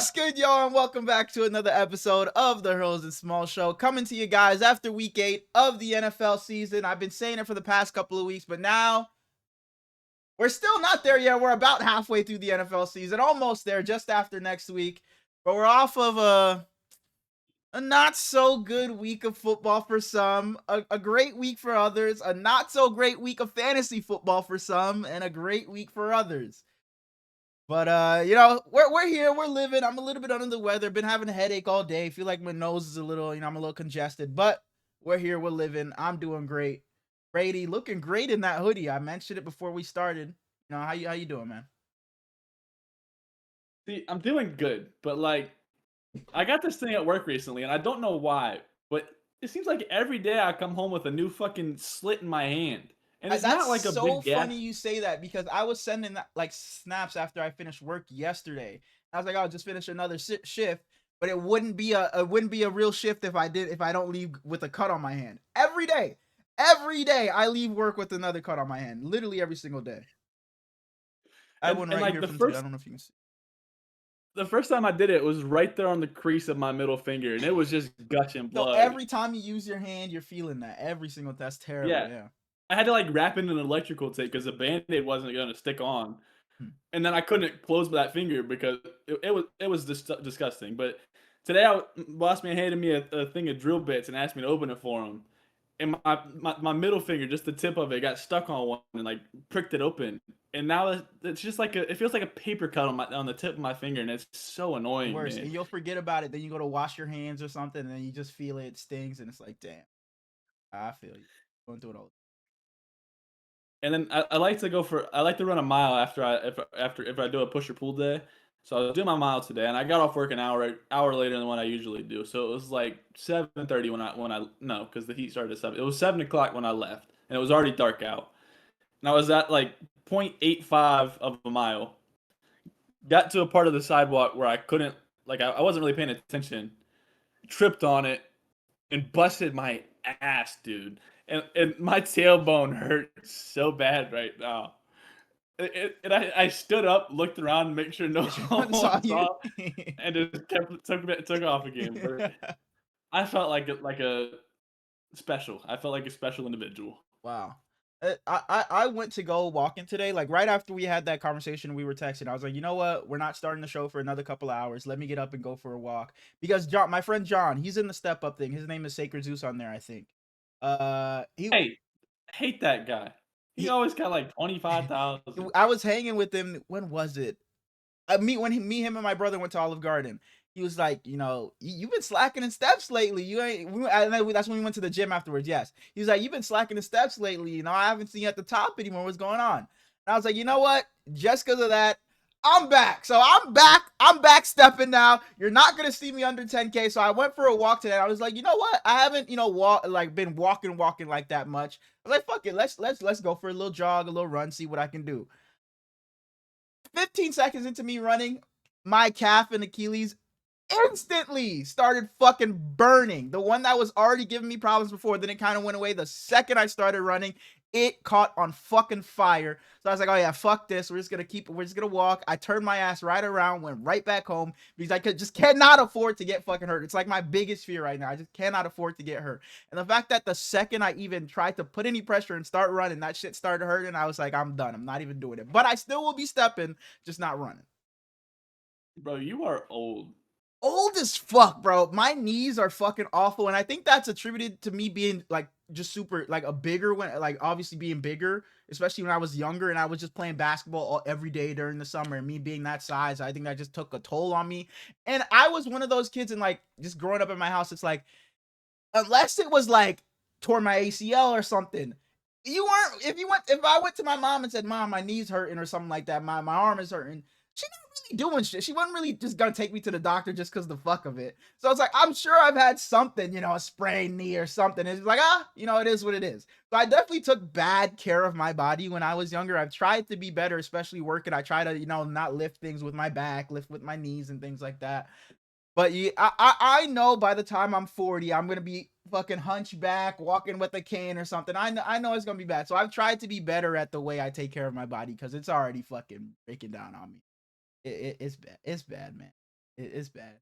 What's good, y'all, and welcome back to another episode of the Hurls and Small Show, coming to you guys after week 8 of the NFL season. I've been saying it for the past couple of weeks, but now we're still not there yet. We're about halfway through the NFL season, almost there, just after next week. But we're off of a not so good week of football for some, a great week for others, a not so great week of fantasy football for some, and a great week for others. But we're here, we're living. I'm a little bit under the weather, been having a headache all day. Feel like my nose is a little, I'm a little congested, but we're here, we're living. I'm doing great. Brady looking great in that hoodie. I mentioned it before we started. How you doing, man? See, I'm doing good, but like I got this thing at work recently and I don't know why, but it seems like every day I come home with a new fucking slit in my hand. And it's That's not like a so big gash. funny you say that, because I was sending like snaps after I finished work yesterday. I was like, I'll just finish another shift, but it wouldn't be a real shift if I don't leave with a cut on my hand. Every day I leave work with another cut on my hand, literally every single day. I have one And right like here from today. I don't know if you can see. the first time I did it was right there on the crease of my middle finger and it was just gushing So blood. every time you use your hand, you're feeling that. Every single, that's terrible. Yeah. Yeah. I had to like wrap it in an electrical tape because the band-aid wasn't going to stick on. Hmm. And then I couldn't close that finger because it was disgusting. But today, boss man handed me a thing of drill bits and asked me to open it for him. And my middle finger, just the tip of it, got stuck on one and like pricked it open. And now it's just like it feels like a paper cut on the tip of my finger, and it's so annoying, Worse, man. and you'll forget about it. Then you go to wash your hands or something, and then you just feel it, it stings, and it's like, damn. I feel you. Going through it all. And then I like to run a mile if I do a push or pull day. So I was doing my mile today, and I got off work an hour later than what I usually do. So it was like 7:30 when I no, because the heat started at 7. It was 7 o'clock when I left, and it was already dark out. And I was at like 0.85 of a mile. Got to a part of the sidewalk where I couldn't, like, I wasn't really paying attention. Tripped on it and busted my ass, dude. And my tailbone hurts so bad right now. And I stood up, looked around, to make sure no One saw one you. saw, and just took off again. But I felt like a special. I felt like a special individual. Wow. I went to go walking today, like right after we had that conversation, we were texting. I was like, you know what? We're not starting the show for another couple of hours. Let me get up and go for a walk. Because John, my friend John, he's in the step up thing. His name is Sacred Zeus on there, I think. Hey, hate that guy. He He always got like 25,000. I was hanging with him. When was it? Him, and my brother went to Olive Garden. He was like, you've been slacking in steps lately. You ain't. That's when we went to the gym afterwards. Yes, he was like, you've been slacking in steps lately. I haven't seen you at the top anymore. What's going on? And I was like, you know what? Just because of that, I'm back. So I'm back. I'm back stepping now. You're not gonna see me under 10K. So I went for a walk today. I was like, you know what? I haven't, been walking like that much. I was like, fuck it. Let's go for a little jog, a little run, see what I can do. 15 seconds into me running, my calf and Achilles instantly started fucking burning. The one that was already giving me problems before, then it kind of went away. The second I started running, it caught on fucking fire. So I was like, oh yeah, fuck this. We're just gonna walk. I turned my ass right around, went right back home because I just cannot afford to get fucking hurt. It's like my biggest fear right now. I just cannot afford to get hurt. And the fact that the second I even tried to put any pressure and start running, that shit started hurting. I was like, I'm done. I'm not even doing it. But I still will be stepping, just not running. Bro, you are old. Old as fuck, bro. My knees are fucking awful, and I think that's attributed to me being like just super like a bigger when like obviously being bigger, especially when I was younger and I was just playing basketball every day during the summer. And me being that size, I think that just took a toll on me. And I was one of those kids, and like just growing up in my house, it's like unless it was like tore my ACL or something. You weren't if I went to my mom and said, "Mom, my knee's hurting" or something like that, my arm is hurting. She not really doing shit. She wasn't really just gonna take me to the doctor just because the fuck of it. So it's like I'm sure I've had something, a sprained knee or something. It's like it is what it is. So I definitely took bad care of my body when I was younger. I've tried to be better, especially working. I try to not lift things with my back, lift with my knees and things like that. But yeah, I know by the time I'm 40, I'm gonna be fucking hunchback, walking with a cane or something. I know it's gonna be bad. So I've tried to be better at the way I take care of my body because it's already fucking breaking down on me. It's bad. It's bad, man. It's bad.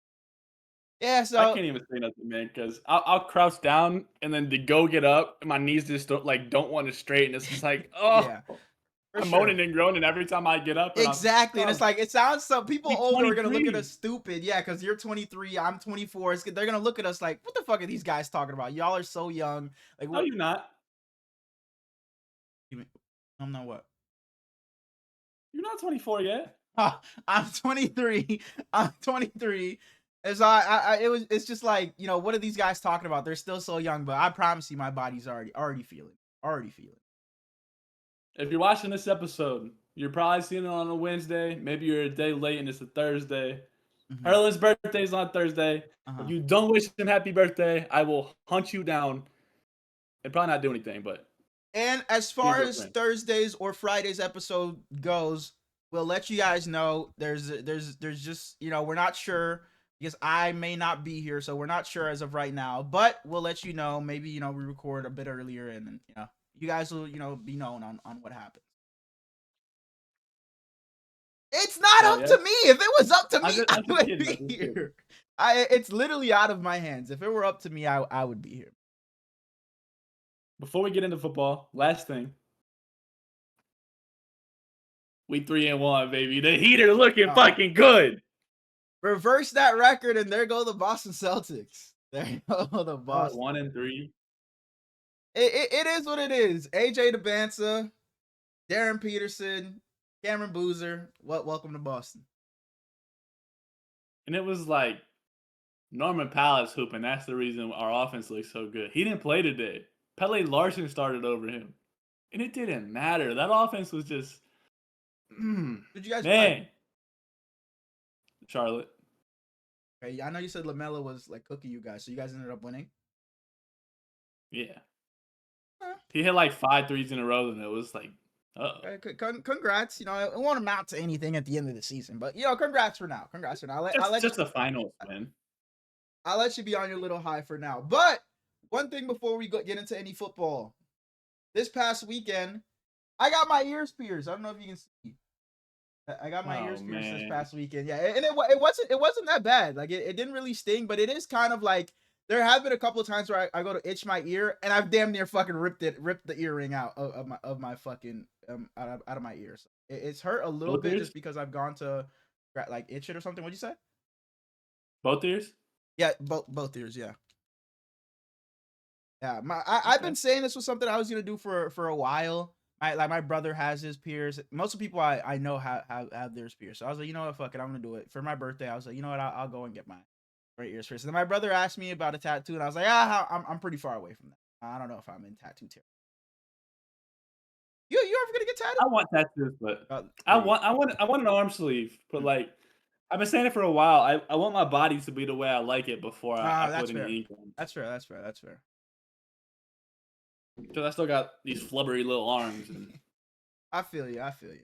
Yeah, I so can't even say nothing, man, because I'll crouch down and then to go get up, and my knees just don't want to straighten. It's just like, oh, yeah, for I'm sure. moaning and groaning every time I get up, and I'm Exactly, and it's oh, like it sounds some people be older are gonna look at us 23. stupid, yeah, because you're 23, I'm 24. They're gonna look at us like, what the fuck are these guys talking about? Y'all are so young. Like, No, what? you're not. You mean, I'm not what? You're not 24 yet. I'm 23. I'm 23. And so it's just like, what are these guys talking about? They're still so young, but I promise you, my body's already feeling, already feeling. If you're watching this episode, you're probably seeing it on a Wednesday. Maybe you're a day late and it's a Thursday. Mm-hmm. Erlen's birthday is on Thursday. If Uh-huh. you don't wish him happy birthday, I will hunt you down and probably not do anything, but And as be a far good as friend. Thursdays or Fridays episode goes, we'll let you guys know. There's just we're not sure because I may not be here, so we're not sure as of right now. But we'll let you know. Maybe we record a bit earlier, and you guys will be known on what happens. It's not Hell up yeah. to me. If it was up to me, I I'm just would kidding. I'm be just kidding. here. It's literally out of my hands. If it were up to me, I would be here. Before we get into football, last thing. We 3-1, baby. The Heater looking Oh, fucking good. reverse that record, and there go the Boston Celtics. There go the Oh, Boston. 1-3. It is what it is. AJ DeBanza, Darren Peterson, Cameron Boozer. Welcome to Boston. And it was like Norman Powell's hooping. That's the reason our offense looks so good. He didn't play today. Pele Larson started over him. And it didn't matter. That offense was just, Did you guys play? man. Charlotte. Okay, I know you said LaMelo was like cooking you guys, so you guys ended up winning. Yeah. Huh. He hit like 5 threes in a row, and it was like, Okay, congrats. It won't amount to anything at the end of the season, but congrats for now. Congrats for now. just a finals win. I'll let you be on your little high for now. But one thing before we get into any football, this past weekend, I got my ears pierced. I don't know if you can see. I got my Oh, ears pierced this man. past weekend. Yeah, and it wasn't that bad. Like it didn't really sting, but it is kind of like there have been a couple of times where I go to itch my ear and I've damn near fucking ripped the earring out of my fucking out of my ears. It's hurt a little Both bit ears? just because I've gone to like itch it or something. What'd you say? Both ears? Yeah, both ears. Yeah. Yeah, I've Okay. been saying this was something I was gonna do for a while. My brother has his pierced. Most of the people I know have theirs pierced. So I was like, you know what, fuck it, I'm gonna do it for my birthday. I was like, you know what, I'll go and get my right ears pierced. And then my brother asked me about a tattoo, and I was like, I'm pretty far away from that. I don't know if I'm in tattoo territory. You ever gonna get tatted? I want tattoos, but There you go. I want an arm sleeve, but like I've been saying it for a while. I want my body to be the way I like it before I put That's any fair. ink on. That's fair. That's fair. That's fair. Because I still got these flubbery little arms. And I feel you. I feel you.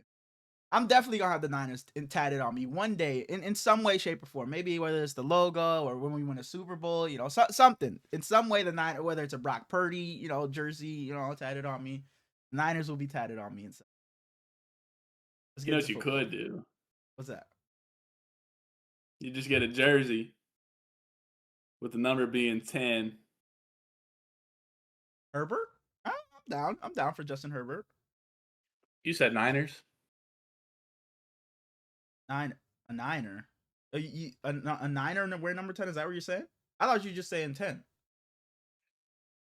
I'm definitely gonna have the Niners tatted on me one day in some way, shape, or form. Maybe whether it's the logo or when we win a Super Bowl, something in some way. The Niners, whether it's a Brock Purdy, jersey, tatted on me. Niners will be tatted on me. And so let's you get know into what you football. could do? What's that? You just get a jersey with the number being 10. Herbert? I'm down. I'm down for Justin Herbert. You said Niners? A Niner. A Niner and wear number 10? Is that what you're saying? I thought you were just saying 10.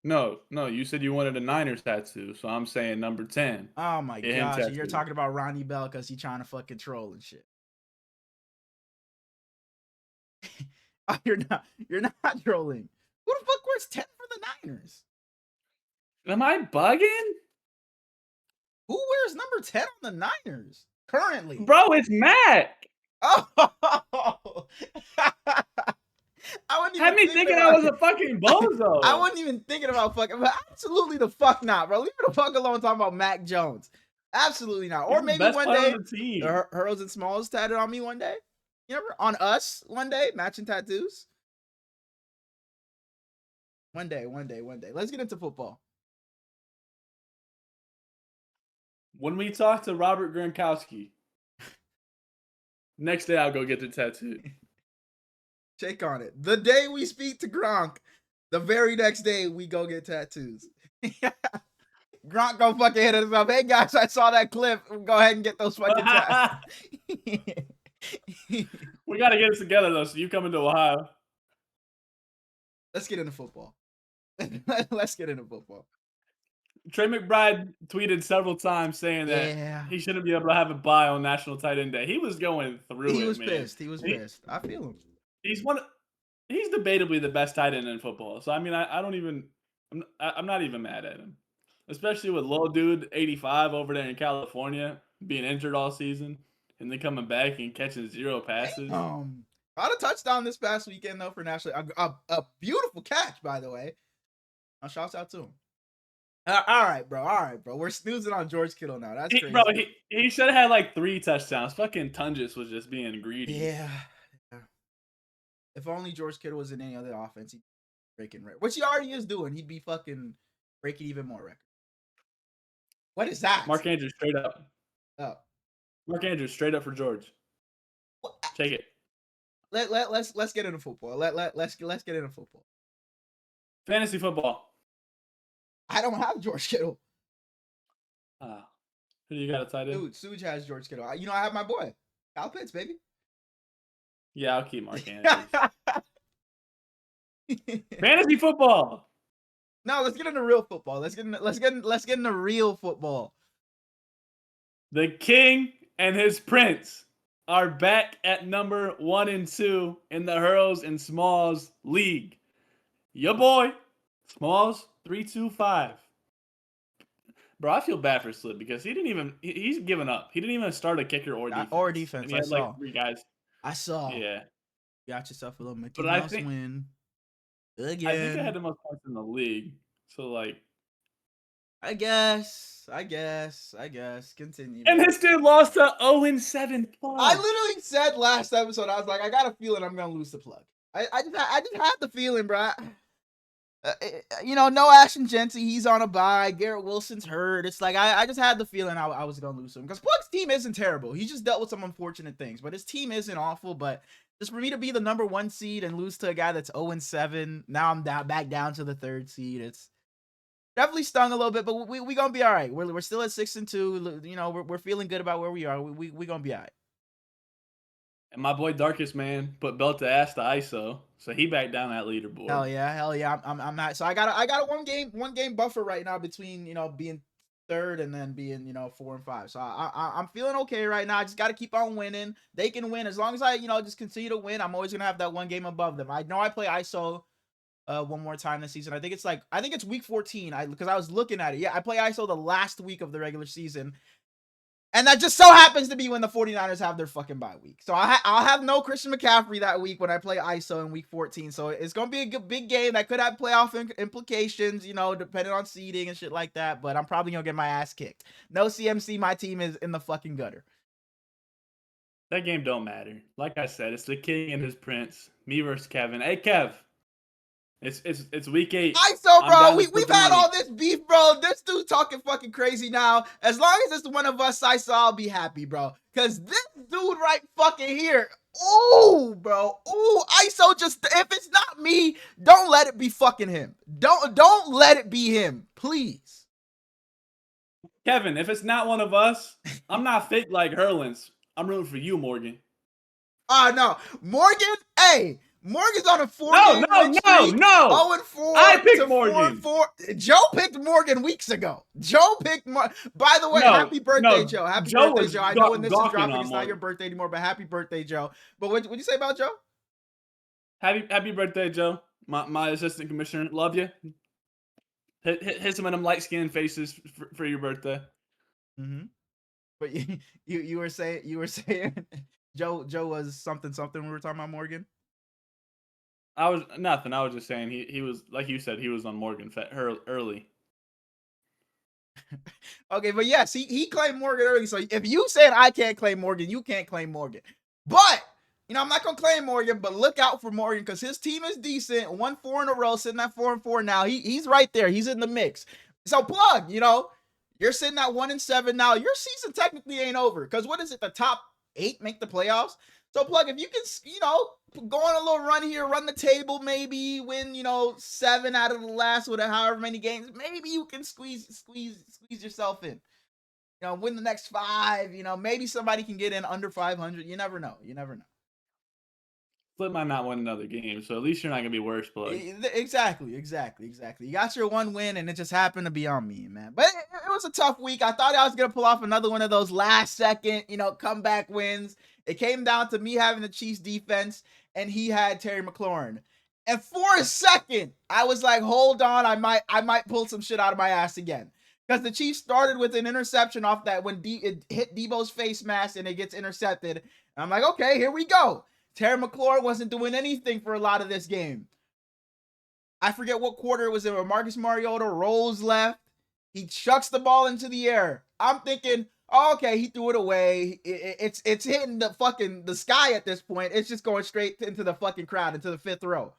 No, you said you wanted a Niners tattoo, so I'm saying number 10. Oh my Get him gosh! And you're tattooed. talking about Ronnie Bell because he's trying to fucking troll and shit. Oh, you're not trolling. Who the fuck wears 10 for the Niners? Am I bugging? Who wears number 10 on the Niners currently? Bro, it's Mac. Oh, I wasn't even Had me thinking I was a fucking bozo. I wasn't even thinking about fucking, but absolutely the fuck not, bro. Leave me the fuck alone talking about Mac Jones. Absolutely not. Or He's the maybe best one player day, on the team. HERKS and Smallz tatted on me one day. You know, on us one day, matching tattoos. One day. Let's get into football. When we talk to Robert Gronkowski, next day I'll go get the tattoo. Shake on it. The day we speak to Gronk, the very next day we go get tattoos. Gronk go fucking hit us up. Hey guys, I saw that clip. Go ahead and get those fucking tats. We gotta get it together though. So you coming to Ohio? Let's get into football. Let's get into football. Trey McBride tweeted several times saying that he shouldn't be able to have a bye on National Tight End Day. He was going through it. He was man. pissed. He was pissed. I feel him. He's debatably the best tight end in football. So I mean, I'm not even mad at him, especially with little dude 85 over there in California being injured all season and then coming back and catching 0 passes. Got a touchdown this past weekend though for National. A beautiful catch, by the way. Shouts out to him. All right, bro. We're snoozing on George Kittle now. That's crazy. Bro, he should have had like 3 touchdowns. Fucking Tungus was just being greedy. Yeah. If only George Kittle was in any other offense, he'd be breaking records. Which he already is doing. He'd be fucking breaking even more records. What is that? Mark Andrews straight up. Oh. Mark Andrews straight up for George. What? Take it. Let's get into football. Let's get into football. Fantasy football. I don't have George Kittle. Who do you got a tight end? Dude, Suge has George Kittle. I have my boy. Kyle Pitts, baby. Yeah, I'll keep Mark Andrews. Fantasy football. No, let's get into real football. Let's get into real football. The king and his prince are back at number 1 and 2 in the HERKS and Smallz league. Your boy, Smallz 325. Bro, I feel bad for Slip because he's given up. He didn't even start a kicker or defense. Or defense. And he had like 3 guys. I saw. Yeah. Got yourself a little Mickey Mouse win. Again. I think I had the most points in the league. So like I guess. Continue. And this dude lost to 0-7. I literally said last episode, I was like, I got a feeling I'm gonna lose the plug. I just had the feeling, bro. No Ashton Jency, he's on a bye. Garrett Wilson's hurt. It's like I just had the feeling I was gonna lose him because Plug's team isn't terrible. He just dealt with some unfortunate things, but his team isn't awful. But just for me to be the number 1 seed and lose to a guy that's 0-7, now I'm back down to the 3rd seed. It's definitely stung a little bit, but we gonna be all right. We're still at 6-2. We're feeling good about where we are. We gonna be all right. And my boy Darkest Man put belt to ass to ISO, so he back down that leaderboard. Hell yeah. I'm not. So I got a one game buffer right now between being 3rd and then being 4 and 5. So I'm feeling okay right now. I just got to keep on winning. They can win as long as I just continue to win. I'm always gonna have that 1 game above them. I know I play ISO one more time this season. I think it's week 14. Because I was looking at it. Yeah, I play ISO the last week of the regular season. And that just so happens to be when the 49ers have their fucking bye week. So I'll have no Christian McCaffrey that week when I play ISO in week 14. So it's going to be a big game that could have playoff implications, depending on seeding and shit like that. But I'm probably going to get my ass kicked. No CMC, my team is in the fucking gutter. That game don't matter. Like I said, it's the king and his prince. Me versus Kevin. Hey, Kev. It's week 8. ISO, bro. We've had all this beef, bro. This dude talking fucking crazy now. As long as it's one of us, ISO, I'll be happy, bro. Because this dude right fucking here. Ooh, bro. Ooh, ISO just, if it's not me, don't let it be fucking him. Don't let it be him. Please. Kevin, if it's not one of us, I'm not fake like Herlins. I'm rooting for you, Morgan. No. Morgan, hey. Morgan's on a 4-game win streak. No. 0-4. I picked Morgan. 4-4. Joe picked Morgan weeks ago. By the way, happy birthday, Joe. Happy birthday, Joe. I know when this is dropping, it's not your birthday anymore, but happy birthday, Joe. But what'd you say about Joe? Happy birthday, Joe. My assistant commissioner. Love you. Hit some of them light-skinned faces for your birthday. Mm-hmm. But you were saying Joe was something when we were talking about Morgan. I was nothing. I was just saying he was, like you said, he was on Morgan early. Okay, but yes, he claimed Morgan early. So if you said I can't claim Morgan, you can't claim Morgan. But I'm not gonna claim Morgan. But look out for Morgan because his team is decent. 1-4 in a row, sitting at 4-4 now. He's right there. He's in the mix. So Plug, you're sitting at 1-7 now. Your season technically ain't over because what is it? The top 8 make the playoffs. So, Plug, if you can, go on a little run here, run the table, maybe win, 7 out of the last, whatever, however many games, maybe you can squeeze yourself in. Win the next 5. Maybe somebody can get in under 500. You never know. Flip might not win another game, so at least you're not gonna be worse, Plug. Exactly. You got your one win, and it just happened to be on me, man. But it was a tough week. I thought I was gonna pull off another one of those last second, comeback wins. It came down to me having the Chiefs defense, and he had Terry McLaurin. And for a second, I was like, "Hold on, I might pull some shit out of my ass again." Because the Chiefs started with an interception off that when it hit Debo's face mask and it gets intercepted. And I'm like, okay, here we go. Terry McLaurin wasn't doing anything for a lot of this game. I forget what quarter it was in where Marcus Mariota rolls left. He chucks the ball into the air. I'm thinking, oh, okay, he threw it away. It's hitting the sky at this point. It's just going straight into the fucking crowd, into the 5th row.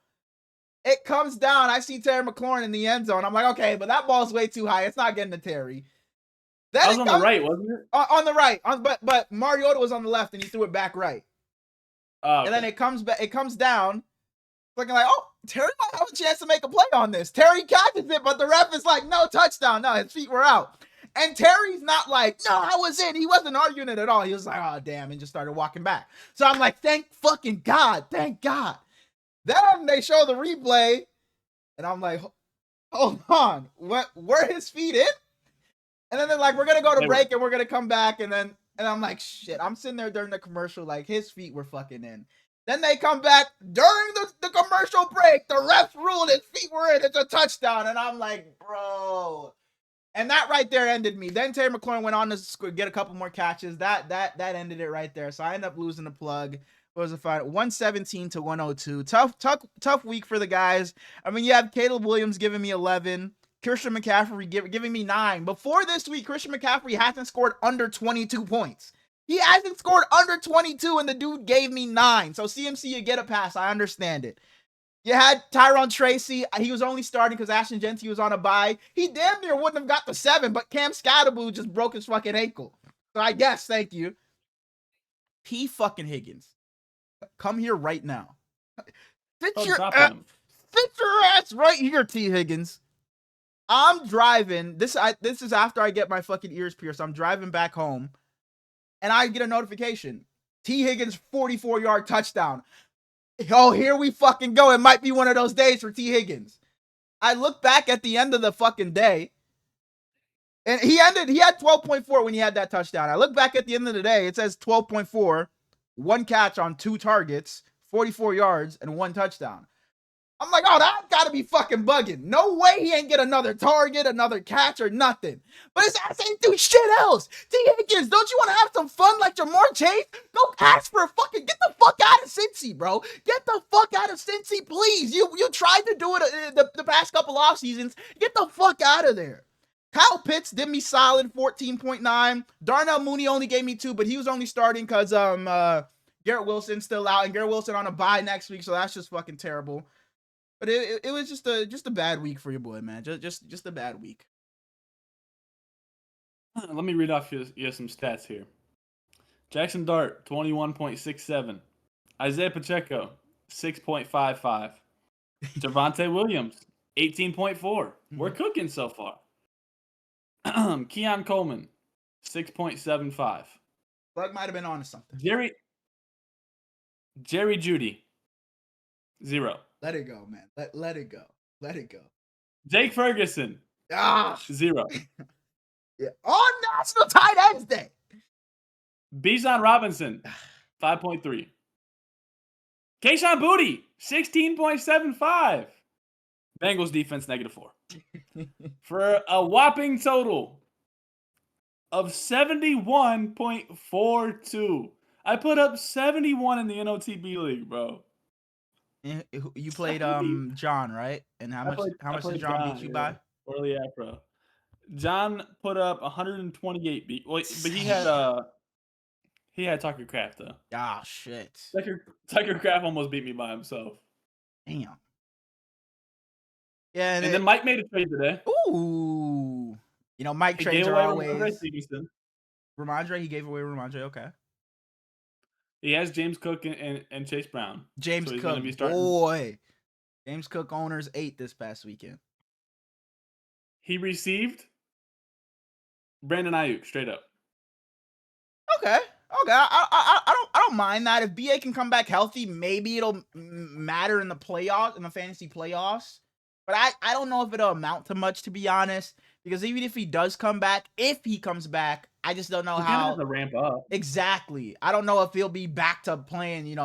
It comes down. I see Terry McLaurin in the end zone. I'm like, okay, but that ball's way too high. It's not getting to Terry. That was on the right, wasn't it? On the right. But Mariota was on the left, and he threw it back right. Oh, okay. And then it comes down, looking like, oh, Terry might have a chance to make a play on this. Terry catches it, but the ref is like, no, touchdown. No, his feet were out. And Terry's not like, no, I was in. He wasn't arguing it at all. He was like, oh, damn, and just started walking back. So I'm like, thank fucking God. Thank God. Then they show the replay, and I'm like, hold on. What? Were his feet in? And then they're like, we're going to go to break, and we're going to come back, and I'm like, shit. I'm sitting there during the commercial like his feet were fucking in. Then they come back during the commercial break. The ref ruled his feet were in. It's a touchdown. And I'm like, bro. And that right there ended me. Then Terry McLaurin went on to get a couple more catches. That ended it right there. So I ended up losing the Plug. What was the fight? 117 to 102. Tough week for the guys. I mean, you have Caleb Williams giving me 11. Christian McCaffrey giving me 9. Before this week, Christian McCaffrey hasn't scored under 22 points. He hasn't scored under 22, and the dude gave me 9. So CMC, you get a pass. I understand it. You had Tyron Tracy. He was only starting because Ashton Genty was on a bye. He damn near wouldn't have got the 7, but Cam Scatterboo just broke his fucking ankle. So I guess, thank you. T fucking Higgins. Come here right now. Sit your ass right here, T Higgins. I'm driving. This is after I get my fucking ears pierced. I'm driving back home, and I get a notification. T Higgins 44-yard touchdown. Oh, here we fucking go. It might be one of those days for T Higgins. I look back at the end of the fucking day, and he had 12.4 when he had that touchdown. I look back at the end of the day. It says 12.4, 1 catch on 2 targets, 44 yards, and 1 touchdown. I'm like, oh, that gotta be fucking bugging. No way he ain't get another target, another catch, or nothing. But his ass ain't do shit else. T Higgins, don't you want to have some fun like Jamar Chase? Go ask for a fucking, get the fuck out of Cincy, bro. Get the fuck out of Cincy, please. You tried to do it the past couple off seasons. Get the fuck out of there. Kyle Pitts did me solid, 14.9. Darnell Mooney only gave me 2, but he was only starting because Garrett Wilson's still out, and Garrett Wilson on a bye next week, so that's just fucking terrible. But it was just a bad week for your boy, man. Just a bad week. Let me read off you some stats here. Jackson Dart, 21.67. Isaiah Pacheco, 6.55. Javonte Williams, 18.4. We're cooking so far. Keon Coleman, 6.75. Bug might have been on to something. Jerry Jeudy, 0. Let it go, man. Let it go. Let it go. Jake Ferguson, 0. Yeah. On National Tight Ends Day. Bijan Robinson, 5.3. Kayshon Boutte, 16.75. Bengals defense, -4. For a whopping total of 71.42. I put up 71 in the NOTB league, bro. You played John, right? And how much did John beat you by? Early Afro. John put up 128 beat. Well, but he had Tucker Kraft though. Ah, shit. Tucker Kraft almost beat me by himself. Damn. Yeah, and then Mike made a trade today. Ooh. Mike trades are always. Ramondre, he gave away Ramondre, okay. He has James Cook and Chase Brown. James So he's gonna Cook, be starting. boy. James Cook owners ate this past weekend. He received Brandon Ayuk straight up. Okay. Okay. I don't mind that. If BA can come back healthy, maybe it'll matter in the playoffs, in the fantasy playoffs. But I don't know if it'll amount to much, to be honest. Because even if he does come back, if he comes back, I just don't know He kind of has how to ramp up. exactly. I don't know if he'll be back to playing,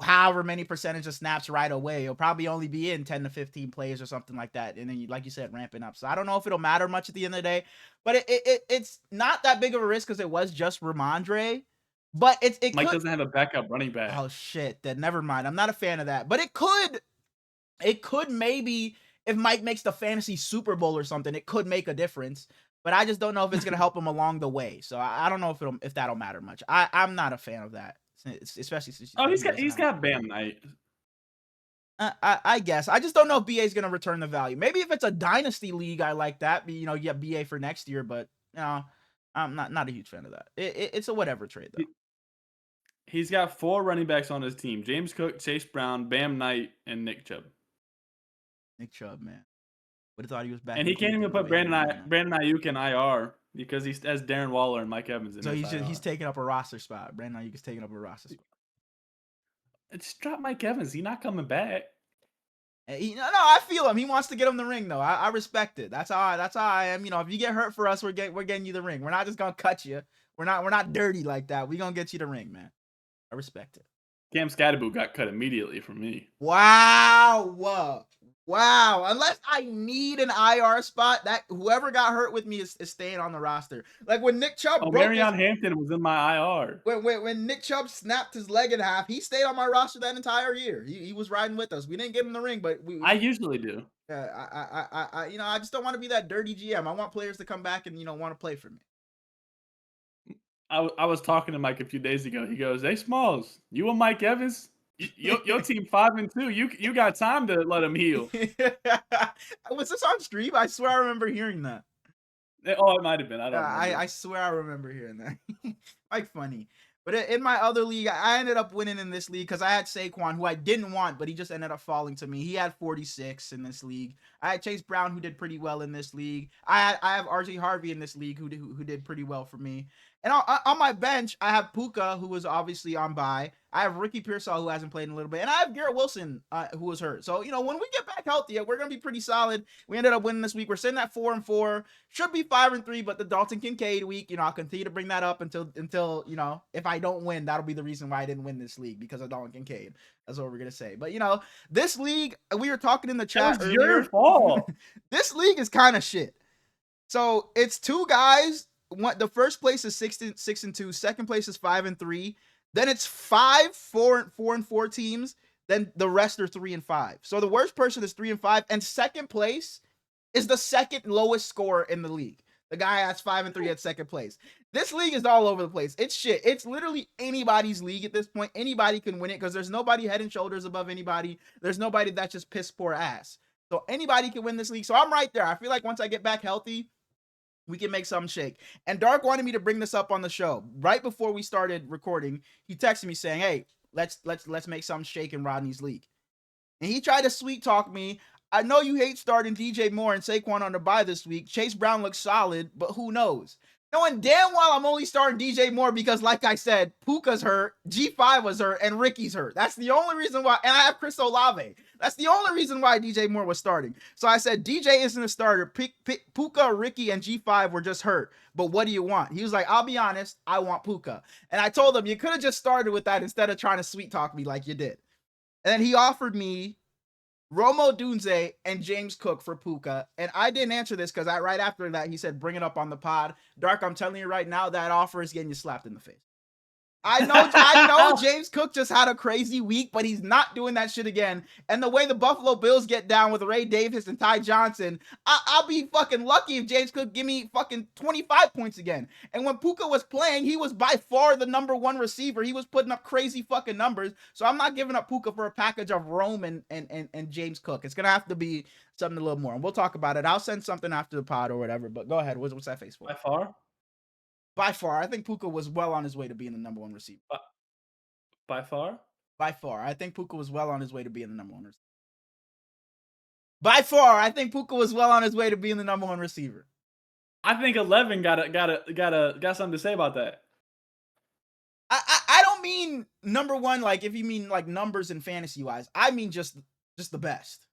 however many percentage of snaps right away. He'll probably only be in 10 to 15 plays or something like that. And then, like you said, ramping up. So I don't know if it'll matter much at the end of the day, but it's not that big of a risk because it was just Ramondre. But it Mike could. doesn't have a backup running back. Oh shit! Then never mind. I'm not a fan of that. But it could. It could maybe if Mike makes the fantasy Super Bowl or something, it could make a difference. But I just don't know if it's gonna help him along the way. So I don't know if that'll matter much. I'm not a fan of that, especially since Oh, he he's got doesn't he's have. got Bam Knight. I guess I just don't know if BA is gonna return the value. Maybe if it's a dynasty league, I like that. You get BA for next year, but I'm not a huge fan of that. It's a whatever trade though. He's got 4 running backs on his team: James Cook, Chase Brown, Bam Knight, and Nick Chubb. Nick Chubb, man, would have thought he was back. And In he can't even Cleveland the put way he is right now. Brandon Ayuk in IR because he has Darren Waller and Mike Evans in So his IR. he's taking up a roster spot. Brandon Ayuk is taking up a roster spot. Just drop Mike Evans. He's not coming back. No, I feel him. He wants to get him the ring, though. I respect it. That's how I am. If you get hurt for us, we're getting you the ring. We're not just gonna cut you. We're not dirty like that. We gonna get you the ring, man. I respect it. Cam Scatterbo got cut immediately from me. Wow. Wow. Unless I need an IR spot, that whoever got hurt with me is staying on the roster. Like when Nick Chubb broke Marion Hampton was in my IR. when Nick Chubb snapped his leg in half, he stayed on my roster that entire year. He was riding with us. We didn't give him the ring, but I usually do. I just don't want to be that dirty GM. I want players to come back and want to play for me. I was talking to Mike a few days ago. He goes, "Hey, Smallz, you and Mike Evans, your team 5-2. You got time to let him heal." Was this on stream? I swear I remember hearing that. Oh, it might have been. I don't know. I swear I remember hearing that. Like funny. But in my other league, I ended up winning in this league because I had Saquon, who I didn't want, but he just ended up falling to me. He had 46 in this league. I had Chase Brown, who did pretty well in this league. I have RJ Harvey in this league, who did pretty well for me. And on my bench, I have Puka, who was obviously on bye. I have Ricky Pearsall, who hasn't played in a little bit. And I have Garrett Wilson, who was hurt. So, when we get back healthy, we're going to be pretty solid. We ended up winning this week. We're sitting at 4-4. Should be 5-3, but the Dalton Kincaid week, I'll continue to bring that up until if I don't win, that'll be the reason why I didn't win this league, because of Dalton Kincaid. That's what we're going to say. But, this league, we were talking in the chat That was earlier. your fault. This league is kind of shit. So, it's 2 guys. The first place is 6-2. Second place is 5-3. Then it's 4-4 teams. Then the rest are 3-5. So the worst person is 3-5, and second place is the second lowest scorer in the league. The guy has 5-3 at second place. This league is all over the place. It's shit. It's literally anybody's league at this point. Anybody can win it because there's nobody head and shoulders above anybody. There's nobody that's just piss poor ass. So anybody can win this league. So I'm right there. I feel like once I get back healthy, we can make something shake. And Dark wanted me to bring this up on the show right before we started recording. He texted me saying, "Hey, let's make something shake in Rodney's league." And he tried to sweet talk me. I know you hate starting DJ Moore and Saquon on the bye this week. Chase Brown looks solid, but who knows? Knowing damn well I'm only starting DJ Moore because, like I said, Puka's hurt, G5 was hurt, and Ricky's hurt. That's the only reason why. And I have Chris Olave. That's the only reason why DJ Moore was starting. So I said, DJ isn't a starter. Puka, Ricky, and G5 were just hurt. But what do you want? He was like, I'll be honest, I want Puka. And I told him, you could have just started with that instead of trying to sweet talk me like you did. And then he offered me Romo Dunze and James Cook for Puka. And I didn't answer this because right after that, he said, bring it up on the pod. Dark, I'm telling you right now, that offer is getting you slapped in the face. I know James Cook just had a crazy week, but he's not doing that shit again. And the way the Buffalo Bills get down with Ray Davis and Ty Johnson, I'll be fucking lucky if James Cook give me fucking 25 points again. And when Puka was playing, he was by far the number 1 receiver. He was putting up crazy fucking numbers. So I'm not giving up Puka for a package of Rome and James Cook. It's going to have to be something a little more. And we'll talk about it. I'll send something after the pod or whatever. But go ahead. What's that face for? By far? By far. I think Puka was well on his way to being the number 1 receiver. By far? By far. I think Puka was well on his way to being the number one receiver. By far, I think Puka was well on his way to being the number one receiver. I think 11 got something to say about that. I don't mean number one, like if you mean like numbers and fantasy wise. I mean just the best.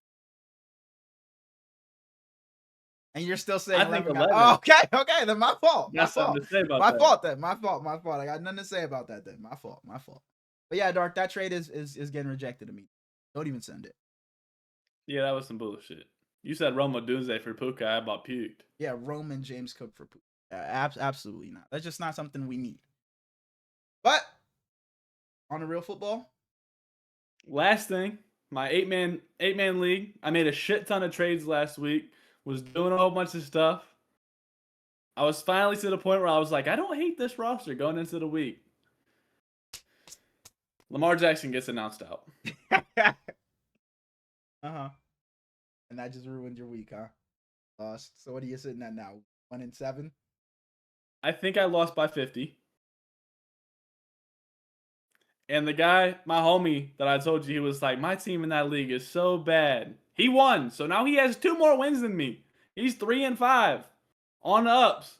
And you're still saying 11 got, oh, okay, then my fault. Got something to say about my that. fault then. My fault. I got nothing to say about that then. My fault. But yeah, Dark, that trade is getting rejected to me. Don't even send it. Yeah, that was some bullshit. You said Roma Dunze for Puka, I about puked. Yeah, Roman James Cook for Puka. Absolutely not. That's just not something we need. But on the real football. Last thing, my eight-man league. I made a shit ton of trades last week. Was doing a whole bunch of stuff. I was finally to the point where I was like, I don't hate this roster going into the week. Lamar Jackson gets announced out. And that just ruined your week, huh? Lost. So what are you sitting at now? 1-7? I think I lost by 50. And the guy, my homie that I told you, he was like, my team in that league is so bad. He won. So now he has 2 more wins than me. He's 3-5. On the ups.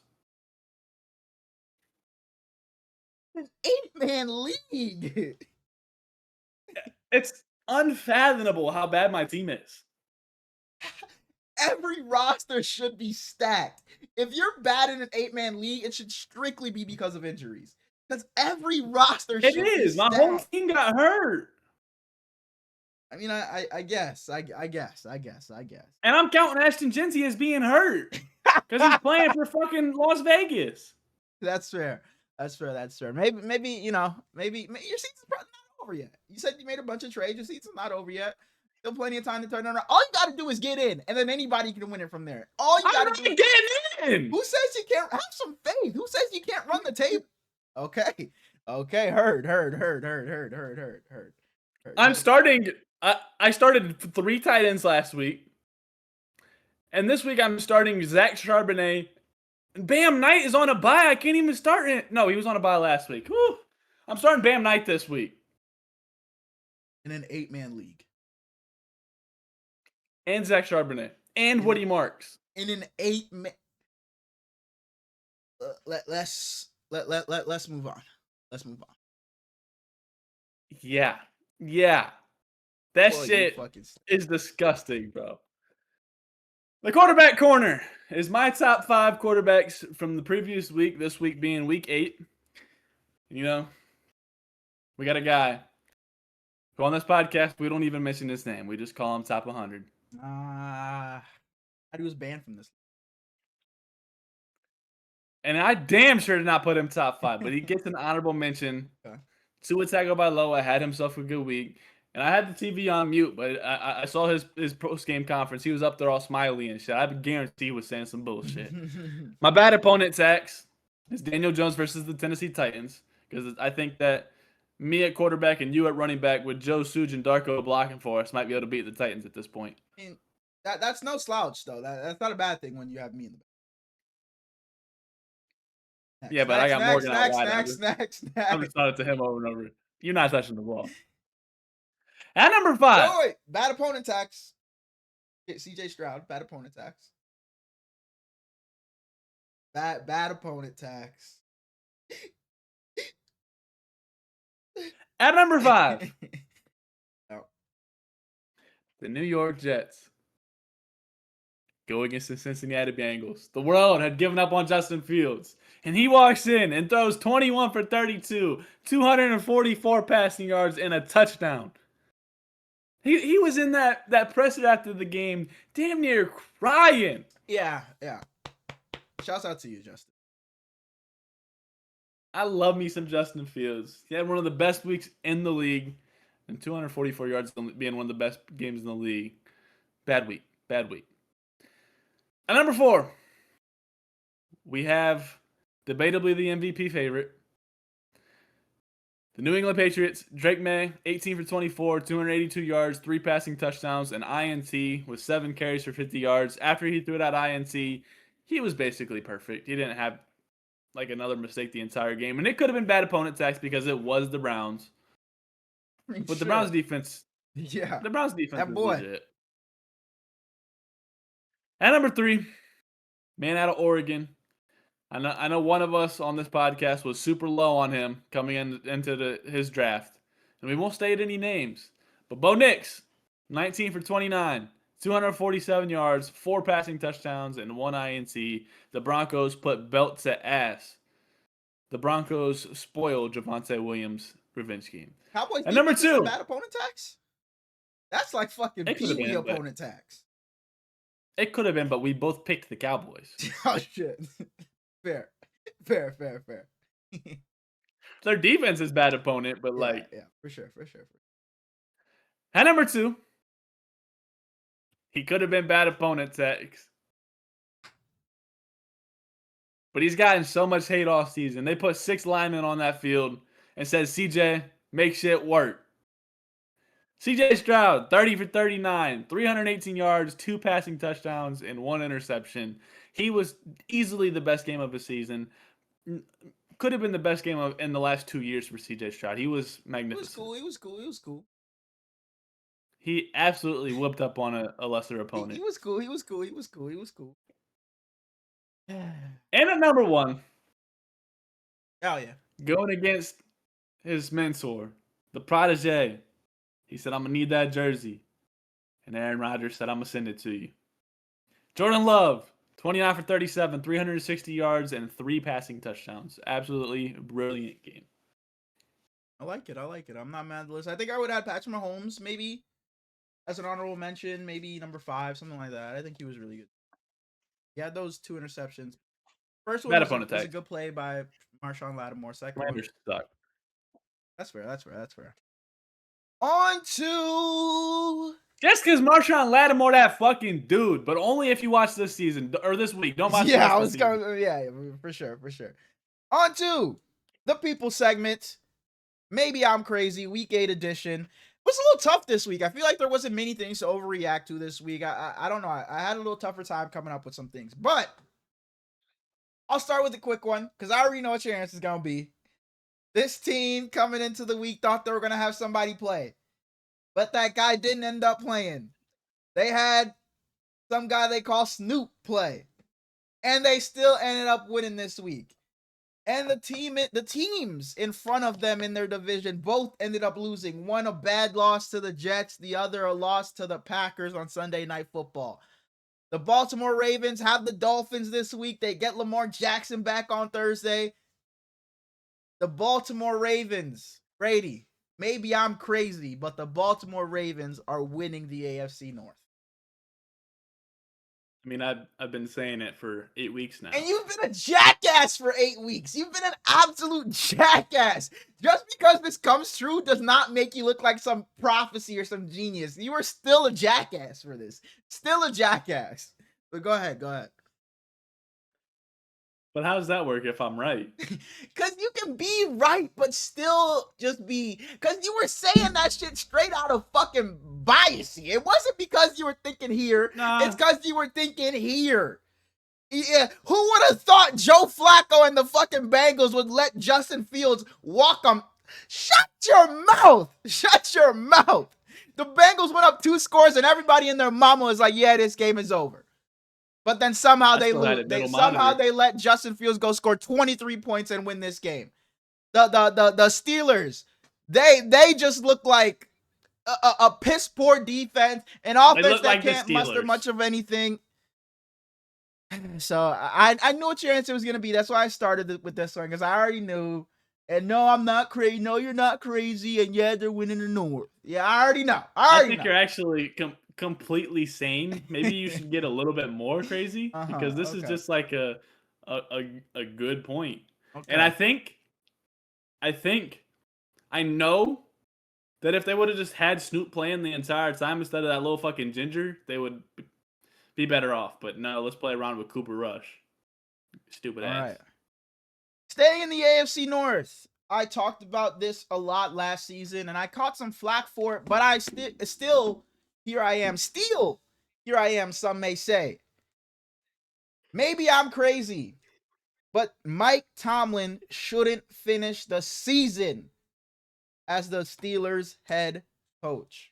An 8-man league. It's unfathomable how bad my team is. Every roster should be stacked. If you're bad in an 8-man league, it should strictly be because of injuries. Because every roster should be stacked. My whole team got hurt. I mean, I guess. And I'm counting Ashton Genty as being hurt. Because he's playing for fucking Las Vegas. That's fair. Maybe your season's probably not over yet. You said you made a bunch of trades. Your season's not over yet. Still plenty of time to turn it around. All you got to do is get in, and then anybody can win it from there. All you got to do is get in. Who says you can't? Have some faith. Who says you can't run the table? Okay. Heard. I'm starting. I started 3 tight ends last week. And this week I'm starting Zach Charbonnet. Bam Knight is on a bye. I can't even start it. No, he was on a bye last week. Whew. I'm starting Bam Knight this week. In an 8-man league. And Zach Charbonnet. And Woody Marks. In an 8-man. Let's move on. Yeah. That shit is disgusting, bro. The quarterback corner is my top 5 quarterbacks from the previous week, this week being week 8. You know, we got a guy who on this podcast, we don't even mention his name. We just call him top 100. He was banned from this. And I damn sure did not put him top 5, but he gets an honorable mention. Tua Tagovailoa had himself a good week. And I had the TV on mute, but I saw his post-game conference. He was up there all smiley and shit. I guarantee he was saying some bullshit. My bad opponent, Tax, is Daniel Jones versus the Tennessee Titans. Because I think that me at quarterback and you at running back with Joe Suge and Darko blocking for us might be able to beat the Titans at this point. I mean, that's no slouch, though. That's not a bad thing when you have me in the back. Yeah, but I got Morgan out wide. I'm just throwing it to him over and over. You're not touching the ball. At number 5. Wait. Bad opponent tax. CJ Stroud. Bad opponent tax. Bad opponent tax. At number 5. No. The New York Jets go against the Cincinnati Bengals. The world had given up on Justin Fields. And he walks in and throws 21 for 32, 244 passing yards, and a touchdown. He was in that presser after the game, damn near crying. Yeah. Shouts out to you, Justin. I love me some Justin Fields. He had one of the best weeks in the league, and 244 yards being one of the best games in the league. Bad week. At number 4, we have debatably the MVP favorite, the New England Patriots. Drake May, 18 for 24, 282 yards, 3 passing touchdowns, and INT with 7 carries for 50 yards. After he threw that INT, he was basically perfect. He didn't have like another mistake the entire game. And it could have been bad opponent tax because it was the Browns. But the Browns defense, yeah, the Browns defense that is boy. legit. At number 3, man out of Oregon. I know one of us on this podcast was super low on him coming into his draft. And we won't state any names. But Bo Nix, 19 for 29, 247 yards, 4 passing touchdowns, and 1 INT. The Broncos put belt to ass. The Broncos spoiled Javonte Williams' revenge game. Cowboys And number defense is 2, bad opponent tax? That's like fucking it could have Pee-wee been, but opponent tax. it could have been, but we both picked the Cowboys. Oh, shit. Fair. Their defense is bad opponent, but yeah, for sure. At number 2, he could have been bad opponent tax. But he's gotten so much hate off season. They put 6 linemen on that field and said, CJ, make shit work. CJ Stroud, 30 for 39, 318 yards, 2 passing touchdowns, and 1 interception. He was easily the best game of the season. Could have been the best game in the last 2 years for CJ Stroud. He was magnificent. He was cool. He absolutely whooped up on a lesser opponent. He was cool. And at number 1, Hell yeah. going against his mentor, the protege. He said, I'm going to need that jersey. And Aaron Rodgers said, I'm going to send it to you. Jordan Love, 29 for 37, 360 yards, and 3 passing touchdowns. Absolutely brilliant game. I like it. I'm not mad at the list. I think I would add Patrick Mahomes maybe as an honorable mention, maybe number 5, something like that. I think he was really good. He had those 2 interceptions. First one was a good play by Marshawn Lattimore. Second one suck. That's fair. On to... Just because Marshawn Lattimore that fucking dude, but only if you watch this season or this week. Don't watch for sure. On to the people segment. Maybe I'm crazy. Week 8 edition. It was a little tough this week. I feel like there wasn't many things to overreact to this week. I don't know. I had a little tougher time coming up with some things, but I'll start with a quick one because I already know what your answer is going to be. This team coming into the week thought they were going to have somebody play, but that guy didn't end up playing. They had some guy they call Snoop play, and they still ended up winning this week. And the teams in front of them in their division both ended up losing. One a bad loss to the Jets, the other a loss to the Packers on Sunday Night Football. The Baltimore Ravens have the Dolphins this week. They get Lamar Jackson back on Thursday. The Baltimore Ravens, Brady, maybe I'm crazy, but the Baltimore Ravens are winning the AFC North. I mean, I've been saying it for 8 weeks now. And you've been a jackass for 8 weeks. You've been an absolute jackass. Just because this comes true does not make you look like some prophecy or some genius. You are still a jackass for this. Still a jackass. But go ahead. But how does that work if I'm right? Because you can be right, but still just be... Because you were saying that shit straight out of fucking bias. It wasn't because you were thinking here. Nah. It's because you were thinking here. Yeah, who would have thought Joe Flacco and the fucking Bengals would let Justin Fields walk them? Shut your mouth. The Bengals went up 2 scores and everybody and their mama was like, yeah, this game is over. But then somehow they lose. They let Justin Fields go score 23 points and win this game. The Steelers, they just look like a piss poor defense, an offense that can't muster much of anything. So I knew what your answer was gonna be. That's why I started with this one, because I already knew. And no, I'm not crazy. No, you're not crazy. And yeah, they're winning the North. Yeah, I already know. I think you're actually completely sane. Maybe you should get a little bit more crazy because this is just like a good point. Okay. And I know that if they would have just had Snoop playing the entire time instead of that little fucking ginger, they would be better off. But no, let's play around with Cooper Rush. Stupid ass. Right. Staying in the AFC North. I talked about this a lot last season, and I caught some flack for it, but I still here I am, some may say. Maybe I'm crazy, but Mike Tomlin shouldn't finish the season as the Steelers head coach?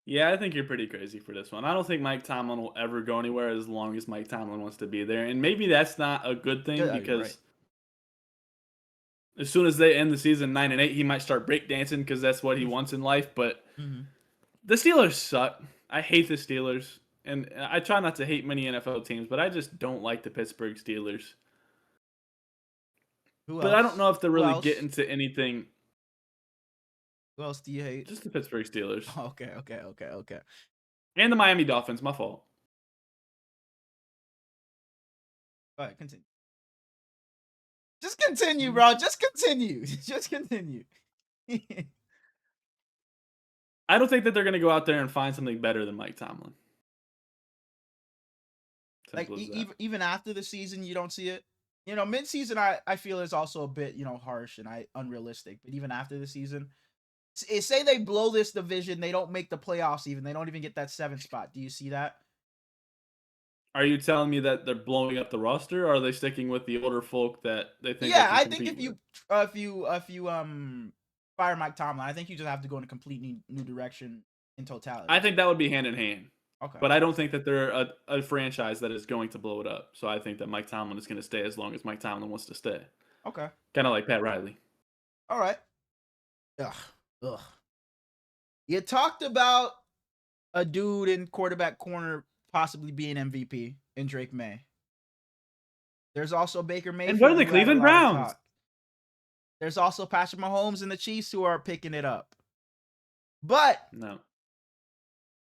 Yeah, I think you're pretty crazy for this one. I don't think Mike Tomlin will ever go anywhere as long as Mike Tomlin wants to be there. And maybe that's not a good thing Yeah, you're right. because as soon as they end the season 9-8, he might start breakdancing because that's what he wants in life. But the Steelers suck. I hate the Steelers. And I try not to hate many NFL teams, but I just don't like the Pittsburgh Steelers. But I don't know if they're really getting to anything. Who else do you hate? Just the Pittsburgh Steelers. Okay. And the Miami Dolphins. My fault. All right, continue. Just continue, bro. Just continue. Just continue. I don't think that they're going to go out there and find something better than Mike Tomlin. Like even after the season, you don't see it. You know, mid-season, I feel is also a bit, you know, harsh and unrealistic. But even after the season, say they blow this division, they don't make the playoffs. Even they don't even get that 7th spot. Do you see that? Are you telling me that they're blowing up the roster, or are they sticking with the older folk that they think? Yeah, I think if you fire Mike Tomlin, I think you just have to go in a completely new direction in totality. I think that would be hand in hand. Okay. But I don't think that they're a franchise that is going to blow it up. So I think that Mike Tomlin is going to stay as long as Mike Tomlin wants to stay. Okay. Kind of like Pat Riley. All right. Ugh. You talked about a dude in quarterback corner possibly being MVP in Drake May. There's also Baker Mayfield. And what are the Cleveland Browns? There's also Patrick Mahomes and the Chiefs who are picking it up. But no.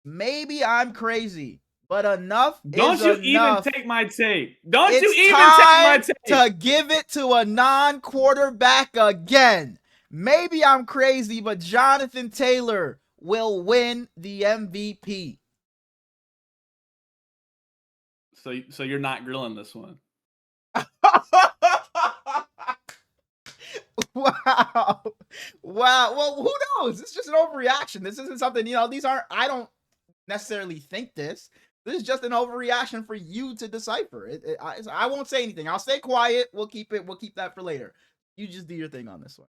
Maybe I'm crazy, but enough Don't you enough. even take my take. Don't you even take my take. To give it to a non-quarterback again. Maybe I'm crazy, but Jonathan Taylor will win the MVP. So you're not grilling this one. Wow. Well, who knows? It's just an overreaction. This isn't something, you know, I don't necessarily think this. This is just an overreaction for you to decipher. I won't say anything. I'll stay quiet. We'll keep that for later. You just do your thing on this one.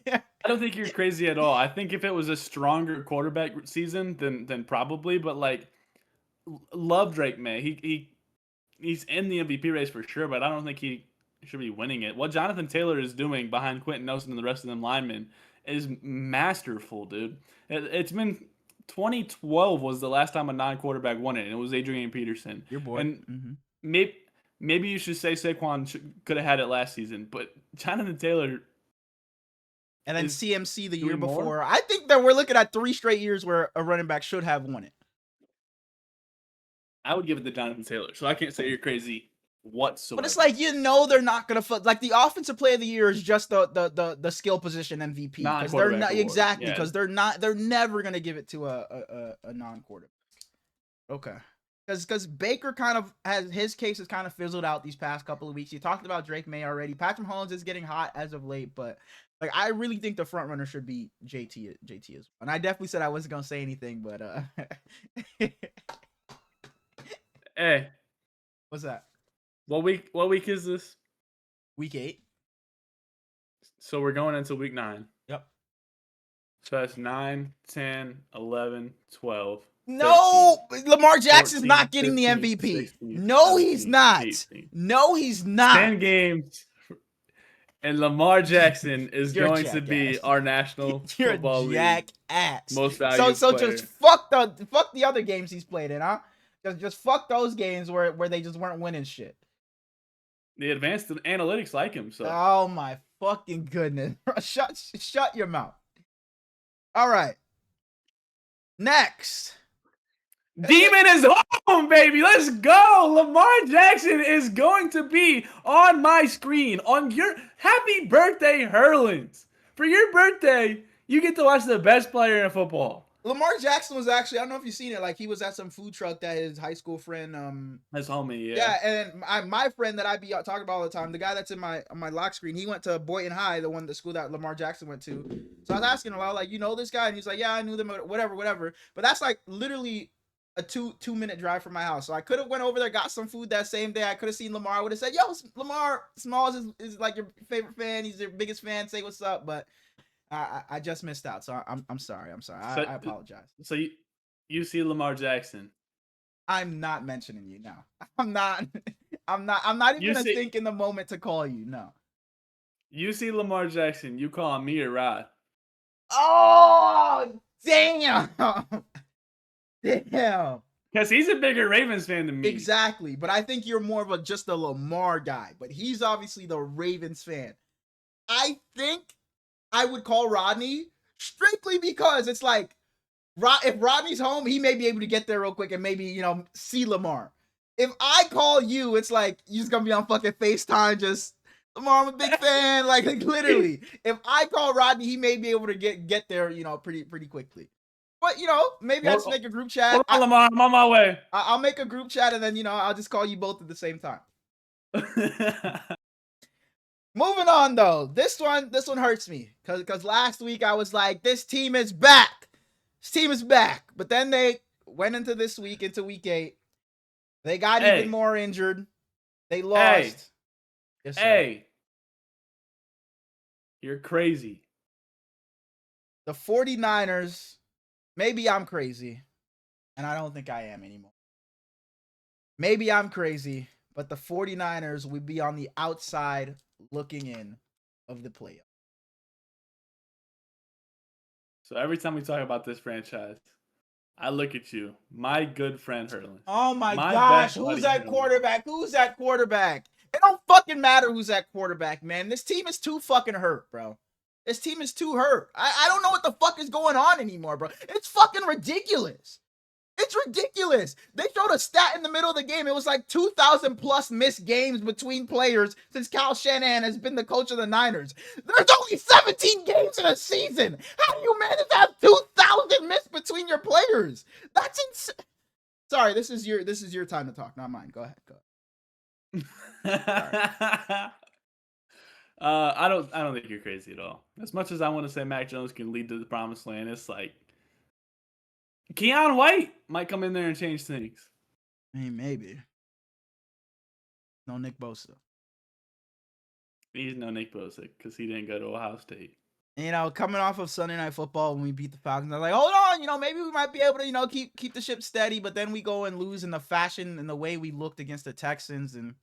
I don't think you're crazy at all. I think if it was a stronger quarterback season, then probably. But like, love Drake May. He's in the MVP race for sure. But I don't think he should be winning it. What Jonathan Taylor is doing behind Quentin Nelson and the rest of them linemen is masterful, dude. It's been 2012 was the last time a non-quarterback won it, and it was Adrian Peterson. Your boy. And maybe you should say Saquon could have had it last season, but Jonathan Taylor. And then CMC the year before. I think that we're looking at 3 straight years where a running back should have won it. I would give it to Jonathan Taylor, so I can't say you're crazy whatsoever. But it's like, you know, they're not gonna like the offensive player of the year is just the skill position MVP because they're not exactly because they're never gonna give it to a non-quarterback. Okay, because Baker kind of has his case has kind of fizzled out these past couple of weeks. You talked about Drake May already. Patrick Mahomes is getting hot as of late, but like I really think the front runner should be JT as well. And I definitely said I wasn't gonna say anything, but hey, what's that? What week is this? Week 8. So we're going into week 9. Yep. So that's 9, 10, 11, 12. No, 13, Lamar Jackson's 14, not getting 15, the MVP. 16, No, 17, he's not. 18. No, he's not. 10 games. And Lamar Jackson is going to be our national football league most valuable So player. just fuck the other games he's played in, huh? Just fuck those games where they just weren't winning shit. The advanced analytics like him. So. Oh my fucking goodness! Shut your mouth. All right. Next. Demon is home, baby. Let's go. Lamar Jackson is going to be on my screen on your happy birthday, Hurlins. For your birthday, you get to watch the best player in football. Lamar Jackson was actually, I don't know if you've seen it, like he was at some food truck that his high school friend, his homie, yeah. Yeah, and my friend that I be talking about all the time, the guy that's on my lock screen, he went to Boynton High, the school that Lamar Jackson went to. So I was asking him, like, you know this guy? And he's like, yeah, I knew them, whatever. But that's like literally a two-minute drive from my house. So I could have went over there, got some food that same day. I could have seen Lamar. I would have said, yo, Lamar, Smallz is like your favorite fan. He's your biggest fan. Say what's up. But I just missed out, so I'm sorry. I'm sorry. So, I apologize. so you see Lamar Jackson. I'm not mentioning you. No, I'm not. I'm not even You gonna see think in the moment to call you. No. you see Lamar Jackson. You call me or Rod. Oh damn! Damn. Because he's a bigger Ravens fan than me. Exactly, but I think you're more of a just a Lamar guy. But he's obviously the Ravens fan. I think I would call Rodney strictly because it's like if Rodney's home, he may be able to get there real quick and maybe, see Lamar. If I call you, it's like you're just gonna be on fucking FaceTime, just Lamar, I'm a big fan. Like literally. If I call Rodney, he may be able to get there, pretty quickly. But maybe I just make a group chat. Hold on, Lamar, I'm on my way. I'll make a group chat and then I'll just call you both at the same time. Moving on though, this one hurts me because last week I was like, this team is back. This team is back. But then they went into this week, into week 8. They got even more injured. They lost. Yes, sir. You're crazy. The 49ers, maybe I'm crazy, and I don't think I am anymore. Maybe I'm crazy, but the 49ers would be on the outside looking in of the playoff. So every time we talk about this franchise, I look at you, my good friend Herlin. Oh my gosh, who's that quarterback? Who's that quarterback? It don't fucking matter who's that quarterback, man. This team is too fucking hurt, bro. This team is too hurt. I don't know what the fuck is going on anymore, bro. It's fucking ridiculous. It's ridiculous. They showed a stat in the middle of the game. It was like 2,000 plus missed games between players since Kyle Shanahan has been the coach of the Niners. There's only 17 games in a season. How do you manage to have 2,000 missed between your players? That's insane. Sorry, this is your time to talk, not mine. Go ahead. I don't think you're crazy at all. As much as I want to say Mac Jones can lead to the promised land, it's like Keon White might come in there and change things. I mean, maybe. No Nick Bosa. He's no Nick Bosa because he didn't go to Ohio State. Coming off of Sunday Night Football when we beat the Falcons, I was like, hold on, maybe we might be able to, keep the ship steady. But then we go and lose in the fashion and the way we looked against the Texans, and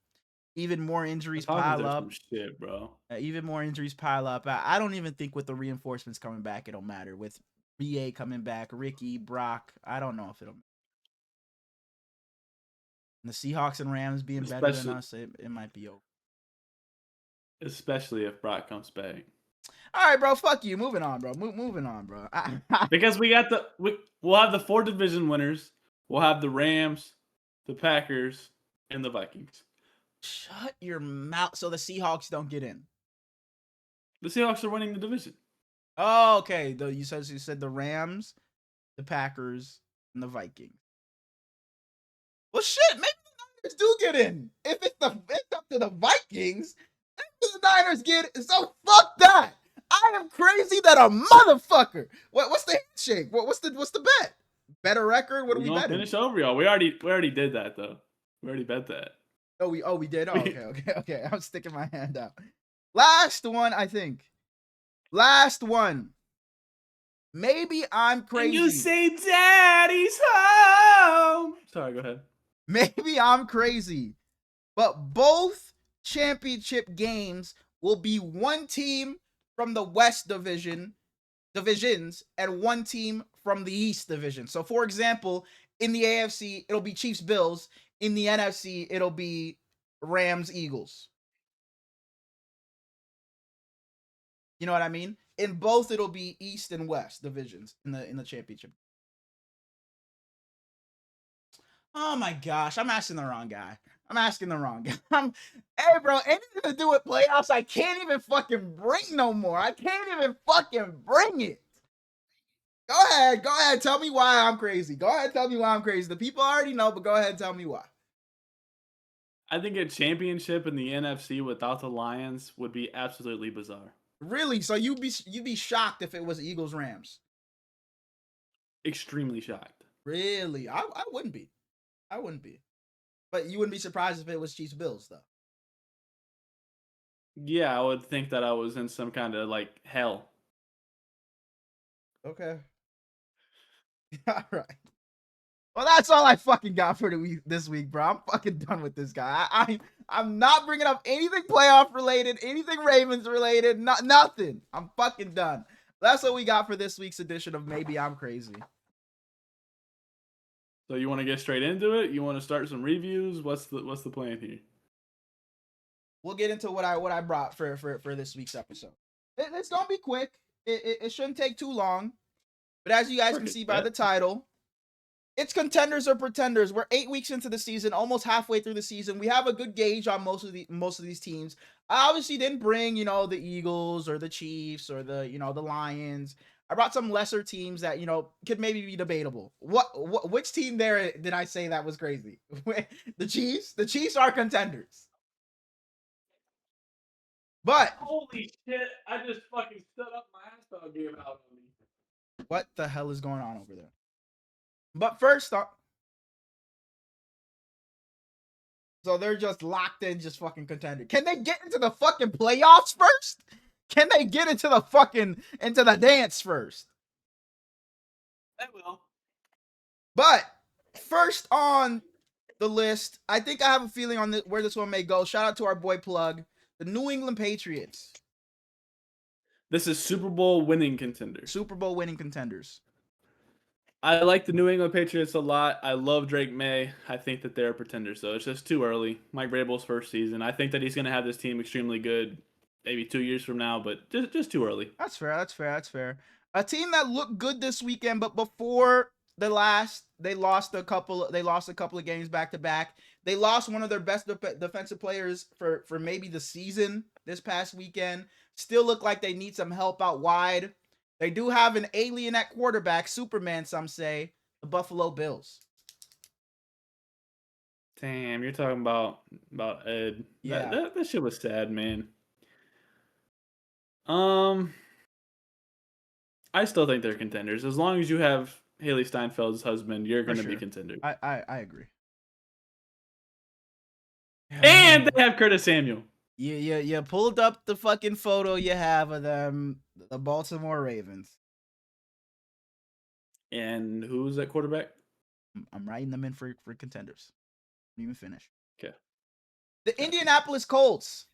even more injuries pile up. Shit, bro. Even more injuries pile up. I don't even think with the reinforcements coming back, it'll matter. With BA coming back, Ricky, Brock, I don't know if it'll matter. And the Seahawks and Rams being better than us, it might be over. Especially if Brock comes back. All right, bro. Fuck you. Moving on, bro. Moving on, bro. Because we'll have the 4 division winners. We'll have the Rams, the Packers, and the Vikings. Shut your mouth. So the Seahawks don't get in. The Seahawks are winning the division. Oh, okay. You said the Rams, the Packers, and the Vikings. Well, shit. Maybe the Niners do get in. If it's up to the Vikings, maybe the Niners get it. So fuck that. I am crazy that a motherfucker. What's the handshake? What's the bet? Better record? What are we betting? Finish over, y'all. We already did that though. We already bet that. Oh, we did. Oh, okay. I'm sticking my hand out. Last one, I think. Last one. Maybe I'm crazy. And you say daddy's home. Sorry, go ahead. Maybe I'm crazy. But both championship games will be one team from the West divisions and one team from the East division. So, for example, in the AFC, it'll be Chiefs Bills. In the NFC, it'll be Rams Eagles. You know what I mean? In both, it'll be East and West divisions in the championship. Oh my gosh, I'm asking the wrong guy. Hey, bro, anything to do with playoffs, I can't even fucking bring no more. I can't even fucking bring it. Go ahead. Tell me why I'm crazy. The people already know, but go ahead and tell me why. I think a championship in the NFC without the Lions would be absolutely bizarre. Really? So you'd be shocked if it was Eagles Rams? Extremely shocked. Really? I wouldn't be. But you wouldn't be surprised if it was Chiefs Bills though. Yeah, I would think that I was in some kind of like hell. Okay. All right. Well, that's all I fucking got for this week, bro. I'm fucking done with this guy. I'm not bringing up anything playoff related, anything Ravens related, nothing. I'm fucking done. That's what we got for this week's edition of Maybe I'm Crazy. So you want to get straight into it? You want to start some reviews? What's the plan here? We'll get into what I brought for this week's episode. It's gonna be quick. It shouldn't take too long. But as you guys can see by the title, it's Contenders or Pretenders. We're 8 weeks into the season, almost halfway through the season. We have a good gauge on most of these teams. I obviously didn't bring, the Eagles or the Chiefs or the Lions. I brought some lesser teams that, could maybe be debatable. Which team there did I say that was crazy? The Chiefs? The Chiefs are contenders. But holy shit, I just fucking stood up, my ass dog gave out on me. What the hell is going on over there? But first, so they're just locked in, just fucking contender. Can they get into the fucking playoffs first? Can they get into the dance first? They will. But first on the list, I think I have a feeling on where this one may go. Shout out to our boy Plug, the New England Patriots. This is Super Bowl winning contenders. Super Bowl winning contenders. I like the New England Patriots a lot. I love Drake May. I think that they're pretenders, though. It's just too early. Mike Vrabel's first season. I think that he's going to have this team extremely good maybe 2 years from now, but just too early. That's fair. A team that looked good this weekend, but before they lost a couple of games back to back. They lost one of their best defensive players for maybe the season this past weekend. Still look like they need some help out wide. They do have an alien at quarterback, Superman, some say, the Buffalo Bills. Damn, you're talking about Ed. Yeah. That shit was sad, man. I still think they're contenders. As long as you have Haley Steinfeld's husband, you're going to be contenders. I agree. And they have Curtis Samuel. You pulled up the fucking photo you have of them, the Baltimore Ravens. And who's that quarterback? I'm writing them in for contenders. Didn't even finish. Okay. The Indianapolis Colts.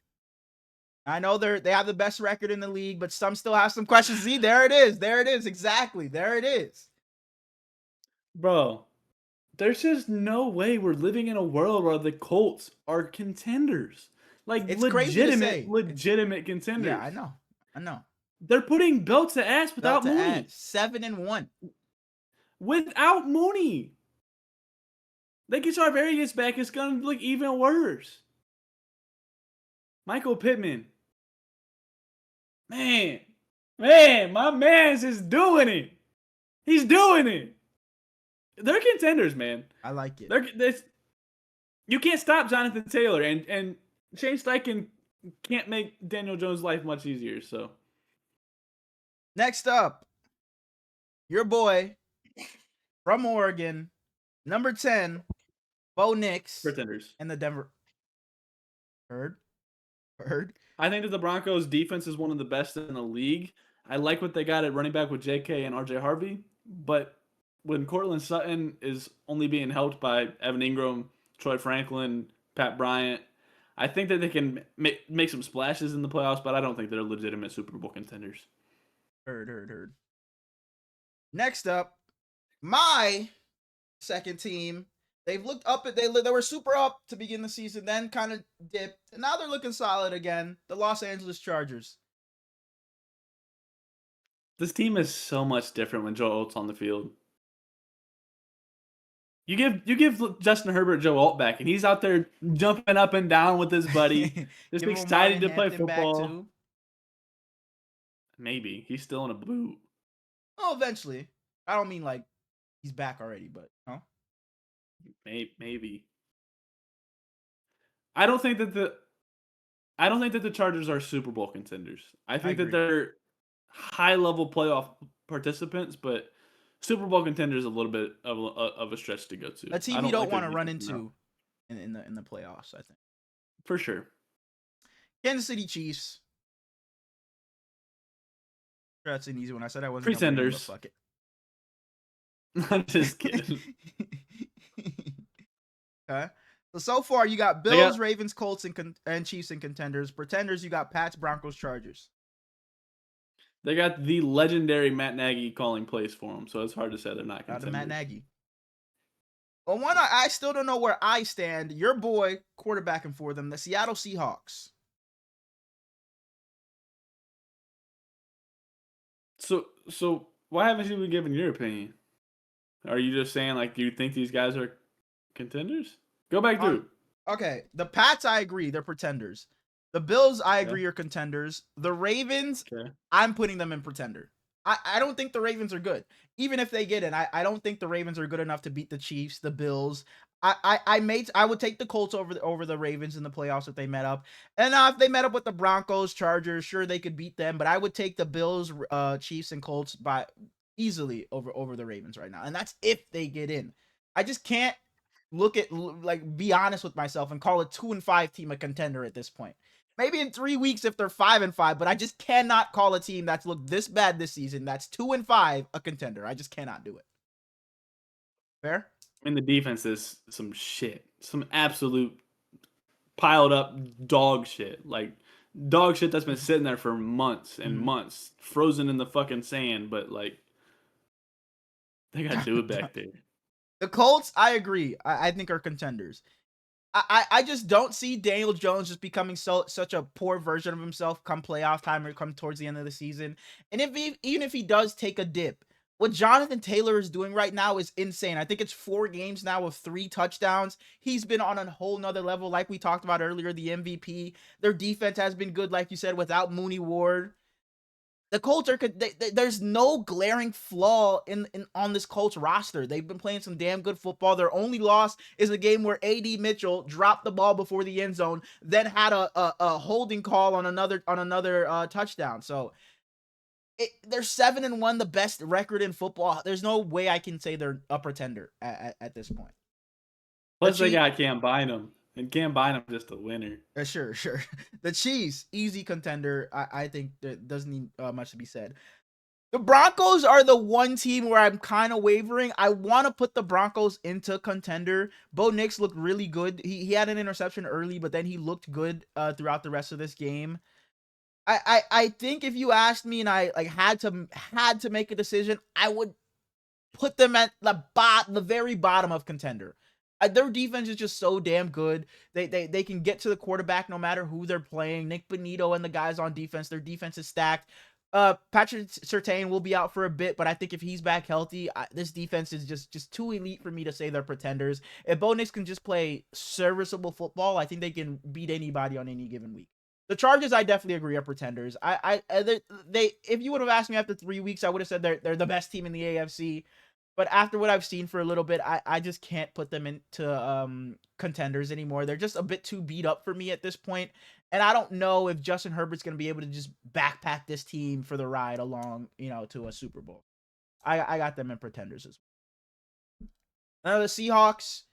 I know they have the best record in the league, but some still have some questions. See, there it is. Exactly. There it is. Bro, there's just no way we're living in a world where the Colts are contenders. Like, it's legitimate contenders. Yeah, I know. They're putting belts to ass without Mooney. 7-1. Without Mooney. They get Charvarius gets back, it's going to look even worse. Michael Pittman. Man, my man's just doing it. He's doing it. They're contenders, man. I like it. You can't stop Jonathan Taylor, and Shane Steichen can't make Daniel Jones' life much easier. So, next up, your boy from Oregon, number 10, Bo Nix, pretenders, and the Denver. Heard. I think that the Broncos' defense is one of the best in the league. I like what they got at running back with J.K. and R.J. Harvey, but when Cortland Sutton is only being helped by Evan Ingram, Troy Franklin, Pat Bryant, I think that they can make some splashes in the playoffs, but I don't think they're legitimate Super Bowl contenders. Heard. Next up, my second team. They've looked up they were super up to begin the season, then kind of dipped, and now they're looking solid again. The Los Angeles Chargers. This team is so much different when Joe Alt's on the field. You give Justin Herbert Joe Alt back, and he's out there jumping up and down with his buddy, just excited to play football. Maybe he's still in a boot. Oh, eventually. I don't mean like he's back already, but maybe. I don't think that the Chargers are Super Bowl contenders. I think that they're high-level playoff participants, but Super Bowl contenders a little bit of a stretch to go to. A team you don't want to run into in the playoffs, I think. For sure. Kansas City Chiefs. That's an easy one. I said I wasn't gonna bring him, but Pretenders. fuck it. I'm just kidding. Okay. So far you got They Bills, got Ravens, Colts, and Chiefs and contenders. Pretenders, you got Pats, Broncos, Chargers. they got the legendary Matt Nagy calling plays for them, so it's hard to say they're not Out of Matt contenders. Nagy. Well, one I still don't know where I stand. Your boy quarterbacking for them, the Seattle Seahawks. So why haven't you been giving your opinion? Are you just saying like you think these guys are contenders? Go back through. Okay, the Pats, I agree, they're pretenders. The Bills, I Okay. agree, are contenders. The Ravens, Okay. I'm putting them in pretender. I don't think the Ravens are good. Even if they get in, I don't think the Ravens are good enough to beat the Chiefs, the Bills. I would take the Colts over the Ravens in the playoffs if they met up. And if they met up with the Broncos, Chargers, sure they could beat them, but I would take the Bills, Chiefs, and Colts by easily over the Ravens right now. And that's if they get in. I just can't be honest with myself and call a 2-5 team a contender at this point. Maybe in 3 weeks if they're 5-5, but I just cannot call a team that's looked this bad this season that's 2-5 a contender. I just cannot do it. Fair? And the defense is some shit, some absolute piled up dog shit, like dog shit that's been sitting there for months and months, frozen in the fucking sand. But like, they got to do it back there. The Colts, I agree. I think are contenders. I just don't see Daniel Jones just becoming such a poor version of himself come playoff time or come towards the end of the season. And even if he does take a dip, what Jonathan Taylor is doing right now is insane. I think it's 4 games now with 3 touchdowns. He's been on a whole nother level, like we talked about earlier, the MVP. Their defense has been good, like you said, without Mooney Ward. The Colts are there's no glaring flaw in on this Colts roster. They've been playing some damn good football. Their only loss is a game where A.D. Mitchell dropped the ball before the end zone, then had a holding call on another touchdown. So they're 7-1, the best record in football. There's no way I can say they're a pretender at this point. Plus, they got Cam Bynum, and Cam Bynum just a winner. Sure. The Chiefs, easy contender. I think that doesn't need much to be said. The Broncos are the one team where I'm kind of wavering. I want to put the Broncos into contender. Bo Nix looked really good. He had an interception early, but then he looked good throughout the rest of this game. I think if you asked me and I had to make a decision, I would put them at the very bottom of contender. Their defense is just so damn good. They can get to the quarterback no matter who they're playing. Nick Bonito and the guys on defense, their defense is stacked. Patrick Surtain will be out for a bit, but I think if he's back healthy, this defense is just too elite for me to say they're pretenders. If Bo Nix can just play serviceable football, I think they can beat anybody on any given week. The Chargers, I definitely agree, are pretenders. If you would have asked me after 3 weeks, I would have said they're the best team in the AFC. But after what I've seen for a little bit, I just can't put them into contenders anymore. They're just a bit too beat up for me at this point. And I don't know if Justin Herbert's going to be able to just backpack this team for the ride along, to a Super Bowl. I got them in pretenders as well. Now the Seahawks,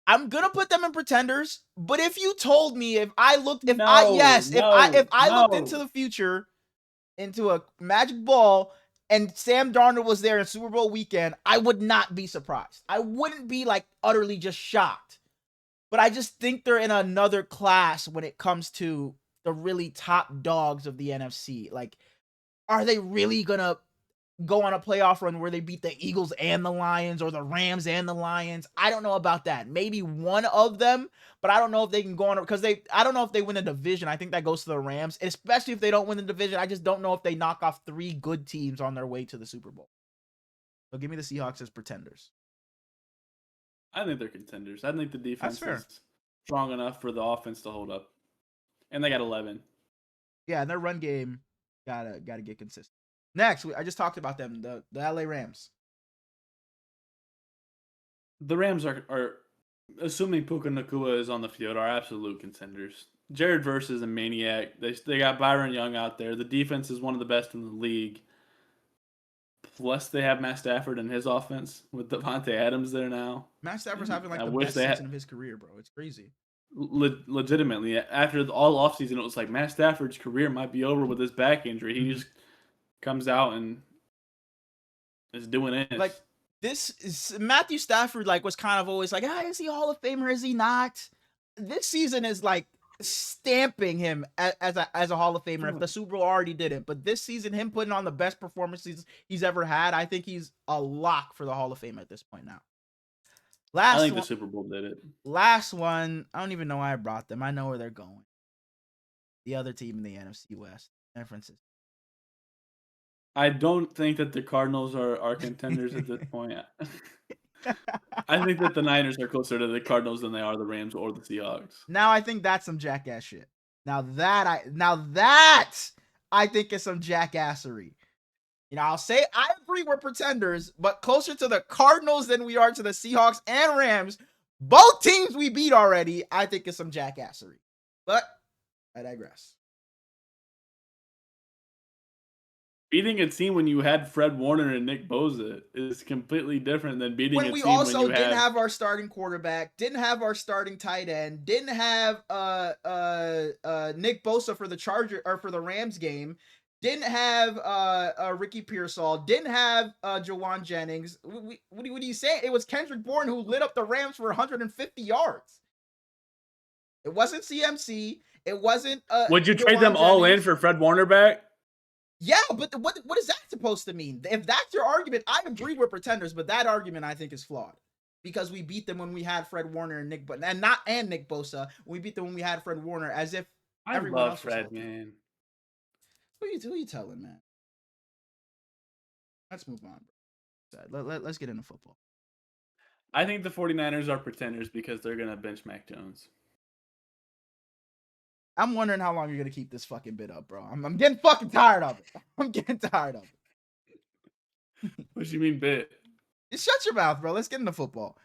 I'm going to put them in pretenders. But if you told me, if I looked into the future, into a magic ball, and Sam Darnold was there in Super Bowl weekend, I would not be surprised. I wouldn't be utterly just shocked. But I just think they're in another class when it comes to the really top dogs of the NFC. Are they really going to go on a playoff run where they beat the Eagles and the Lions or the Rams and the Lions? I don't know about that. Maybe one of them, but I don't know if they can go on because I don't know if they win a division. I think that goes to the Rams, especially if they don't win the division. I just don't know if they knock off 3 good teams on their way to the Super Bowl. So give me the Seahawks as pretenders. I think they're contenders. I think the defense is strong enough for the offense to hold up. And they got 11. Yeah, and their run game gotta get consistent. Next, I just talked about them, the LA Rams. The Rams are assuming Puka Nacua is on the field, are absolute contenders. Jared Verse is a maniac. They got Byron Young out there. The defense is one of the best in the league. Plus, they have Matt Stafford in his offense with Devontae Adams there now. Matt Stafford's having the best season of his career, bro. It's crazy. legitimately, after all offseason, it was like Matt Stafford's career might be over with this back injury. He just comes out and is doing Like this. this is Matthew Stafford. Like was kind of always like, is he a Hall of Famer? Is he not? This season is like stamping him as a Hall of Famer. If the Super Bowl already didn't, but this season, him putting on the best performances he's ever had, I think he's a lock for the Hall of Fame at this point now. I think the Super Bowl did it. Last one. I don't even know why I brought them. I know where they're going. The other team in the NFC West, San Francisco. I don't think that the Cardinals are contenders at this point. I think that the Niners are closer to the Cardinals than they are the Rams or the Seahawks. Now I think that's some jackass shit. Now that I think is some jackassery. You know, I'll say I agree we're pretenders, but closer to the Cardinals than we are to the Seahawks and Rams. Both teams we beat already, I think is some jackassery. But I digress. Beating a team when you had Fred Warner and Nick Bosa is completely different than beating When a we team also when you didn't had... have our starting quarterback, didn't have our starting tight end, didn't have Nick Bosa for the Charger or for the Rams game, didn't have Ricky Pearsall, didn't have Jawan Jennings. What do you say? It was Kendrick Bourne who lit up the Rams for 150 yards. It wasn't CMC. It wasn't Would you trade Jawan them all in Jennings. for Fred Warner back? Yeah, but what is that supposed to mean? If that's your argument, I agree we're pretenders, but that argument I think is flawed. Because we beat them when we had Fred Warner and Nick Bosa. We beat them when we had Fred Warner, as if everyone else was Fred, healthy. man. Who are you telling, man? Let's move on, bro. Let's get into football. I think the 49ers are pretenders because they're going to bench Mac Jones. I'm wondering how long you're going to keep this fucking bit up, bro. I'm getting fucking tired of it. I'm getting tired of it. What do you mean bit? Just shut your mouth, bro. Let's get into football.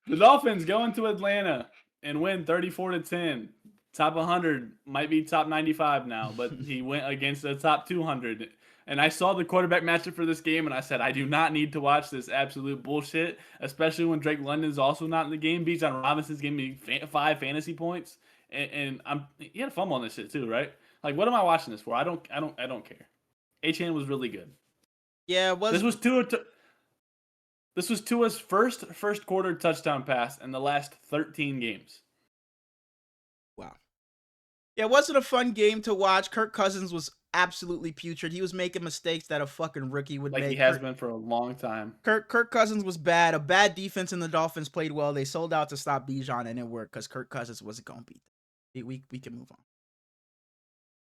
The Dolphins go into Atlanta and win 34-10. Top 100, might be top 95 now, but he went against the top 200. And I saw the quarterback matchup for this game, and I said, I do not need to watch this absolute bullshit, especially when Drake London is also not in the game. Bijan Robinson's giving me 5 fantasy points, and he had a fumble on this shit too, right? Like, what am I watching this for? I don't care. Achane was really good. Yeah, This was Tua's first quarter touchdown pass in the last 13 games. Wow. Yeah, it wasn't a fun game to watch. Kirk Cousins was absolutely putrid. He was making mistakes that a fucking rookie would make. Like he has been for a long time. Kirk Cousins was bad. A bad defense, and the Dolphins played well. They sold out to stop Bijan, and it worked because Kirk Cousins wasn't going to beat them. We can move on.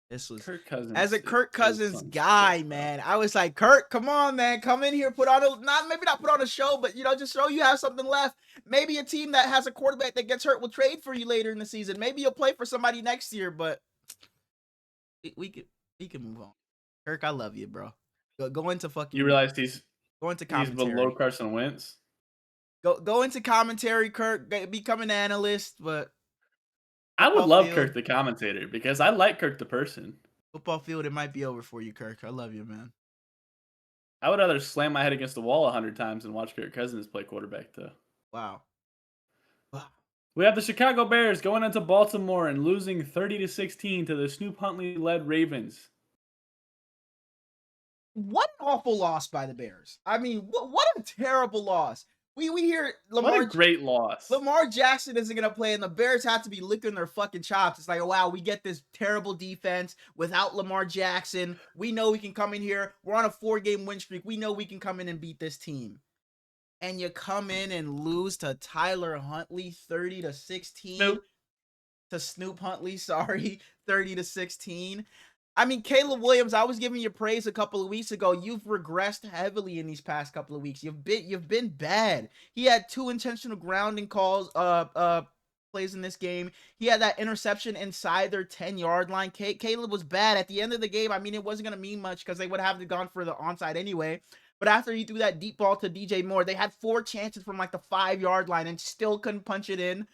This was Kirk Cousins. As a Kirk Cousins guy, man. I was like, Kirk, come on, man, come in here, put on maybe not put on a show, but just show you have something left. Maybe a team that has a quarterback that gets hurt will trade for you later in the season. Maybe you'll play for somebody next year, but we can move on. Kirk, I love you, bro. Go into fucking. You realize he's commentary. He's below Carson Wentz. Go into commentary, Kirk. Become an analyst, but. I would love Kirk the commentator because I like Kirk the person. Football field, it might be over for you, Kirk. I love you, man. I would rather slam my head against the wall 100 times than watch Kirk Cousins play quarterback, though. Wow. We have the Chicago Bears going into Baltimore and losing 30-16 to the Snoop Huntley-led Ravens. What an awful loss by the Bears. I mean, what a terrible loss. We hear Lamar. What a great loss. Lamar Jackson isn't going to play, and the Bears have to be licking their fucking chops. It's like, oh, wow, we get this terrible defense without Lamar Jackson. We know we can come in here. We're on a 4-game win streak. We know we can come in and beat this team. And you come in and lose to Tyler Huntley 30-16. Nope. To Snoop Huntley, sorry, 30-16. I mean, Caleb Williams, I was giving you praise a couple of weeks ago. You've regressed heavily in these past couple of weeks. You've been bad. He had 2 intentional grounding calls, plays in this game. He had that interception inside their 10-yard line. Caleb was bad at the end of the game. I mean, it wasn't going to mean much because they would have gone for the onside anyway. But after he threw that deep ball to DJ Moore, they had 4 chances from like the 5-yard line and still couldn't punch it in.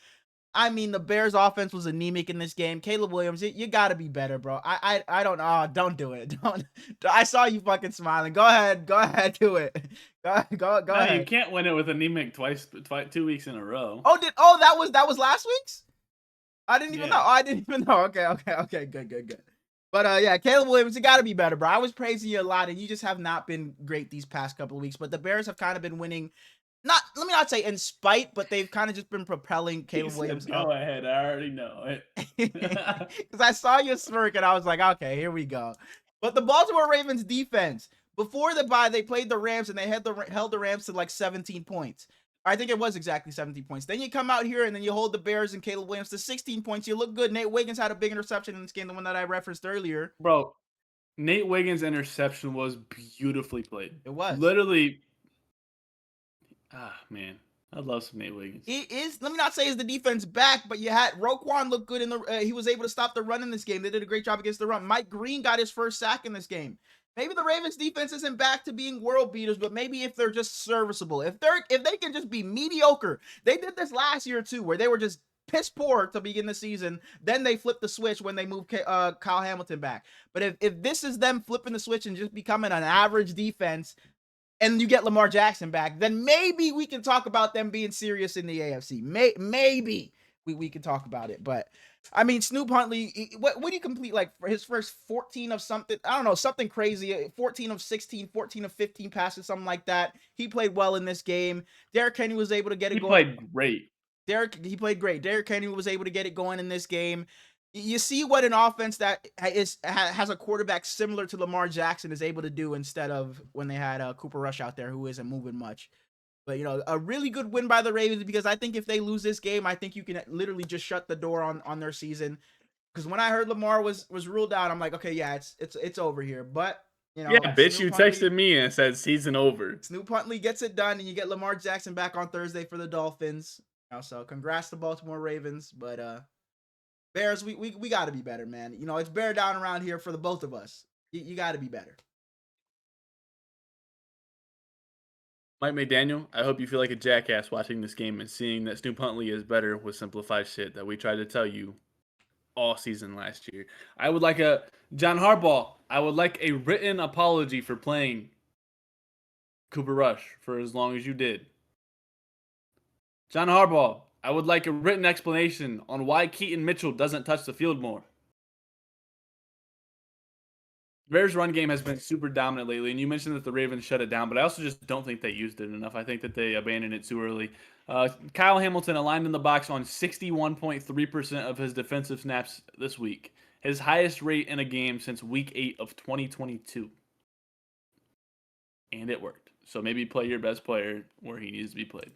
I mean, the Bears offense was anemic in this game. Caleb Williams, you gotta be better, bro. I don't know. Don't do it. Don't. I saw you fucking smiling. Go ahead. Go ahead. Do it. Go No, you ahead. can't win it with anemic twice 2 weeks in a row. Oh, that was last week's? I didn't even know. Yeah. Oh, I didn't even know. Okay. Good. But yeah, Caleb Williams, you gotta be better, bro. I was praising you a lot, and you just have not been great these past couple of weeks. But the Bears have kind of been winning. Let me not say in spite, but they've kind of just been propelling He Caleb said, Williams "Go up. ahead, I already know it." Because I saw you smirk and I was like, okay, here we go. But the Baltimore Ravens defense, before the bye, they played the Rams and they held the Rams to like 17 points. I think it was exactly 17 points. Then you come out here and then you hold the Bears and Caleb Williams to 16 points. You look good. Nate Wiggins had a big interception in this game, the one that I referenced earlier. Bro, Nate Wiggins' interception was beautifully played. It was. Literally, man, I love some Nate Wiggins. It is. Let me not say is the defense back, but you had Roquan look good in the. He was able to stop the run in this game. They did a great job against the run. Mike Green got his first sack in this game. Maybe the Ravens defense isn't back to being world beaters, but maybe if they're just serviceable, if they can just be mediocre. They did this last year too, where they were just piss poor to begin the season. Then they flipped the switch when they moved Kyle Hamilton back. But if this is them flipping the switch and just becoming an average defense, and you get Lamar Jackson back, then maybe we can talk about them being serious in the AFC. Maybe we can talk about it. But I mean, Snoop Huntley, what do you complete like for his first 14 of something? I don't know, something crazy. 14 of 16, 14 of 15 passes, something like that. He played well in this game. Derrick Henry was able to get it going. He played great. He played great. Derrick Henry was able to get it going in this game. You see what an offense that has a quarterback similar to Lamar Jackson is able to do instead of when they had Cooper Rush out there who isn't moving much. But, you know, a really good win by the Ravens because I think if they lose this game, I think you can literally just shut the door on their season. Because when I heard Lamar was ruled out, I'm like, okay, yeah, it's over here. But, you know. Yeah, bitch, you texted me and said season over. Snoop Huntley gets it done, and you get Lamar Jackson back on Thursday for the Dolphins. So congrats to Baltimore Ravens. But, Bears, we got to be better, man. You know, it's bear down around here for the both of us. You got to be better. Mike McDaniel, I hope you feel like a jackass watching this game and seeing that Snoop Huntley is better with simplified shit that we tried to tell you all season last year. I would like John Harbaugh, I would like a written apology for playing Cooper Rush for as long as you did. John Harbaugh, I would like a written explanation on why Keaton Mitchell doesn't touch the field more. Bears' run game has been super dominant lately, and you mentioned that the Ravens shut it down, but I also just don't think they used it enough. I think that they abandoned it too early. Kyle Hamilton aligned in the box on 61.3% of his defensive snaps this week, his highest rate in a game since Week 8 of 2022. And it worked. So maybe play your best player where he needs to be played.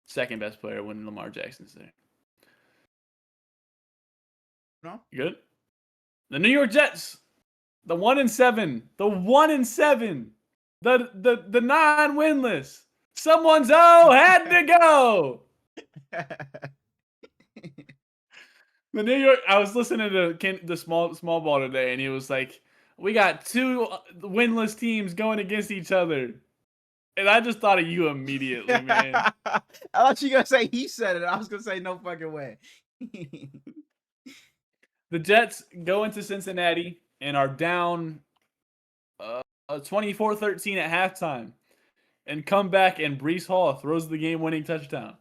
Second best player when Lamar Jackson's there. No? Good? The New York Jets. The 1-7. The 1-7. The 9-winless. Someone's had to go. The New York. I was listening to the small ball today, and he was like, "We got two winless teams going against each other." And I just thought of you immediately, man. I thought you were gonna say he said it. I was gonna say no fucking way. The Jets go into Cincinnati and are down 24-13 at halftime, and come back and Breece Hall throws the game-winning touchdown.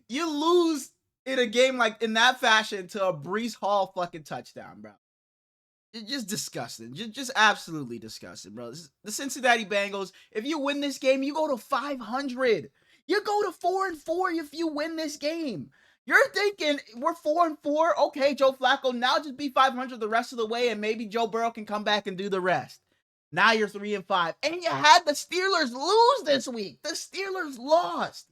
You lose in a game like in that fashion to a Breece Hall fucking touchdown, bro. It's just disgusting. Just absolutely disgusting, bro. The Cincinnati Bengals, if you win this game, you go to 500. You go to 4-4 if you win this game. You're thinking we're 4-4. Okay, Joe Flacco, now just be 500 the rest of the way, and maybe Joe Burrow can come back and do the rest. Now you're 3-5. And you had the Steelers lose this week. The Steelers lost.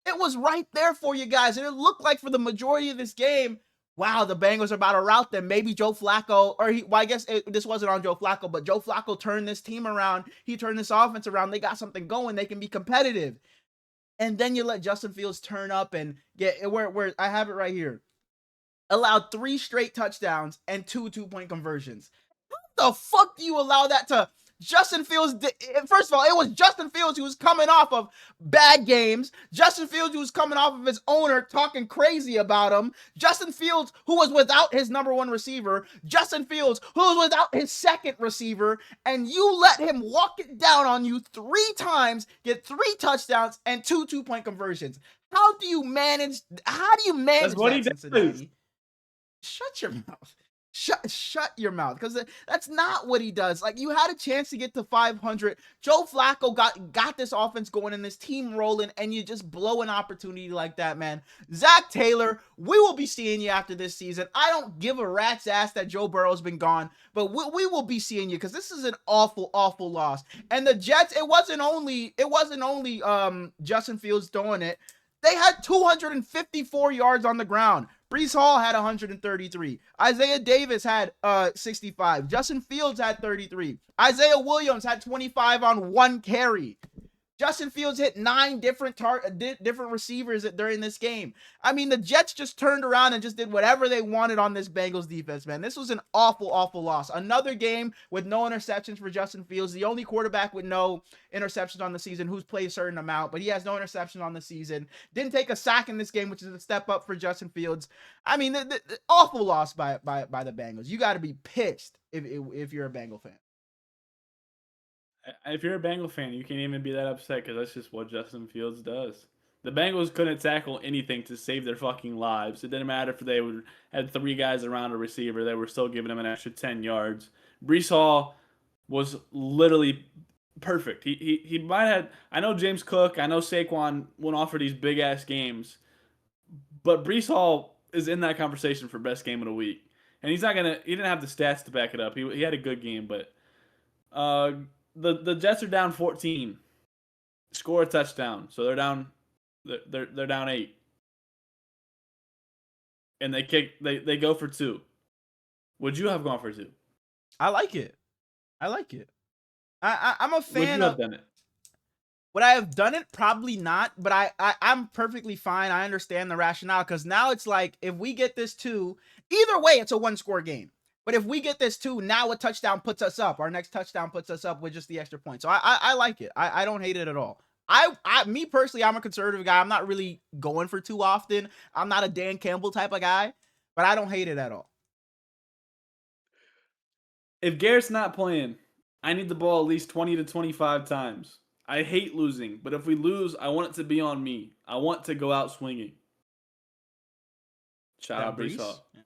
It was right there for you guys. And it looked like for the majority of this game, wow, the Bengals are about to rout them. Maybe Joe Flacco, I guess this wasn't on Joe Flacco, but Joe Flacco turned this team around. He turned this offense around. They got something going. They can be competitive. And then you let Justin Fields turn up and get where I have it right here. Allowed 3 straight touchdowns and 2 2-point conversions. How the fuck do you allow that Justin Fields, first of all, it was Justin Fields who was coming off of bad games. Justin Fields who was coming off of his owner talking crazy about him. Justin Fields who was without his number one receiver. Justin Fields who was without his second receiver. And you let him walk it down on you 3 times, get 3 touchdowns and 2 2-point conversions. How do you manage That's what that, he Cincinnati? does. Shut your mouth. Shut your mouth, because that's not what he does. Like, you had a chance to get to 500. Joe Flacco got this offense going and this team rolling, and you just blow an opportunity like that, man. Zach Taylor, we will be seeing you after this season. I don't give a rat's ass that Joe Burrow's been gone, but we will be seeing you, because this is an awful, awful loss. And the Jets, it wasn't only Justin Fields throwing it. They had 254 yards on the ground. Breece Hall had 133. Isaiah Davis had 65. Justin Fields had 33. Isaiah Williams had 25 on 1 carry. Justin Fields hit 9 different receivers during this game. I mean, the Jets just turned around and just did whatever they wanted on this Bengals defense, man. This was an awful, awful loss. Another game with no interceptions for Justin Fields. The only quarterback with no interceptions on the season who's played a certain amount, but he has no interception on the season. Didn't take a sack in this game, which is a step up for Justin Fields. I mean, the awful loss by the Bengals. You got to be pissed if you're a Bengal fan. If you're a Bengal fan, you can't even be that upset because that's just what Justin Fields does. The Bengals couldn't tackle anything to save their fucking lives. It didn't matter if they had 3 guys around a receiver. They were still giving him an extra 10 yards. Breece Hall was literally perfect. He might have. I know James Cook. I know Saquon went off for these big ass games, but Breece Hall is in that conversation for best game of the week. And he's not gonna. He didn't have the stats to back it up. He had a good game, but the Jets are down 14. Score a touchdown, so they're down. They're down 8, and they go for 2. Would you have gone for 2? I like it. I'm a fan. Would you have done it? Would I have done it? Probably not, but I'm perfectly fine. I understand the rationale, because now it's like, if we get this 2, either way, it's a 1-score game. But if we get this 2, now a touchdown puts us up. Our next touchdown puts us up with just the extra point. So I like it. I don't hate it at all. Me personally, I'm a conservative guy. I'm not really going for 2 often. I'm not a Dan Campbell type of guy, but I don't hate it at all. If Garrett's not playing, I need the ball at least 20 to 25 times. I hate losing, but if we lose, I want it to be on me. I want to go out swinging. Shout out Breece Hall. Yeah.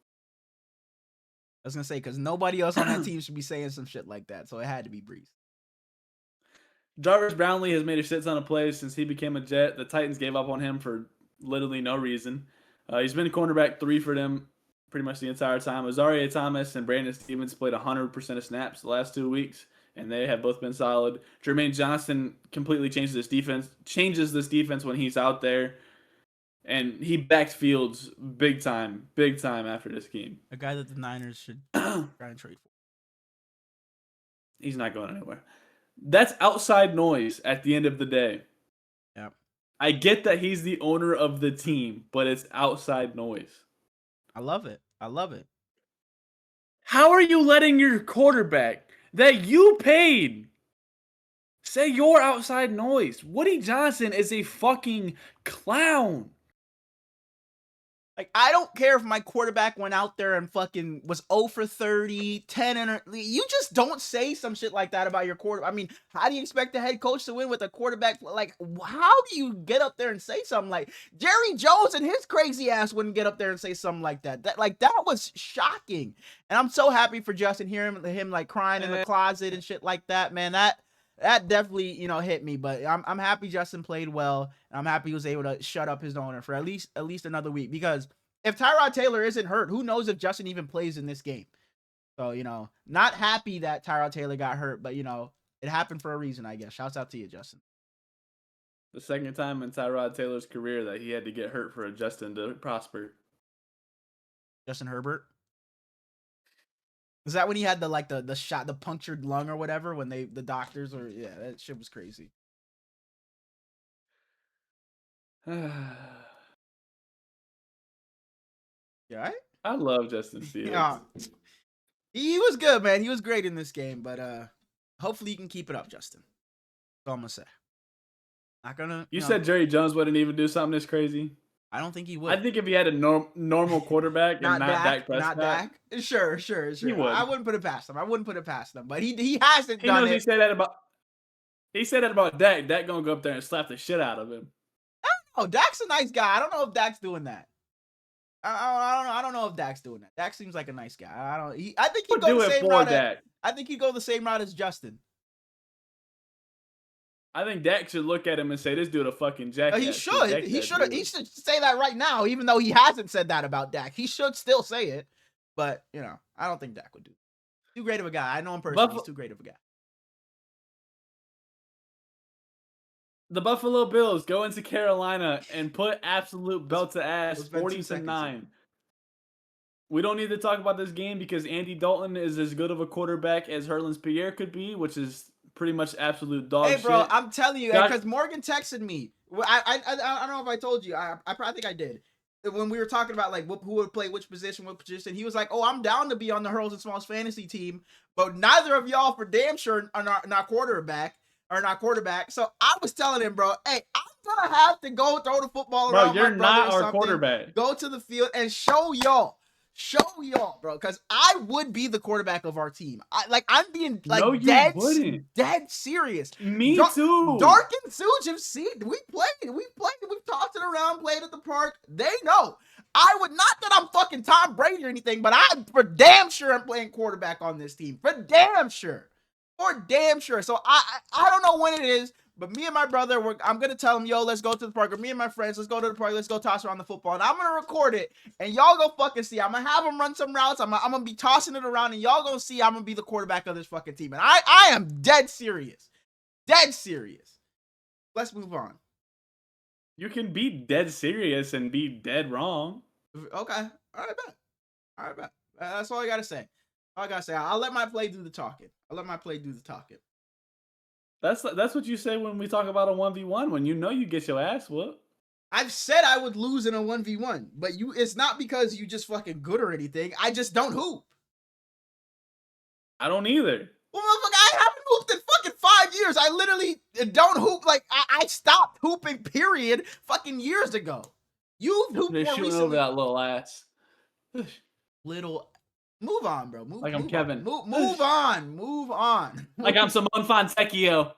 I was going to say, because nobody else on that team should be saying some shit like that, so it had to be Breece. Jarvis Brownlee has made a shit ton of plays since he became a Jet. The Titans gave up on him for literally no reason. He's been cornerback 3 for them pretty much the entire time. Azaria Thomas and Brandon Stevens played 100% of snaps the last 2 weeks, and they have both been solid. Jermaine Johnson completely changes this defense when he's out there, and he backed Fields big time after this game. A guy that the Niners should try and trade for. He's not going anywhere. That's outside noise at the end of the day. Yeah. I get that he's the owner of the team, but it's outside noise. I love it. How are you letting your quarterback that you paid say you're outside noise? Woody Johnson is a fucking clown. Like, I don't care if my quarterback went out there and fucking was 0 for 30, 10, you just don't say some shit like that about your quarterback. I mean, how do you expect the head coach to win with a quarterback? Like, how do you get up there and say something like Jerry Jones and his crazy ass wouldn't get up there and say something like that? That was shocking. And I'm so happy for Justin, hearing him like crying in the closet and shit like that, man. That definitely, hit me, but I'm happy Justin played well. And I'm happy he was able to shut up his owner for at least another week, because if Tyrod Taylor isn't hurt, who knows if Justin even plays in this game? So, not happy that Tyrod Taylor got hurt, but, it happened for a reason, I guess. Shouts out to you, Justin. The second time in Tyrod Taylor's career that he had to get hurt for a Justin to prosper. Justin Herbert? Is that when he had the shot, the punctured lung or whatever, when the doctors yeah, that shit was crazy. Yeah, I love Justin Fields. Yeah. He was good, man. He was great in this game, but hopefully you can keep it up, Justin. That's all I'm gonna say. Not gonna. You said Jerry Jones wouldn't even do something this crazy. I don't think he would. I think if he had a normal quarterback and not Dak Prescott, not Dak. Sure. he would. I wouldn't put it past him. But he hasn't done it. He said that about Dak. Dak gonna go up there and slap the shit out of him. Oh, Dak's a nice guy. I don't know if Dak's doing that. I don't know if Dak's doing that. Dak seems like a nice guy. I think he'd go the same route. I think he'd go the same route as Justin. I think Dak should look at him and say, "This dude a fucking jackass." He should. He should say that right now, even though he hasn't said that about Dak. He should still say it. But I don't think Dak would do it. Too great of a guy. I know him personally. He's too great of a guy. The Buffalo Bills go into Carolina and put absolute belt to ass 40-9. We don't need to talk about this game because Andy Dalton is as good of a quarterback as Herlins Pierre could be, which is pretty much absolute dog shit. Hey, bro, I'm telling you, because Morgan texted me. I don't know if I told you. I think I did. When we were talking about like who would play which position, he was like, "Oh, I'm down to be on the Hurls and Smallz fantasy team, but neither of y'all for damn sure are not quarterback." So I was telling him, bro, hey, I'm gonna have to go throw the football around. Bro, you're not our quarterback. Go to the field and show y'all, bro, because I would be the quarterback of our team. I'm being like dead serious. Me too. Dark and Suge have seen. We've tossed it around, played at the park. They know. I would not that I'm fucking Tom Brady or anything, but I'm for damn sure I'm playing quarterback on this team. For damn sure. So I don't know when it is, but me and my brother, I'm going to tell him, yo, let's go to the park. Or me and my friends, let's go to the park. Let's go toss around the football. And I'm going to record it. And y'all go fucking see. I'm going to have him run some routes. I'm going to be tossing it around. And y'all going to see I'm going to be the quarterback of this fucking team. And I am dead serious. Let's move on. You can be dead serious and be dead wrong. Okay. All right, bet. That's all I got to say. I'll let my play do the talking. That's what you say when we talk about a 1v1, when you get your ass whooped. I've said I would lose in a 1v1, but it's not because you just fucking good or anything. I just don't hoop. I don't either. Well, motherfucker, I haven't hooped in fucking 5 years. I literally don't hoop. Like, I stopped hooping, period, fucking years ago. You've hooped more recently. Over that little ass. Move on, bro. Move Kevin. Move on. Like I'm Simone Fontecchio.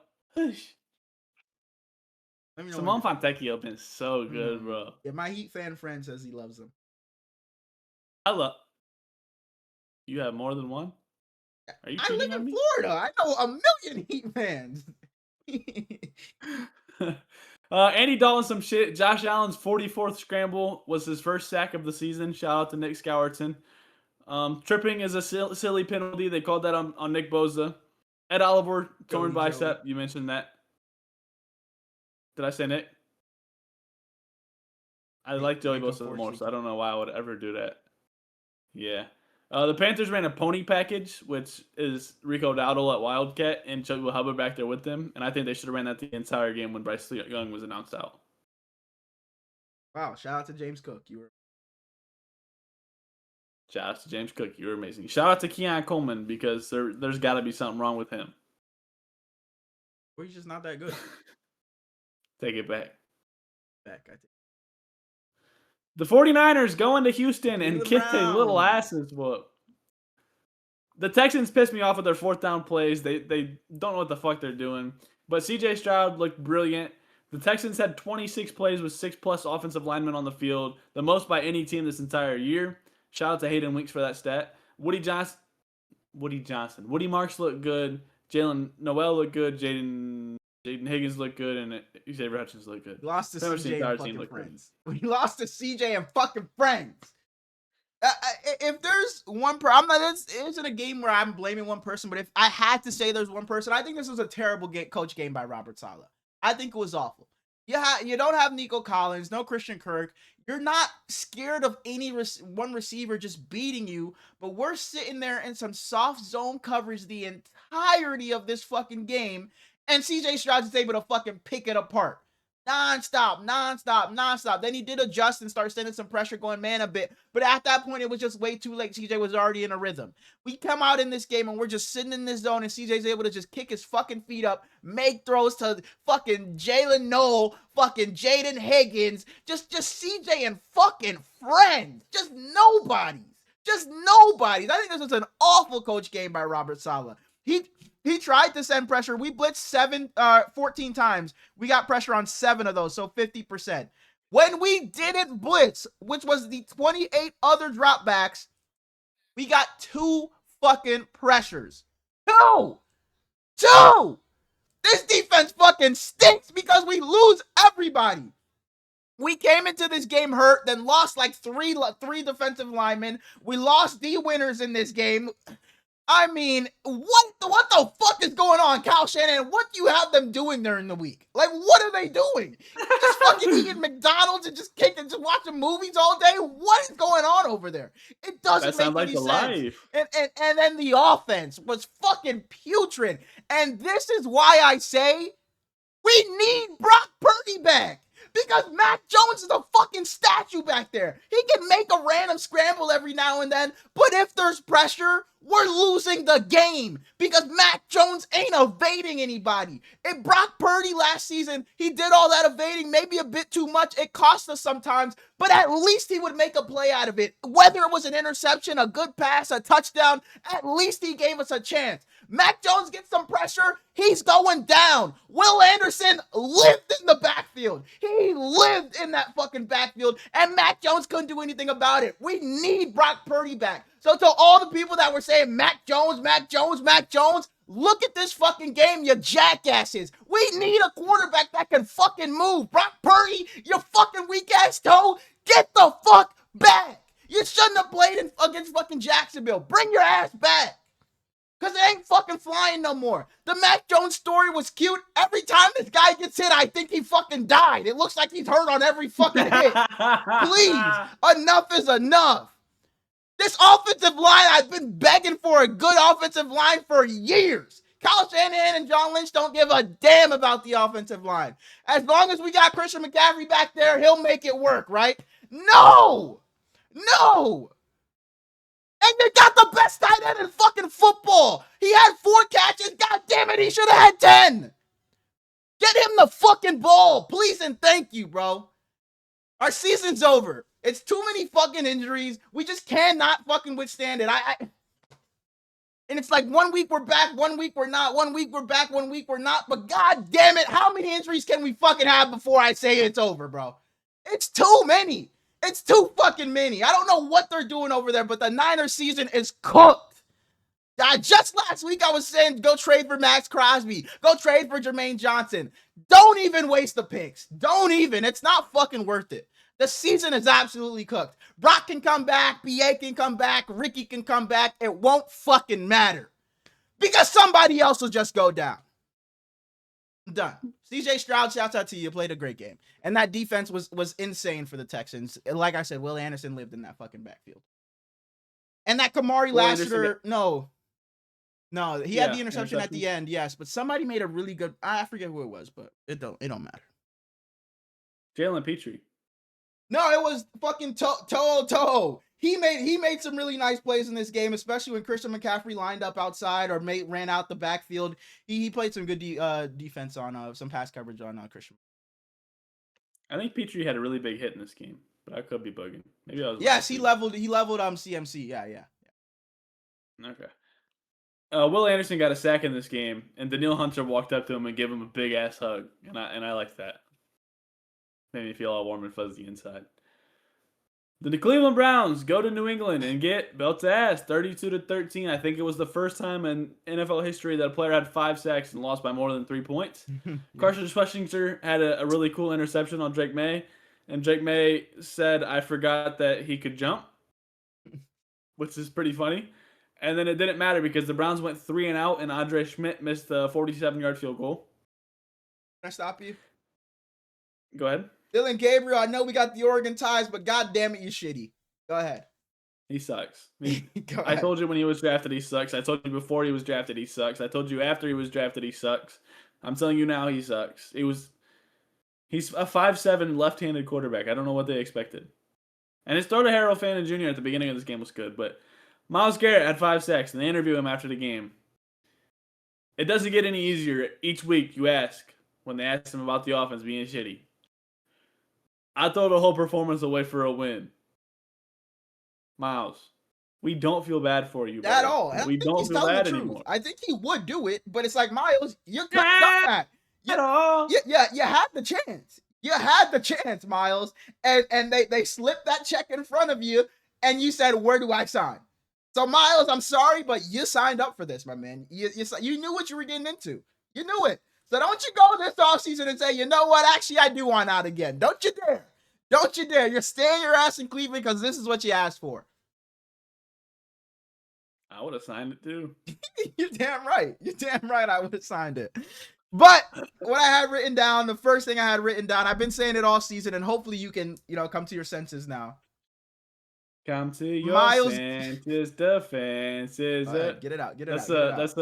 Simone Fontecchio been so good, bro. Yeah, my Heat fan friend says he loves him. You have more than one? Are you I live in Florida. I know a million Heat fans. Andy Dalton, some shit. Josh Allen's 44th scramble was his first sack of the season. Shout out to Nick Scowerton. Tripping is a silly penalty. They called that on Nick Bosa. Ed Oliver, torn bicep. You mentioned that. Did I say Nick? I like Joey Bosa more, so I don't know why I would ever do that. Yeah. The Panthers ran a pony package, which is Rico Dowdle at Wildcat and Chuba Hubbard back there with them. And I think they should have ran that the entire game when Bryce Young was announced out. Wow. Shout out to James Cook. Shout out to James Cook. You were amazing. Shout out to Keon Coleman because there's got to be something wrong with him. Or he's just not that good. Take it back. I think. The 49ers go into Houston and kick their little asses whoop. The Texans pissed me off with their fourth down plays. They don't know what the fuck they're doing. But CJ Stroud looked brilliant. The Texans had 26 plays with 6+ offensive linemen on the field, the most by any team this entire year. Shout out to Hayden Winks for that stat. Woody Johnson. Woody Marks looked good. Jalen Noel looked good. Jaden Higgins looked good. And Xavier Hutchins looked good. We lost to CJ and fucking friends. We lost to CJ and fucking friends. If there's one person, it isn't a game where I'm blaming one person, but if I had to say there's one person, I think this was a terrible coach game by Robert Saleh. I think it was awful. You don't have Nico Collins, no Christian Kirk. You're not scared of any one receiver just beating you, but we're sitting there in some soft zone coverage the entirety of this fucking game, and CJ Stroud is able to fucking pick it apart. nonstop. Then he did adjust and start sending some pressure, going man a bit. But at that point, it was just way too late. CJ was already in a rhythm. We come out in this game and we're just sitting in this zone, and CJ's able to just kick his fucking feet up, make throws to fucking Jalen Noel, fucking Jaden Higgins, just CJ and fucking friends. Just nobodies. I think this was an awful coach game by Robert Saleh. He tried to send pressure. We blitzed 14 times. We got pressure on 7 of those, so 50%. When we didn't blitz, which was the 28 other dropbacks, we got 2 fucking pressures. 2! This defense fucking stinks because we lose everybody. We came into this game hurt, then lost like three defensive linemen. We lost D Winners in this game. I mean, what the fuck is going on, Kyle Shanahan? What do you have them doing during the week? Like, what are they doing? Just fucking eating McDonald's and just watching movies all day? What is going on over there? It doesn't make any sense. Life. And then the offense was fucking putrid. And this is why I say we need Brock Purdy back. Because Mac Jones is a fucking statue back there. He can make a random scramble every now and then, but if there's pressure, we're losing the game because Mac Jones ain't evading anybody. If Brock Purdy last season, he did all that evading, maybe a bit too much. It cost us sometimes, but at least he would make a play out of it. Whether it was an interception, a good pass, a touchdown, at least he gave us a chance. Mac Jones gets some pressure, he's going down. Will Anderson lived in the backfield. He lived in that fucking backfield, and Mac Jones couldn't do anything about it. We need Brock Purdy back. So to all the people that were saying Mac Jones, look at this fucking game, you jackasses. We need a quarterback that can fucking move. Brock Purdy, you fucking weak-ass toe, get the fuck back. You shouldn't have played against fucking Jacksonville. Bring your ass back. Because it ain't fucking flying no more. The Mac Jones story was cute. Every time this guy gets hit, I think he fucking died. It looks like he's hurt on every fucking hit. Please, enough is enough. This offensive line, I've been begging for a good offensive line for years. Kyle Shanahan and John Lynch don't give a damn about the offensive line. As long as we got Christian McCaffrey back there, he'll make it work, right? No! And they got the best tight end in fucking football. He had 4 catches. God damn it, he should have had 10. Get him the fucking ball, please and thank you, bro. Our season's over. It's too many fucking injuries. We just cannot fucking withstand it. And it's like 1 week we're back, 1 week we're not, 1 week we're back, 1 week we're not. But god damn it, how many injuries can we fucking have before I say it's over, bro? It's too many. It's too fucking many. I don't know what they're doing over there, but the Niners season is cooked. Just last week I was saying go trade for Max Crosby. Go trade for Jermaine Johnson. Don't even waste the picks. Don't even. It's not fucking worth it. The season is absolutely cooked. Brock can come back. BA can come back. Ricky can come back. It won't fucking matter. Because somebody else will just go down. I'm done. CJ Stroud, shouts out to you. You played a great game. And that defense was insane for the Texans. Like I said, Will Anderson lived in that fucking backfield. And that Kamari Lassiter, no, he had the interception at the end, yes. But somebody made a really good, I forget who it was, but it don't matter. Jalen Petrie. No, it was fucking Toho. He made some really nice plays in this game, especially when Christian McCaffrey lined up outside or ran out the backfield. He played some good defense on some pass coverage on Christian. I think Petrie had a really big hit in this game, but I could be bugging. Maybe I was. Yes, he leveled CMC. Yeah. Okay. Will Anderson got a sack in this game, and Danielle Hunter walked up to him and gave him a big ass hug, and I liked that. Made me feel all warm and fuzzy inside. The Cleveland Browns go to New England and get belt's ass 32-13. I think it was the first time in NFL history that a player had 5 sacks and lost by more than 3 points. Carson Schwarzenegger had a really cool interception on Drake May, and Drake May said, "I forgot that he could jump," which is pretty funny. And then it didn't matter because the Browns went 3 and out, and Andre Schmidt missed a 47-yard field goal. Can I stop you? Go ahead. Dylan Gabriel, I know we got the Oregon ties, but god damn it, you shitty. Go ahead. He sucks. I told you when he was drafted, he sucks. I told you before he was drafted, he sucks. I told you after he was drafted, he sucks. I'm telling you now, he sucks. He He's a 5'7" left-handed quarterback. I don't know what they expected. And his throw to Harold Fannin Jr. at the beginning of this game was good, but Myles Garrett had 5 sacks, and they interview him after the game. It doesn't get any easier. Each week you ask when they ask him about the offense being shitty. I throw the whole performance away for a win. Myles, we don't feel bad for you, At buddy. all. I We think don't he's feel telling bad the truth. anymore. I think he would do it, but it's like, Miles, you could have done that. At all. You had the chance. You had the chance, Miles. And they slipped that check in front of you, and you said, where do I sign? So, Miles, I'm sorry, but you signed up for this, my man. You knew what you were getting into. You knew it. So don't you go this offseason and say, you know what, actually, I do want out again. Don't you dare. Don't you dare. You're staying your ass in Cleveland because this is what you asked for. I would have signed it too. You're damn right. You're damn right. I would have signed it. But what I had written down, the first thing I had written down, I've been saying it all season, and hopefully you can, come to your senses now. Come to your Miles- senses, defenses. Right, get it out. Get it out. That's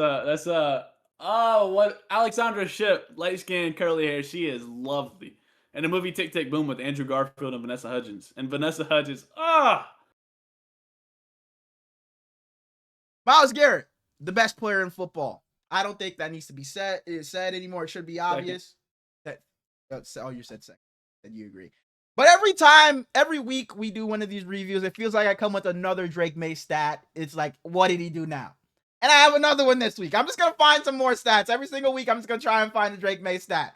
what Alexandra Shipp, light skinned, curly hair. She is lovely. And the movie Tick Tick Boom with Andrew Garfield and Vanessa Hudgens. Myles Garrett, the best player in football. I don't think that needs to be said anymore. It should be obvious. You said second. And you agree. But every week we do one of these reviews, it feels like I come with another Drake May stat. It's like, what did he do now? And I have another one this week. I'm just going to find some more stats. Every single week, I'm just going to try and find a Drake May stat.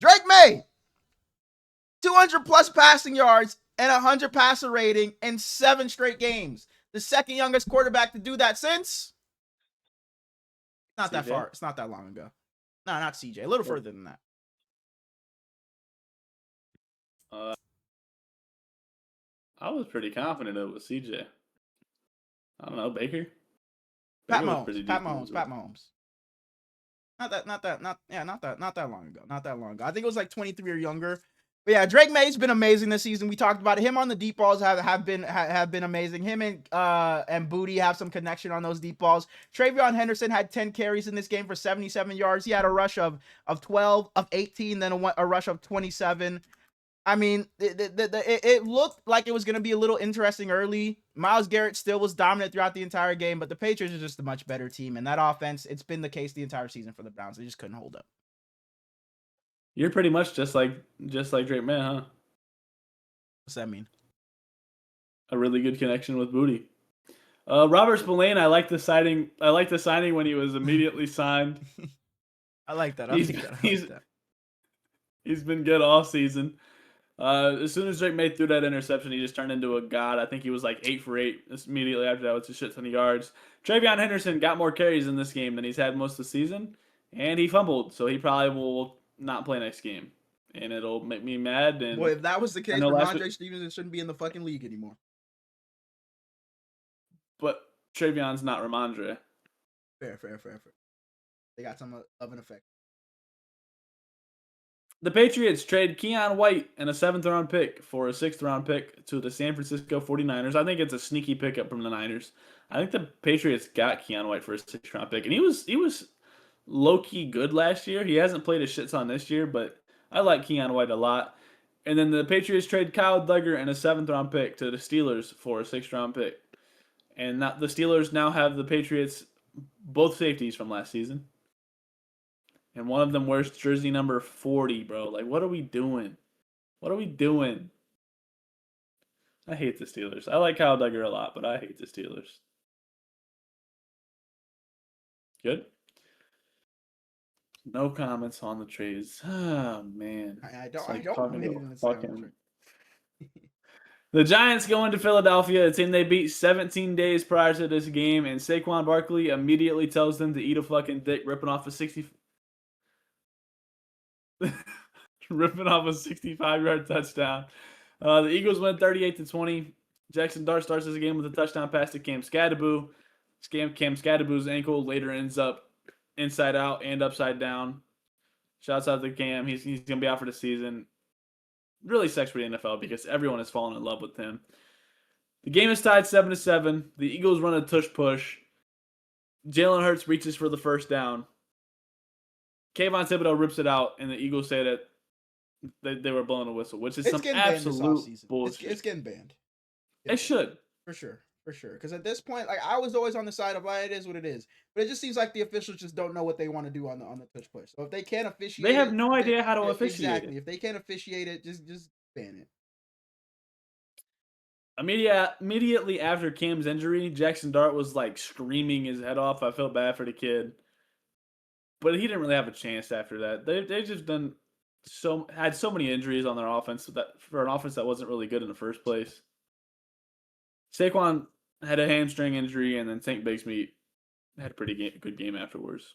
Drake May, 200 plus passing yards and 100 passer rating in 7 straight games. The second youngest quarterback to do that since. Not that far. It's not that long ago. No, not CJ. A little further than that. I was pretty confident it was CJ. I don't know, Baker. Pat Baker was Mahomes. pretty Pat decent Mahomes. as well. Pat Mahomes. Not that long ago. Not that long ago. I think it was like 23 or younger. But yeah, Drake May's been amazing this season. We talked about it. Him on the deep balls have been amazing. Him and Booty have some connection on those deep balls. Travion Henderson had 10 carries in this game for 77 yards. He had a rush of 12, of 18, then a rush of 27. I mean, it looked like it was going to be a little interesting early. Myles Garrett still was dominant throughout the entire game, but the Patriots are just a much better team. And that offense, it's been the case the entire season for the Browns. They just couldn't hold up. You're pretty much just like Drake May, huh? What's that mean? A really good connection with Booty. Robert Spillane, I like the signing. I like the signing when he was immediately signed. I like that. He's been good all season. As soon as Drake May threw that interception, he just turned into a god. I think he was like 8 for 8 immediately after that with a shit ton of yards. Travion Henderson got more carries in this game than he's had most of the season, and he fumbled, so he probably will not play next game, and it'll make me mad. And boy, if that was the case, Ramondre Stevenson shouldn't be in the fucking league anymore. But Travion's not Ramondre. Fair. They got some of an effect. The Patriots trade Keion White and a 7th-round pick for a 6th-round pick to the San Francisco 49ers. I think it's a sneaky pickup from the Niners. I think the Patriots got Keion White for a 6th-round pick, and he was low-key good last year. He hasn't played a shit ton this year, but I like Keion White a lot. And then the Patriots trade Kyle Duggar and a 7th-round pick to the Steelers for a 6th-round pick. And the Steelers now have the Patriots both safeties from last season. And one of them wears jersey number 40, bro. Like, what are we doing? What are we doing? I hate the Steelers. I like Kyle Duggar a lot, but I hate the Steelers. Good? No comments on the trades. Oh, man. I don't. The Giants go into Philadelphia, a team they beat 17 days prior to this game, and Saquon Barkley immediately tells them to eat a fucking dick, ripping off a 65-yard touchdown. The Eagles win 38-20. Jackson Dart starts this game with a touchdown pass to Cam Skadaboo. Cam Skadaboo's ankle later ends up inside out and upside down. Shouts out to Cam. He's going to be out for the season. Really sucks for the NFL because everyone has fallen in love with him. The game is tied 7-7. The Eagles run a tush push. Jalen Hurts reaches for the first down. Kayvon Thibodeau rips it out, and the Eagles say that they were blowing a whistle, which is It's some getting banned this absolute offseason. bullshit. It's getting banned. It should. For sure. Because at this point, like I was always on the side of it is what it is, but it just seems like the officials just don't know what they want to do on the tush push. So if they can't officiate, They have no idea how to officiate exactly. it. If they can't officiate it, just ban it. Immediately after Cam's injury, Jackson Dart was like screaming his head off. I felt bad for the kid, but he didn't really have a chance after that. They just had so many injuries on their offense that for an offense that wasn't really good in the first place. Saquon had a hamstring injury, and then Tank Bigsby had a pretty good game afterwards.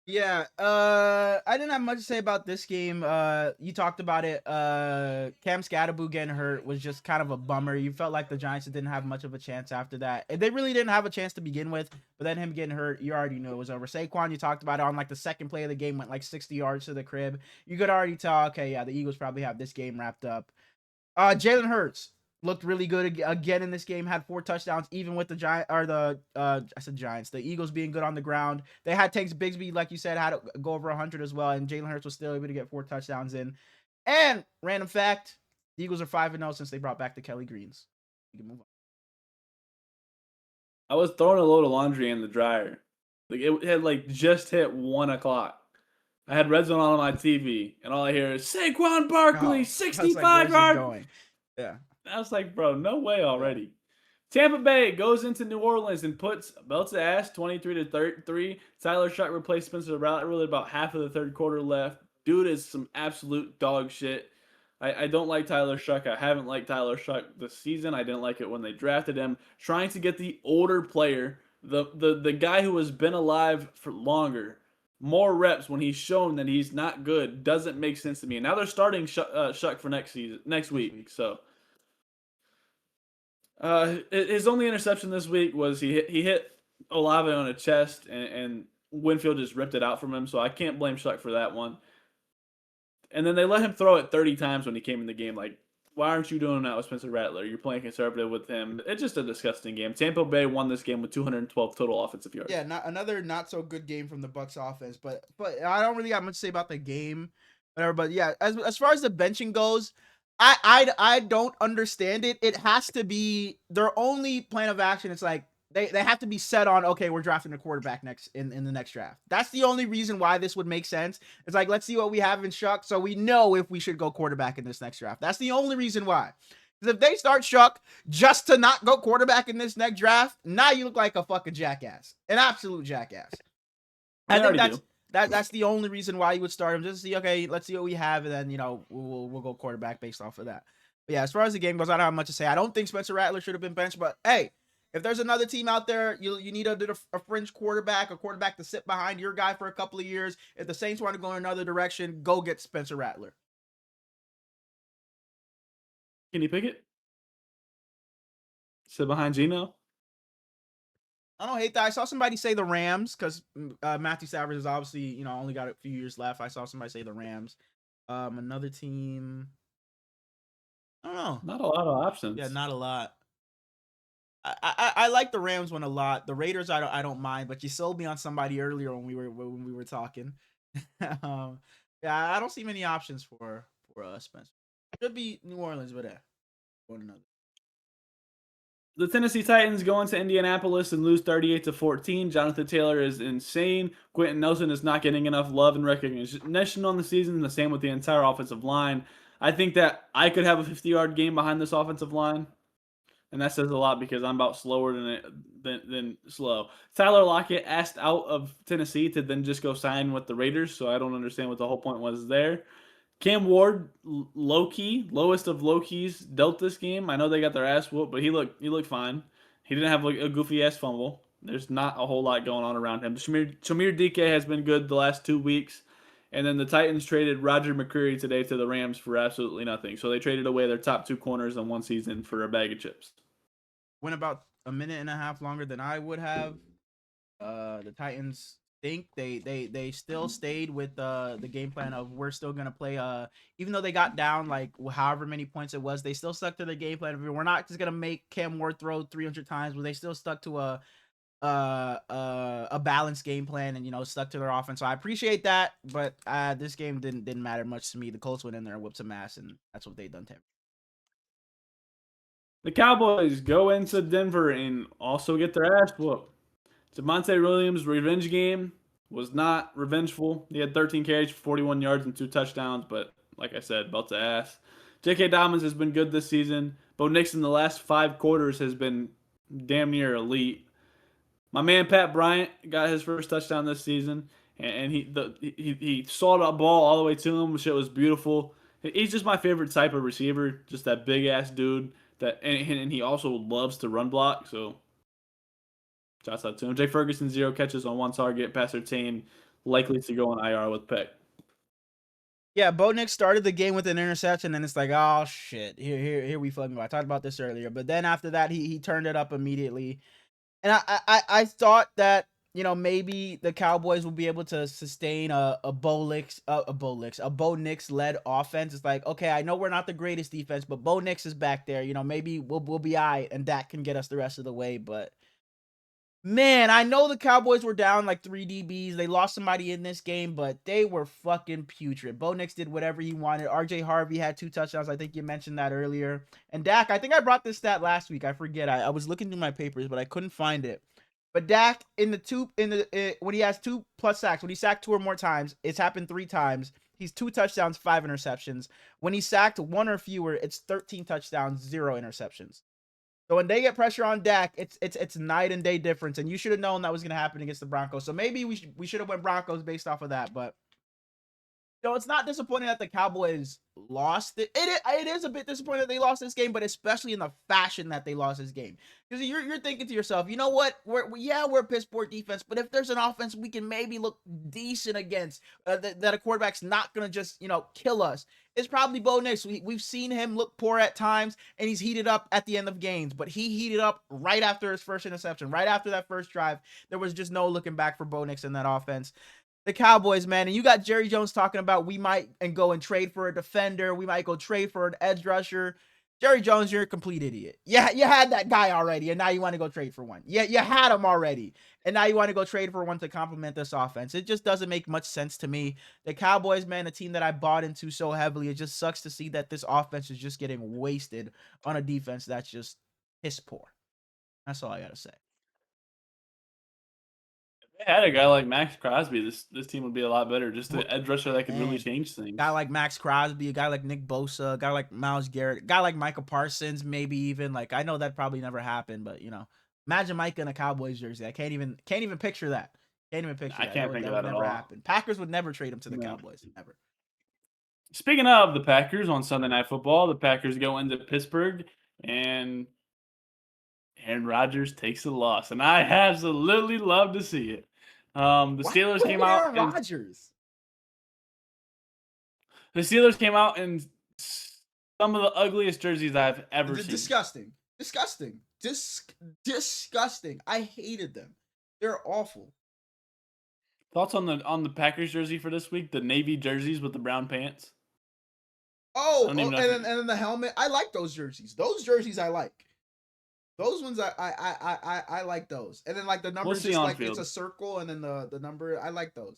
Yeah, I didn't have much to say about this game. You talked about it. Cam Scatterboo getting hurt was just kind of a bummer. You felt like the Giants didn't have much of a chance after that. They really didn't have a chance to begin with, but then him getting hurt, you already knew it was over. Saquon, you talked about it on like the second play of the game, went like 60 yards to the crib. You could already tell, okay, yeah, the Eagles probably have this game wrapped up. Jalen Hurts looked really good again in this game, had 4 touchdowns, even with the the Eagles being good on the ground. They had Tank Bigsby, like you said, had to go over 100 as well, and Jalen Hurts was still able to get 4 touchdowns in. And random fact, the Eagles are 5-0 since they brought back the Kelly Greens. You can move on. I was throwing a load of laundry in the dryer. Like it had like just hit 1 o'clock. I had Red Zone on my TV, and all I hear is Saquon Barkley, 65 yards. Yeah. I was like, bro, no way already. Tampa Bay goes into New Orleans and puts belts to ass 23-3. Tyler Shuck replaced Spencer Rattler with about half of the third quarter left. Dude is some absolute dog shit. I don't like Tyler Shuck. I haven't liked Tyler Shuck this season. I didn't like it when they drafted him. Trying to get the older player, the guy who has been alive for longer, more reps when he's shown that he's not good doesn't make sense to me. And now they're starting Shuck for next week. So his only interception this week was he hit Olave on a chest, and Winfield just ripped it out from him. So I can't blame Shuck for that one. And then they let him throw it 30 times when he came in the game. Like, why aren't you doing that with Spencer Rattler? You're playing conservative with him. It's just a disgusting game. Tampa Bay won this game with 212 total offensive yards. Yeah, another not so good game from the Bucs offense, but I don't really have much to say about the game, whatever. But yeah, as far as the benching goes, I don't understand it. It has to be their only plan of action. It's like they have to be set on, okay, we're drafting a quarterback next in the next draft. That's the only reason why this would make sense. It's like, let's see what we have in Shuck, so we know if we should go quarterback in this next draft. That's the only reason why. Because if they start Shuck just to not go quarterback in this next draft, now you look like a fucking jackass, an absolute jackass. I think that's the only reason why you would start him. Just to see, okay, let's see what we have, and then we'll go quarterback based off of that. But yeah, as far as the game goes, I don't have much to say. I don't think Spencer Rattler should have been benched, but hey, if there's another team out there, you need a fringe quarterback, a quarterback to sit behind your guy for a couple of years. If the Saints want to go in another direction, go get Spencer Rattler. Kenny Pickett? Sit behind Geno? I don't hate that. I saw somebody say the Rams because Matthew Stafford is obviously, only got a few years left. I saw somebody say the Rams. Another team. I don't know. Not a lot of options. Yeah, not a lot. I like the Rams one a lot. The Raiders I don't mind, but you sold me on somebody earlier when we were talking. Yeah, I don't see many options for Spencer. It could be New Orleans, but or another. The Tennessee Titans go into Indianapolis and lose 38-14. Jonathan Taylor is insane. Quentin Nelson is not getting enough love and recognition on the season. The same with the entire offensive line. I think that I could have a 50-yard game behind this offensive line. And that says a lot because I'm about slower than slow. Tyler Lockett asked out of Tennessee to then just go sign with the Raiders, so I don't understand what the whole point was there. Cam Ward, lowest of low keys, dealt this game. I know they got their ass whooped, but he looked fine. He didn't have a goofy ass fumble. There's not a whole lot going on around him. Shamir DK has been good the last 2 weeks. And then the Titans traded Roger McCreary today to the Rams for absolutely nothing. So they traded away their top 2 corners in one season for a bag of chips. Went about a minute and a half longer than I would have. The Titans think they still stayed with the game plan of we're still gonna play. Even though they got down like however many points it was, they still stuck to the game plan of we're not just gonna make Cam Ward throw 300 times, but they still stuck to a a balanced game plan and stuck to their offense. So I appreciate that, but this game didn't matter much to me. The Colts went in there and whipped some ass, and that's what they done to him. The Cowboys go into Denver and also get their ass whooped. Javonte Williams' revenge game was not revengeful. He had 13 carries for 41 yards and 2 touchdowns, but like I said, belt to ass. J.K. Dobbins has been good this season. Bo Nix in the last 5 quarters has been damn near elite. My man Pat Bryant got his first touchdown this season, and he saw the ball all the way to him. Shit was beautiful. He's just my favorite type of receiver, just that big ass dude. And he also loves to run block. So, shouts out to him. Jake Ferguson 0 catches on 1 target. Passer Tane likely to go on IR with Peck. Yeah, Bo Nix started the game with an interception, and it's like, oh shit, here we fucking go. I talked about this earlier, but then after that, he turned it up immediately. And I thought that maybe the Cowboys will be able to sustain a Bo Nix led offense. It's like, okay, I know we're not the greatest defense, but Bo Nix is back there. Maybe we'll be alright, and Dak can get us the rest of the way. But man, I know the Cowboys were down like 3 DBs. They lost somebody in this game, but they were fucking putrid. Bo Nix did whatever he wanted. RJ Harvey had 2 touchdowns. I think you mentioned that earlier. And Dak, I think I brought this stat last week. I forget. I was looking through my papers, but I couldn't find it. But Dak when he has 2+ sacks, when he sacked 2 or more times, it's happened 3 times. He's 2 touchdowns, 5 interceptions. When he sacked 1 or fewer, it's 13 touchdowns, 0 interceptions. So when they get pressure on Dak, it's night and day difference, and you should have known that was going to happen against the Broncos. So maybe we should have went Broncos based off of that, but it's not disappointing that the Cowboys lost it. It is a bit disappointing that they lost this game, but especially in the fashion that they lost this game. Because you're thinking to yourself, you know what? We're a piss poor defense, but if there's an offense we can maybe look decent against, that a quarterback's not gonna just kill us, it's probably Bo Nix. We've seen him look poor at times, and he's heated up at the end of games. But he heated up right after his first interception, right after that first drive. There was just no looking back for Bo Nix in that offense. The Cowboys, man, and you got Jerry Jones talking about we might go and trade for a defender. We might go trade for an edge rusher. Jerry Jones, you're a complete idiot. Yeah, you had that guy already, and now you want to go trade for one. Yeah, you had him already, and now you want to go trade for one to complement this offense. It just doesn't make much sense to me. The Cowboys, man, a team that I bought into so heavily, it just sucks to see that this offense is just getting wasted on a defense that's just piss poor. That's all I gotta say. If they had a guy like Max Crosby, this team would be a lot better. Just an edge rusher that could really change things. A guy like Max Crosby, a guy like Nick Bosa, a guy like Myles Garrett, a guy like Micah Parsons, maybe even. Like, I know that probably never happened, but imagine Micah in a Cowboys jersey. I can't even picture that. Can't even picture that. I can't think of that at all. Happen. Packers would never trade him to the Cowboys. Never. Speaking of the Packers, on Sunday Night Football, the Packers go into Pittsburgh, and Aaron Rodgers takes a loss, and I absolutely love to see it. The Steelers came out. Aaron Rodgers. The Steelers came out in some of the ugliest jerseys I've ever seen. Disgusting. I hated them. They're awful. Thoughts on the Packers jersey for this week? The navy jerseys with the brown pants. Oh, and then the helmet. I like those jerseys. Those jerseys I like. Those ones I like those. And then like the numbers, just like it's a circle, and then the number. I like those.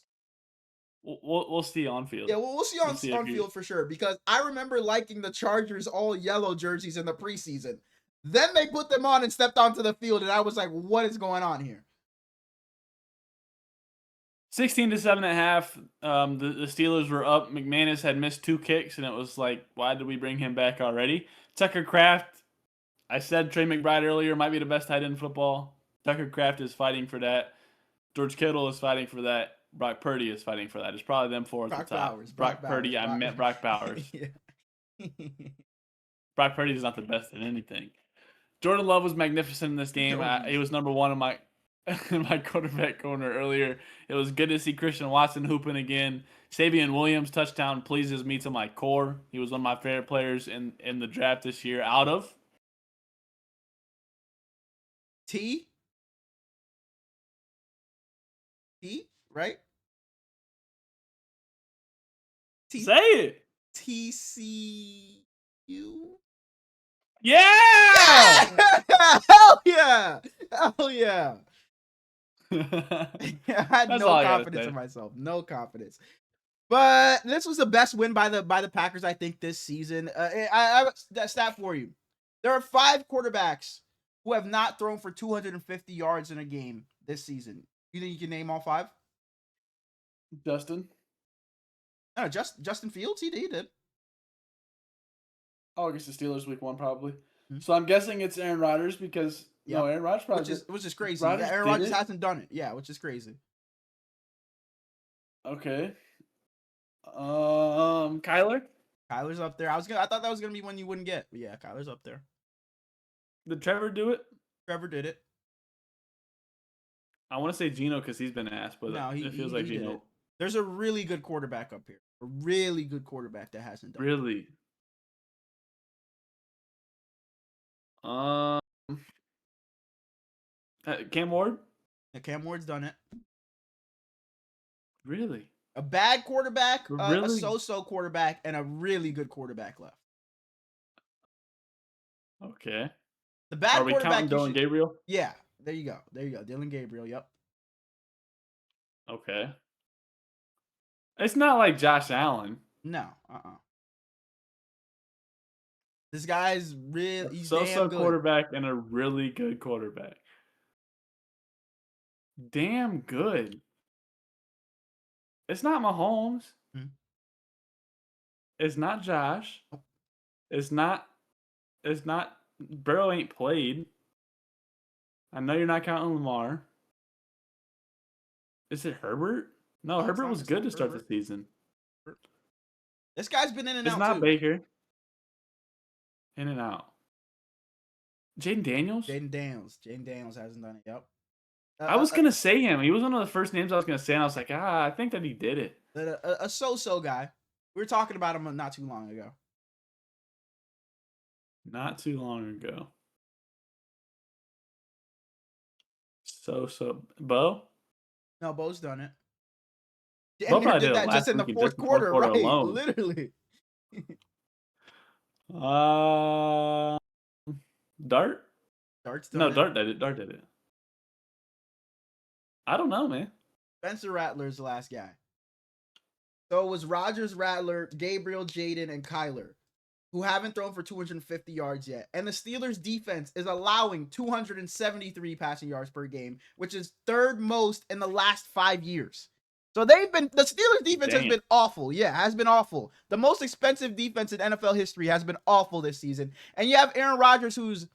We'll see on field. Yeah, we'll see on field for sure. Because I remember liking the Chargers all yellow jerseys in the preseason. Then they put them on and stepped onto the field, and I was like, "What is going on here?" 16-7.5. The Steelers were up. McManus had missed 2 kicks, and it was like, why did we bring him back already? Tucker Kraft. I said Trey McBride earlier might be the best tight end in football. Tucker Kraft is fighting for that. George Kittle is fighting for that. Brock Purdy is fighting for that. It's probably them 4 at the top. Brock Purdy. I meant Brock Bowers. Brock Purdy is not the best at anything. Jordan Love was magnificent in this game. He was number 1 in my quarterback corner earlier. It was good to see Christian Watson hooping again. Savion Williams touchdown pleases me to my core. He was one of my favorite players in the draft this year. Out of T, right? Say it. TCU. Yeah! Hell yeah! Hell yeah! I had That's no all I gotta confidence say. in myself. No confidence. But this was the best win by the Packers, I think, this season. I have that stat for you. There are 5 quarterbacks who have not thrown for 250 yards in a game this season. You think you can name all 5? Justin. No, Justin Fields. He did. Oh, I guess the Steelers week 1 probably. Hmm. So I'm guessing it's Aaron Rodgers because Yep. no, Aaron Rodgers probably Which is crazy. Rodgers Aaron did Rodgers it? hasn't done it. Yeah, which is crazy. Okay. Kyler? Kyler's up there. I thought that was gonna be one you wouldn't get. But yeah, Kyler's up there. Did Trevor do it? Trevor did it. I want to say Geno because he's been asked, but No, it feels like did it. Geno. There's a really good quarterback up here. A really good quarterback that hasn't done it. Really? Cam Ward? Yeah, Cam Ward's done it. Really? A bad quarterback, a Really? so-so quarterback, and a really good quarterback left. Okay. The bad Are we quarterback. counting Dylan Gabriel? Yeah, there you go. Dylan Gabriel. Yep. Okay. It's not like Josh Allen. No. This guy's real. He's So-so damn good. quarterback and a really good quarterback. Damn good. It's not Mahomes. Hmm. It's not Josh. It's not. Burrow ain't played. I know you're not counting Lamar. Is it Herbert? No, Herbert was good to start the season. This guy's been in and out. It's not too. Baker. In and out. Jaden Daniels? Jaden Daniels hasn't done it. Yep. I was gonna say him. He was one of the first names I was gonna say, and I was like, I think that he did it. A so-so guy. We were talking about him not too long ago. Not too long ago. So Bo? No, Bo's done it. Bo And probably did did that it just in the fourth quarter, right? alone. Literally. Dart? Dart's done No, it. Dart did it. Dart did it. I don't know, man. Spencer Rattler's the last guy. So it was Rodgers, Rattler, Gabriel, Jaden, and Kyler, who haven't thrown for 250 yards yet. And the Steelers' defense is allowing 273 passing yards per game, which is 3rd most in the last 5 years. So the Steelers' defense has been awful. Yeah, has been awful. The most expensive defense in NFL history has been awful this season. And you have Aaron Rodgers, who's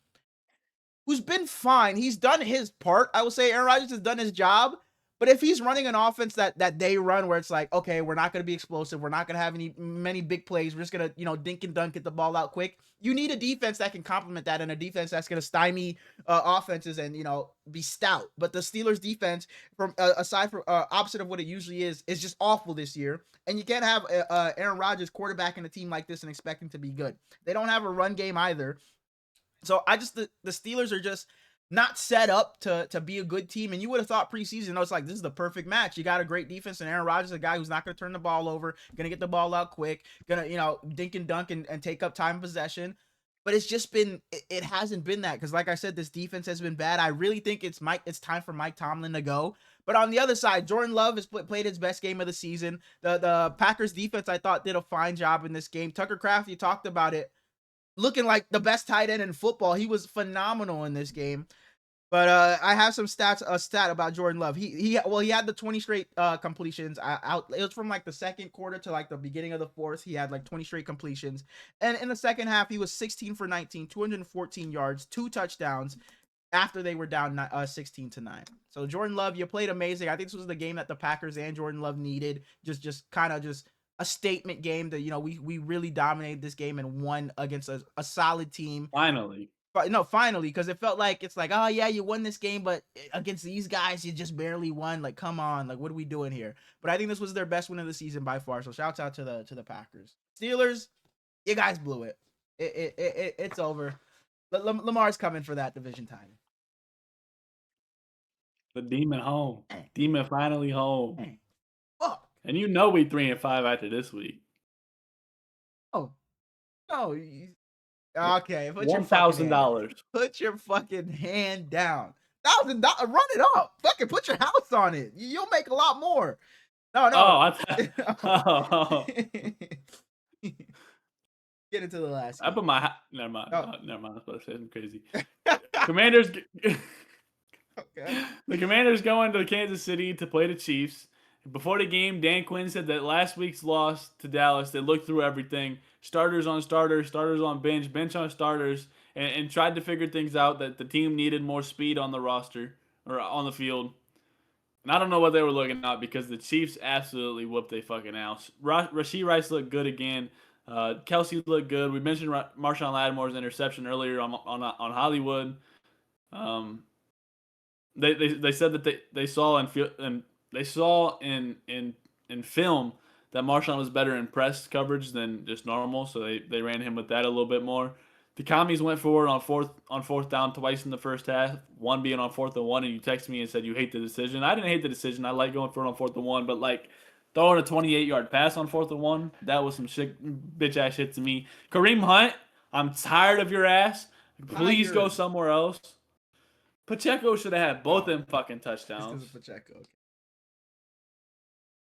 been fine. He's done his part. I will say Aaron Rodgers has done his job. But if he's running an offense that they run where it's like, okay, we're not going to be explosive. We're not going to have many big plays. We're just going to, dink and dunk, get the ball out quick. You need a defense that can complement that and a defense that's going to stymie offenses and, be stout. But the Steelers defense, from aside from opposite of what it usually is just awful this year. And you can't have Aaron Rodgers quarterbacking a team like this and expect him to be good. They don't have a run game either. So the Steelers are just not set up to be a good team. And you would have thought preseason, it's like, this is the perfect match. You got a great defense, and Aaron Rodgers, a guy who's not going to turn the ball over, going to get the ball out quick, going to, dink and dunk and take up time possession. But it's just been, it hasn't been that. Because like I said, this defense has been bad. I really think it's time for Mike Tomlin to go. But on the other side, Jordan Love has played his best game of the season. The Packers defense, I thought, did a fine job in this game. Tucker Kraft, you talked about it, looking like the best tight end in football. He was phenomenal in this game. But I have some stat about Jordan Love. He had the 20 straight completions out. It was from like the second quarter to like the beginning of the fourth. He had like 20 straight completions. And in the second half, he was 16 for 19, 214 yards, 2 touchdowns after they were down 16-9. So Jordan Love, you played amazing. I think this was the game that the Packers and Jordan Love needed. Just kind of a statement game that, we really dominated this game and won against a solid team. Finally. No, finally, because it felt like it's like, oh yeah, you won this game, but against these guys, you just barely won. Like, come on, like, what are we doing here? But I think this was their best win of the season by far. So shouts out to the Packers. Steelers, you guys blew it. It's over. Lamar's coming for that division title. The demon home. Demon finally home. Fuck. And we 3-5 after this week. Oh, no. Okay, $1,000. Put your fucking hand down. $1,000. Run it up. Fucking put your house on it. You'll make a lot more. No, Oh, no. I thought. Get into the last I game. put my. Never mind. Oh. Never mind. I was about to say something crazy. Commanders. Okay. The Commanders go into Kansas City to play the Chiefs. Before the game, Dan Quinn said that last week's loss to Dallas, they looked through everything, starters on starters, starters on bench on starters, and tried to figure things out that the team needed more speed on the roster or on the field. And I don't know what they were looking at because the Chiefs absolutely whooped their fucking ass. Rashee Rice looked good again. Kelsey looked good. We mentioned Marshawn Lattimore's interception earlier on Hollywood. They said that they saw in film that Marshawn was better in press coverage than just normal, so they ran him with that a little bit more. The commies went forward on fourth down twice in the first half, one being on 4th and 1, and you texted me and said you hate the decision. I didn't hate the decision. I like going for it on 4th and 1, but like throwing a 28-yard pass on 4th and 1, that was some shit, bitch ass shit to me. Kareem Hunt, I'm tired of your ass. Please go somewhere else. Pacheco should have had both them fucking touchdowns. Pacheco.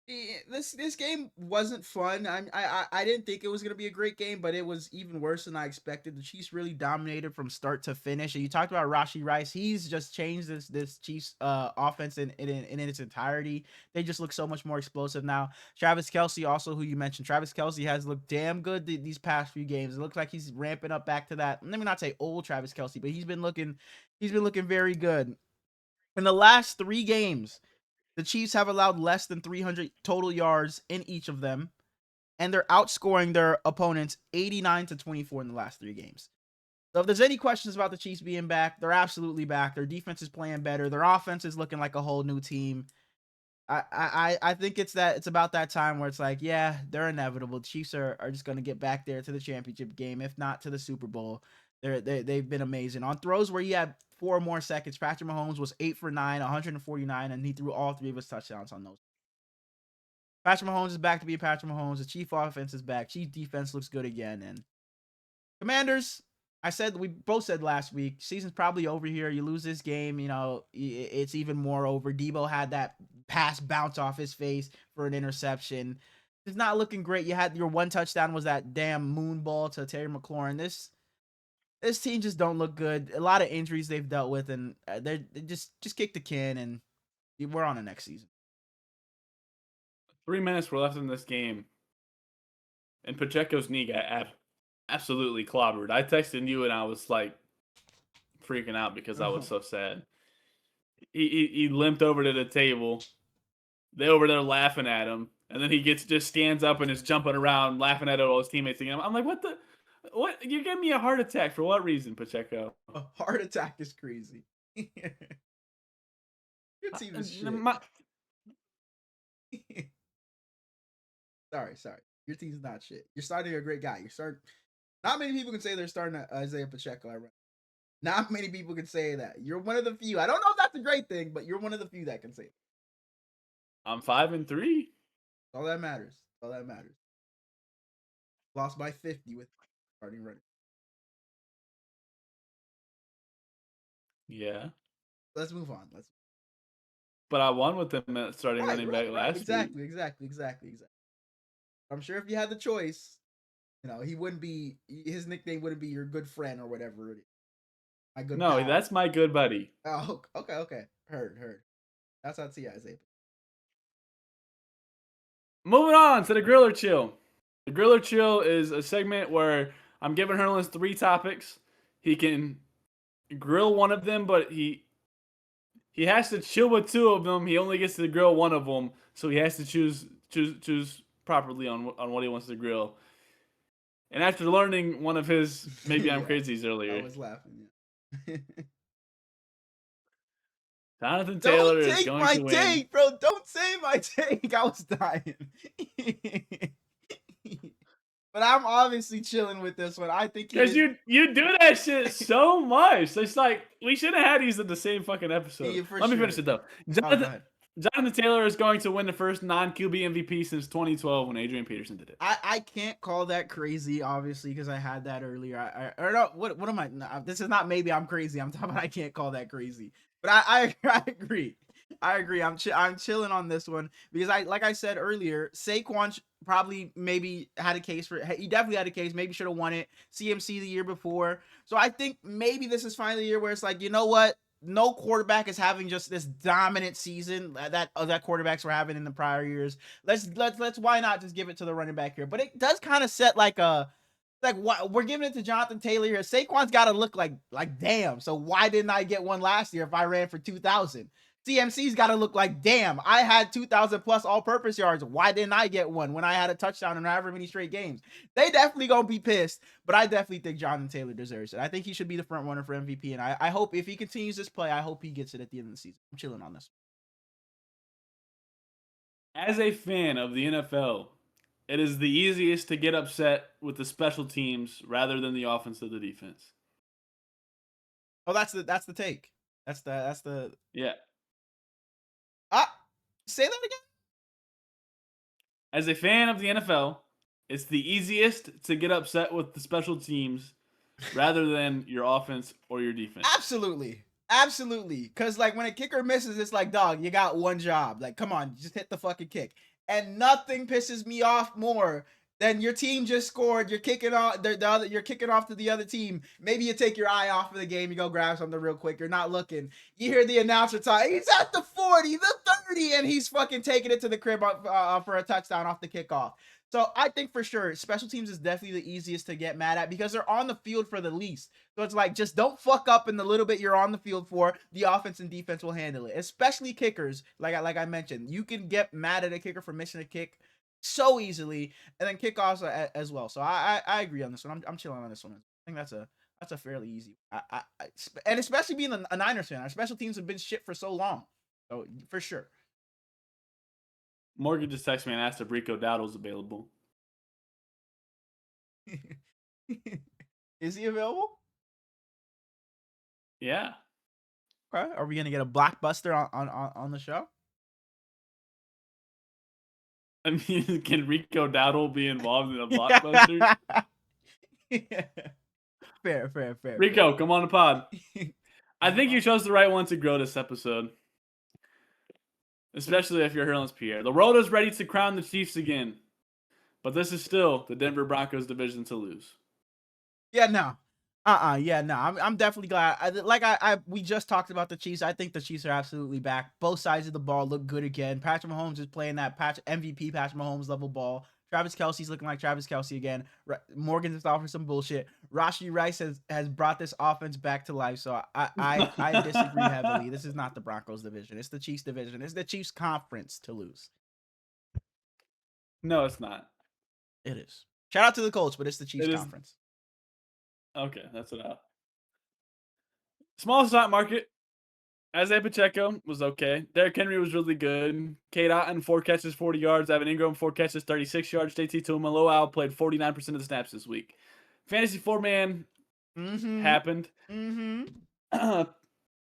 Okay. This game wasn't fun. I didn't think it was gonna be a great game, but it was even worse than I expected. The Chiefs really dominated from start to finish. And you talked about Rashee Rice. He's just changed this Chiefs offense in its entirety. They just look so much more explosive now. Travis Kelce, also who you mentioned, Travis Kelce has looked damn good these past few games. It looks like he's ramping up back to that. Let me not say old Travis Kelce, but he's been looking very good. In the last 3 games, the Chiefs have allowed less than 300 total yards in each of them, and they're outscoring their opponents 89-24 in the last 3 games. So if there's any questions about the Chiefs being back, they're absolutely back. Their defense is playing better. Their offense is looking like a whole new team. I think it's about that time where it's like, yeah, they're inevitable. The Chiefs are just going to get back there to the championship game, if not to the Super Bowl. They've been amazing. On throws where you had 4 more seconds, Patrick Mahomes was 8 for 9, 149, and he threw all 3 of his touchdowns on those. Patrick Mahomes is back to be Patrick Mahomes. The Chief offense is back. Chief defense looks good again. And Commanders, we both said last week, season's probably over here. You lose this game, it's even more over. Debo had that pass bounce off his face for an interception. It's not looking great. You had your 1 touchdown was that damn moon ball to Terry McLaurin. This team just don't look good. A lot of injuries they've dealt with, and they just kick the can, and we're on the next season. 3 minutes were left in this game, and Pacheco's knee got absolutely clobbered. I texted you, and I was like freaking out because I was so sad. He limped over to the table. They over there laughing at him, and then he just stands up and is jumping around, laughing at all his teammates again. I'm like, what? You gave me a heart attack for what reason, Pacheco? A heart attack is crazy. Your team is shit. Sorry. Your team's not shit. You're starting a great guy. Not many people can say they're starting Isaiah Pacheco. Not many people can say that. You're one of the few. I don't know if that's a great thing, but you're one of the few that can say it. I'm 5-3. All that matters. Lost by 50 with starting running. Yeah. Let's move on. But I won with them starting running back last week. Exactly. I'm sure if you had the choice, he wouldn't be, his nickname wouldn't be your good friend or whatever it is. My good pal. That's my good buddy. Oh, okay. Heard. That's how T.I. is able. Moving on to the Grill or Chill. The Grill or Chill is a segment where I'm giving Herlins 3 topics. He can grill one of them, but he has to chill with 2 of them. He only gets to grill one of them, so he has to choose properly on what he wants to grill. And after learning one of his maybe I'm crazies earlier, I was laughing. Yeah. Jonathan Taylor is going to win. Don't take my take, bro. Don't say my take. I was dying. But I'm obviously chilling with this one. I think because you do that shit so much. It's like we should have had these in the same fucking episode. Let me finish it though. Jonathan Taylor is going to win the first non-QB MVP since 2012 when Adrian Peterson did it. I can't call that crazy, obviously, because I had that earlier. Or no, what am I? No, this is not maybe I'm crazy. I'm talking about I can't call that crazy. But I agree. I agree. I'm chilling on this one because like I said earlier, Saquon probably maybe had a case for he definitely had a case. Maybe should have won it. CMC the year before. So I think maybe this is finally the year where it's like, you know what? No quarterback is having just this dominant season that quarterbacks were having in the prior years. Let's why not just give it to the running back here? But it does kind of set like a like what we're giving it to Jonathan Taylor here. Saquon's got to look like damn. So why didn't I get one last year if I ran for 2,000? CMC's got to look like damn. I had 2,000 plus all-purpose yards. Why didn't I get one when I had a touchdown in however many straight games? They definitely gonna be pissed. But I definitely think Jonathan Taylor deserves it. I think he should be the front runner for MVP. And I hope if he continues this play, I hope he gets it at the end of the season. I'm chilling on this. As a fan of the NFL, it is the easiest to get upset with the special teams rather than the offense or the defense. Oh, that's the take. That's the Yeah. Say that again. As a fan of the NFL, it's the easiest to get upset with the special teams rather than your offense or your defense. Absolutely. Absolutely. Because, like, when a kicker misses, it's like, dog, you got one job. Like, come on, just hit the fucking kick. And nothing pisses me off more than your team just scored. You're kicking off you're kicking off to the other team. Maybe you take your eye off of the game. You go grab something real quick. You're not looking. You hear the announcer talk. He's at the 40, the 30, and he's fucking taking it to the crib for a touchdown off the kickoff. So I think for sure, special teams is definitely the easiest to get mad at because they're on the field for the least. So it's like, just don't fuck up in the little bit you're on the field for. The offense and defense will handle it, especially kickers. Like I mentioned, you can get mad at a kicker for missing a kick so easily, and then kickoffs as well. So I agree on this one. I'm chilling on this one. I think that's a fairly easy. And especially being a Niners fan, our special teams have been shit for so long. So for sure. Morgan just texted me and asked if Rico Dowdle's available. Is he available? Yeah. Okay. Are we gonna get a blockbuster on the show? I mean, can Rico Dowdle be involved in a blockbuster? Yeah. Fair. Rico, come on the pod. I think you chose the right one to grow this episode. Especially if you're Herlens Pierre. The world is ready to crown the Chiefs again. But this is still the Denver Broncos division to lose. Yeah, no. Yeah, no. I'm definitely glad. We just talked about the Chiefs. I think the Chiefs are absolutely back. Both sides of the ball look good again. Patrick Mahomes is playing that MVP Patrick Mahomes level ball. Travis Kelce's looking like Travis Kelce again. Morgan's just offering some bullshit. Rashee Rice has brought this offense back to life. So I disagree heavily. This is not the Broncos division. It's the Chiefs division. It's the Chiefs conference to lose. No, it's not. It is. Shout out to the Colts, but it's the Chiefs conference. Okay, that's enough. Small stock market. Isaiah Pacheco was okay. Derrick Henry was really good. Kate Otten, 4 catches, 40 yards. Evan Ingram, 4 catches, 36 yards. JT Tuimoloau played 49% of the snaps this week. Fantasy 4-man happened.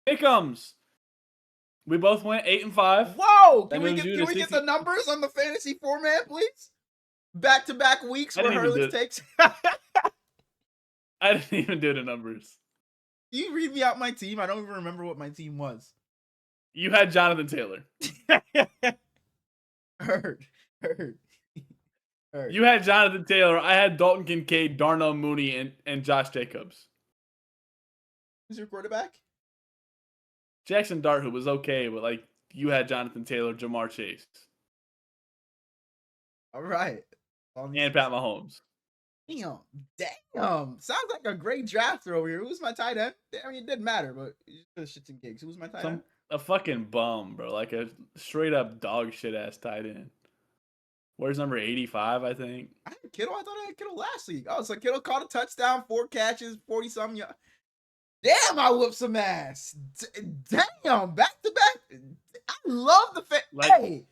Pick'ems. We both went 8-5. Whoa! Can we get the numbers on the fantasy 4-man, please? Back-to-back weeks where Herlens takes. I didn't even do the numbers. You read me out my team. I don't even remember what my team was. You had Jonathan Taylor. Heard. You had Jonathan Taylor. I had Dalton Kincaid, Darnell Mooney, and Josh Jacobs. Who's your quarterback? Jackson Dart, who was okay, but like you had Jonathan Taylor, Jamar Chase. All right. And Pat Mahomes. Damn. Sounds like a great drafter over here. Who's my tight end? I mean, it didn't matter, but the shits and gigs. Who's my tight end? A fucking bum, bro. Like a straight up dog shit ass tight end. Where's number 85, I think? I had Kittle. I thought I had Kittle last week. Oh, so Kittle caught a touchdown, 4 catches, 40-something yards. Damn, I whooped some ass. Damn, back to back. I love the hey.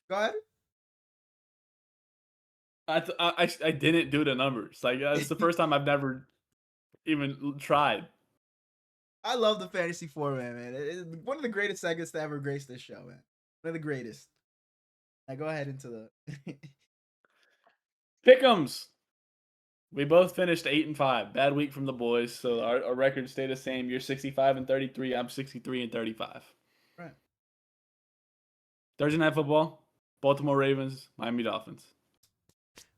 Go ahead. I didn't do the numbers. Like it's the first time I've never even tried. I love the fantasy 4-man, man. It's one of the greatest segments to ever grace this show, man. One of the greatest. Now go ahead into the Pick'ems. We both finished 8-5. Bad week from the boys, so our records stay the same. You're 65-33. I'm 63-35. Right. Thursday night football: Baltimore Ravens, Miami Dolphins.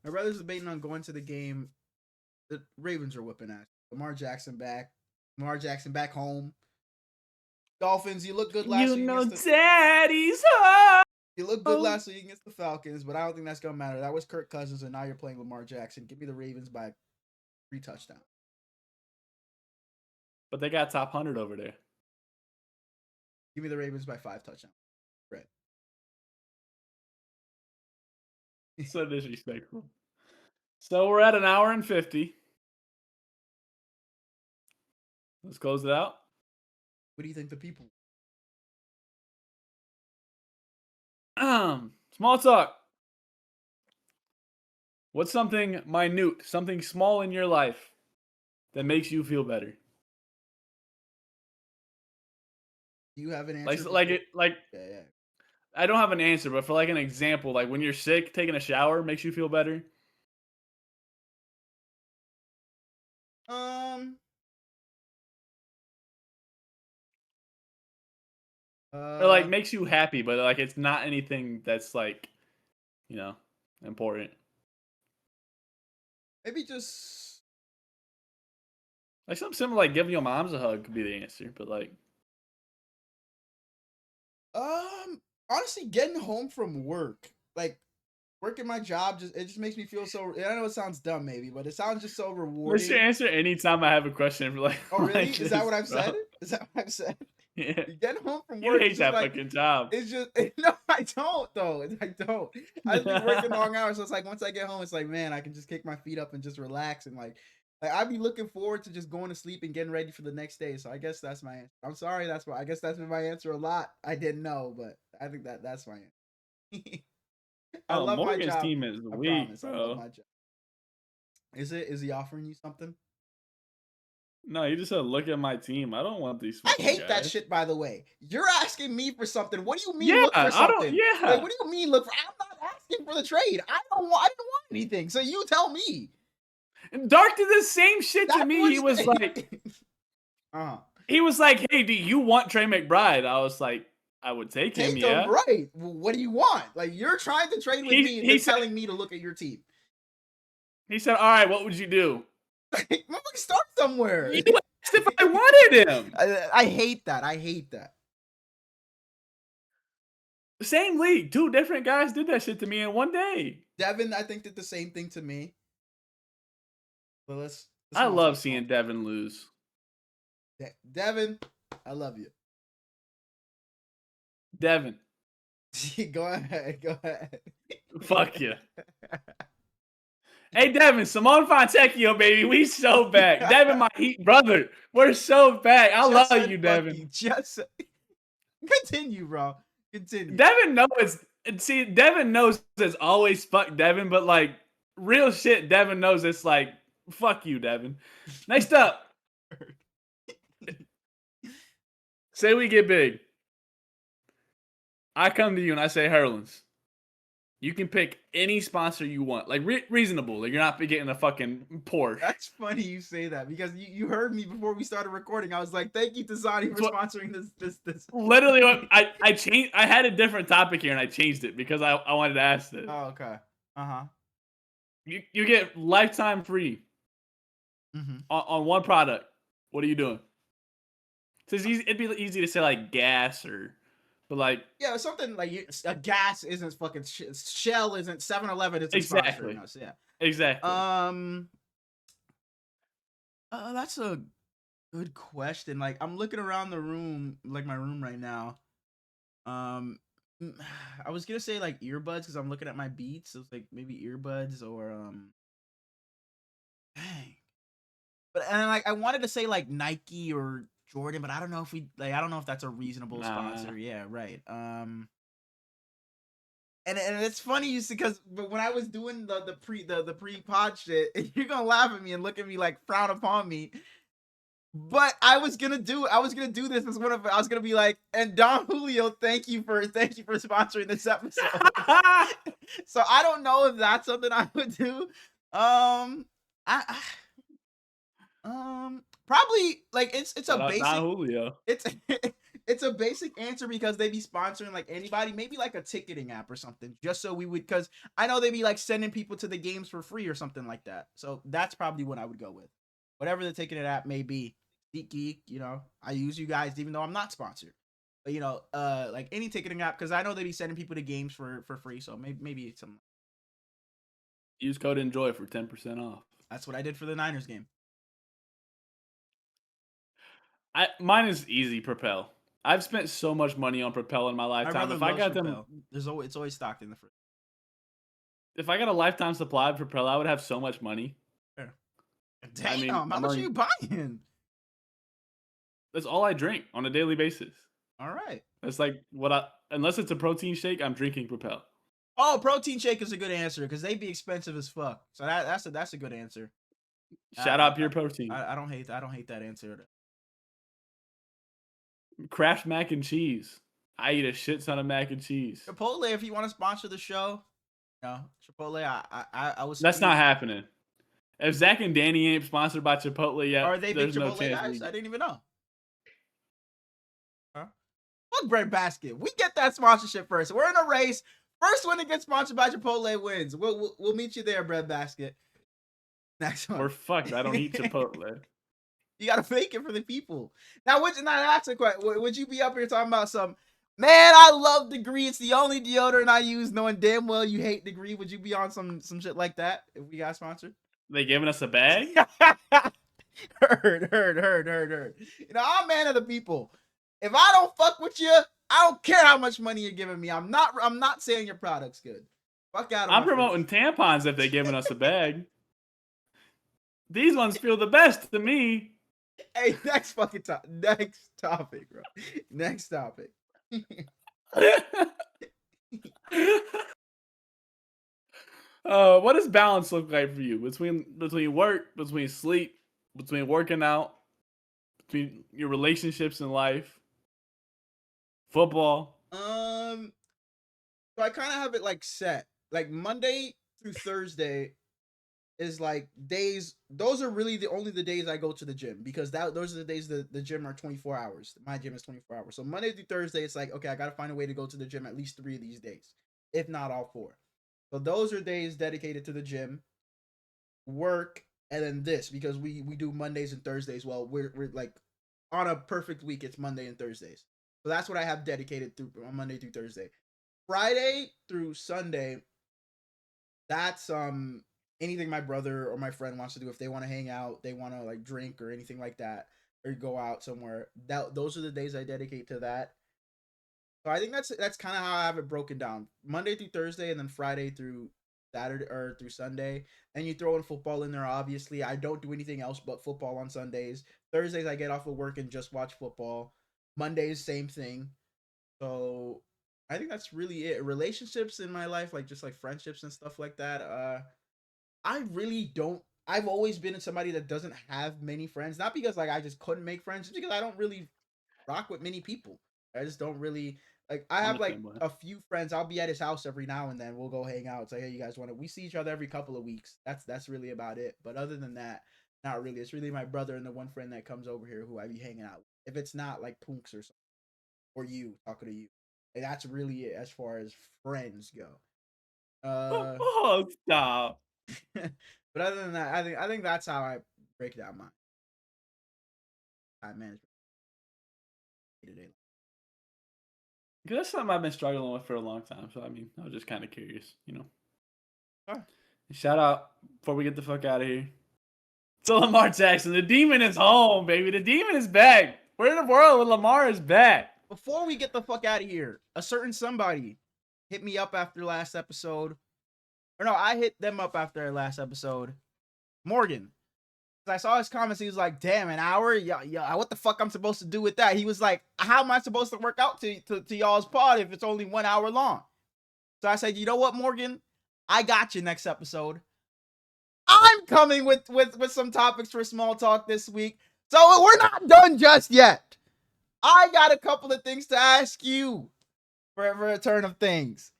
My brother's debating on going to the game. The Ravens are whipping ass. Lamar Jackson back. Lamar Jackson back home. Dolphins, you look good last week. Daddy's home. You look good last week against the Falcons, but I don't think that's gonna matter. That was Kirk Cousins, and now you're playing Lamar Jackson. Give me the Ravens by 3 touchdowns. But they got top 100 over there. Give me the Ravens by 5 touchdowns. Right. So disrespectful. So we're at 1 hour and 50. Let's close it out. What do you think the people? Small talk. What's something minute, something small in your life that makes you feel better? Do you have an answer? Yeah. I don't have an answer, but for like an example, like when you're sick, taking a shower makes you feel better. Or like makes you happy, but like it's not anything that's like, important. Maybe just like something similar, like giving your moms a hug could be the answer, but like, honestly, getting home from work, like working my job, just makes me feel so. I know it sounds dumb, maybe, but it sounds just so rewarding. What's your answer anytime I have a question for like? Oh, really? Like Is that what I've said? Is that what I've said? Yeah. Getting home from You work. hate that fucking job. It's just no, I don't though. I don't. I've been working long hours, so it's like once I get home, it's like man, I can just kick my feet up and just relax and like I'd be looking forward to just going to sleep and getting ready for the next day. So I guess that's my answer. I'm sorry, I guess that's been my answer a lot. I didn't know, but I think that's my answer. I love Morgan's my job. team is weak, bro. I love my job. Is he offering you something? No, you just said look at my team. I don't want these. I hate guys. that shit. By the way, you're asking me for something. What do you mean look for something? Like, what do you mean look for? I'm not asking for the trade. I didn't want anything. So you tell me. And Dark did the same shit to me. He was like, he was like, hey, do you want Trey McBride? I was like, I would take him. Yeah, right. Well, what do you want? Like you're trying to trade with me, and he's telling me to look at your team. He said, all right, what would you do? Start somewhere. You asked if I wanted him. I hate that. I hate that. Same league. 2 different guys did that shit to me in one day. Devin, I think, did the same thing to me. But I love seeing Devin lose. Devin, I love you. Devin. Go ahead. Fuck you. Hey, Devin, Simone Fontecchio, baby. We so back. Devin, my Heat brother. We're so back. I love you, Devin. Just continue, bro. Continue. Devin knows. See, Devin knows it's always fuck Devin, but like real shit, Devin knows it's like fuck you, Devin. Next up. Say we get big. I come to you and I say, Herlins, you can pick any sponsor you want. Like, reasonable. Like, you're not getting a fucking Porsche. That's funny you say that because you heard me before we started recording. I was like, thank you, Tazani, for sponsoring this. Literally, I changed. I had a different topic here and I changed it because I wanted to ask this. Oh, okay. Uh-huh. You get lifetime free on one product. What are you doing? It'd be easy to say, like, gas or... But like, yeah, something like a gas isn't fucking Shell isn't 7-Eleven. It's exactly. Us, yeah, exactly. That's a good question. Like, I'm looking around the room, like my room right now. I was gonna say like earbuds because I'm looking at my Beats. So it's like maybe earbuds or dang. But and like I wanted to say like Nike or Jordan, but I don't know if that's a reasonable sponsor. Yeah, right. And it's funny because when I was doing the pre-pod shit, you're gonna laugh at me and look at me like frown upon me. But I was gonna do this as one of I was gonna be like, and Don Julio, thank you for sponsoring this episode. So I don't know if that's something I would do. I I probably like it's a Shout out Don basic Julio. it's it's a basic answer because they be sponsoring like anybody, maybe like a ticketing app or something, just so we would, because I know they be like sending people to the games for free or something like that. So that's probably what I would go with. Whatever the ticketing app may be. SeatGeek, you know, I use you guys even though I'm not sponsored. But you know, like any ticketing app, because I know they be sending people to games for free. So maybe it's something. Use code ENJOY for 10% off. That's what I did for the Niners game. Mine is easy. Propel. I've spent so much money on Propel in my My lifetime. brother If I loves got them, Propel. It's always stocked in the fridge. if I got a lifetime supply of Propel, I would have so much money. Damn, I mean, how much are you buying? That's all I drink on a daily basis. All right. That's like unless it's a protein shake, I'm drinking Propel. Oh, protein shake is a good answer because they be expensive as fuck. So that's a good answer. Shout out Pure Protein. I don't hate that answer. Kraft mac and cheese. I eat a shit ton of mac and cheese. Chipotle, if you want to sponsor the show, you know, Chipotle, I was. That's not happening. If Zach and Danny ain't sponsored by Chipotle yet, are they big there's no Chipotle chance. guys? I didn't even know. Huh? Fuck Breadbasket. We get that sponsorship first. We're in a race. First one to get sponsored by Chipotle wins. We'll meet you there, Breadbasket. Next one. We're fucked. I don't eat Chipotle. You gotta fake it for the people. Now, that's a question. Would you be up here talking about some? Man, I love Degree. It's the only deodorant I use, knowing damn well you hate Degree. Would you be on some shit like that if we got sponsored? They giving us a bag? Heard. You know, I'm a man of the people. If I don't fuck with you, I don't care how much money you're giving me. I'm not saying your product's good. Fuck out of I'm promoting tampons if they giving us a bag. These ones feel the best to me. Hey, next topic, bro. Next topic. What does balance look like for you between work, between sleep, between working out, between your relationships in life, football? So I kind of have it like set. Like Monday through Thursday is like days. Those are really the days I go to the gym, because those are the days the gym are 24 hours. My gym is 24 hours. So Monday through Thursday, it's like, okay, I got to find a way to go to the gym at least 3 of these days, if not all 4. So those are days dedicated to the gym, work, and then this, because we do Mondays and Thursdays. Well, we're like on a perfect week, it's Monday and Thursdays. So that's what I have dedicated through on Monday through Thursday. Friday through Sunday, that's anything my brother or my friend wants to do. If they want to hang out, they want to like drink or anything like that, or go out somewhere, those are the days I dedicate to that. So I think that's kind of how I have it broken down. Monday through Thursday, and then Friday through Saturday or through Sunday. And you throw in football in there, obviously. I don't do anything else but football on Sundays. Thursdays I get off of work and just watch football. Mondays, same thing. So I think that's really it. Relationships in my life, like just like friendships and stuff like that. I really don't. I've always been somebody that doesn't have many friends. Not because like I just couldn't make friends, just because I don't really rock with many people. I just don't really like. I have like a few friends. I'll be at his house every now and then. We'll go hang out. It's like, hey, you guys want to? We see each other every couple of weeks. That's really about it. But other than that, not really. It's really my brother and the one friend that comes over here who I be hanging out with. If it's not like Punks or something, or you talking to you, and that's really it as far as friends go. Oh, stop. But other than that, I think that's how I break down my time management. That's something I've been struggling with for a long time. So I mean, I was just kind of curious, you know. Sure. Shout out before we get the fuck out of here to Lamar Jackson. The demon is home, baby. The demon is back. We're in a world where Lamar is back. Before we get the fuck out of here, a certain somebody hit me up after last episode. Or no, I hit them up after our last episode. Morgan. I saw his comments. He was like, damn, an hour? Yeah, what the fuck I'm supposed to do with that? He was like, how am I supposed to work out to y'all's pod if it's only 1 hour long? So I said, you know what, Morgan? I got you next episode. I'm coming with some topics for small talk this week. So we're not done just yet. I got a couple of things to ask you for a turn of things.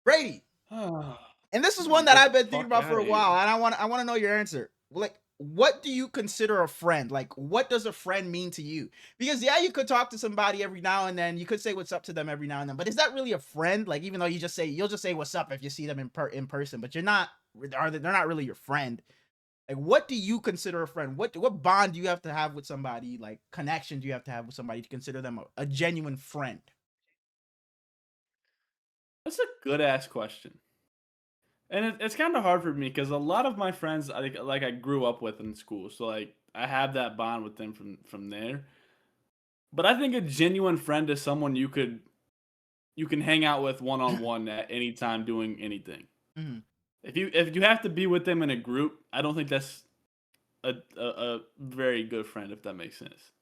Brady. And this is one that I've been thinking about for a while, and I want to know your answer. like, what do you consider a friend? Like, what does a friend mean to you? Because yeah, you could talk to somebody every now and then. You could say what's up to them every now and then. But is that really a friend? Like, even though you'll just say what's up if you see them in person, but they're not really your friend. Like, what do you consider a friend? What bond do you have to have with somebody? Like, connection do you have to have with somebody to consider them a genuine friend? That's a good ass question. And it's kind of hard for me because a lot of my friends, I grew up with in school, so like I have that bond with them from there. But I think a genuine friend is someone you can hang out with one on one at any time doing anything. Mhm. If you have to be with them in a group, I don't think that's a very good friend, if that makes sense.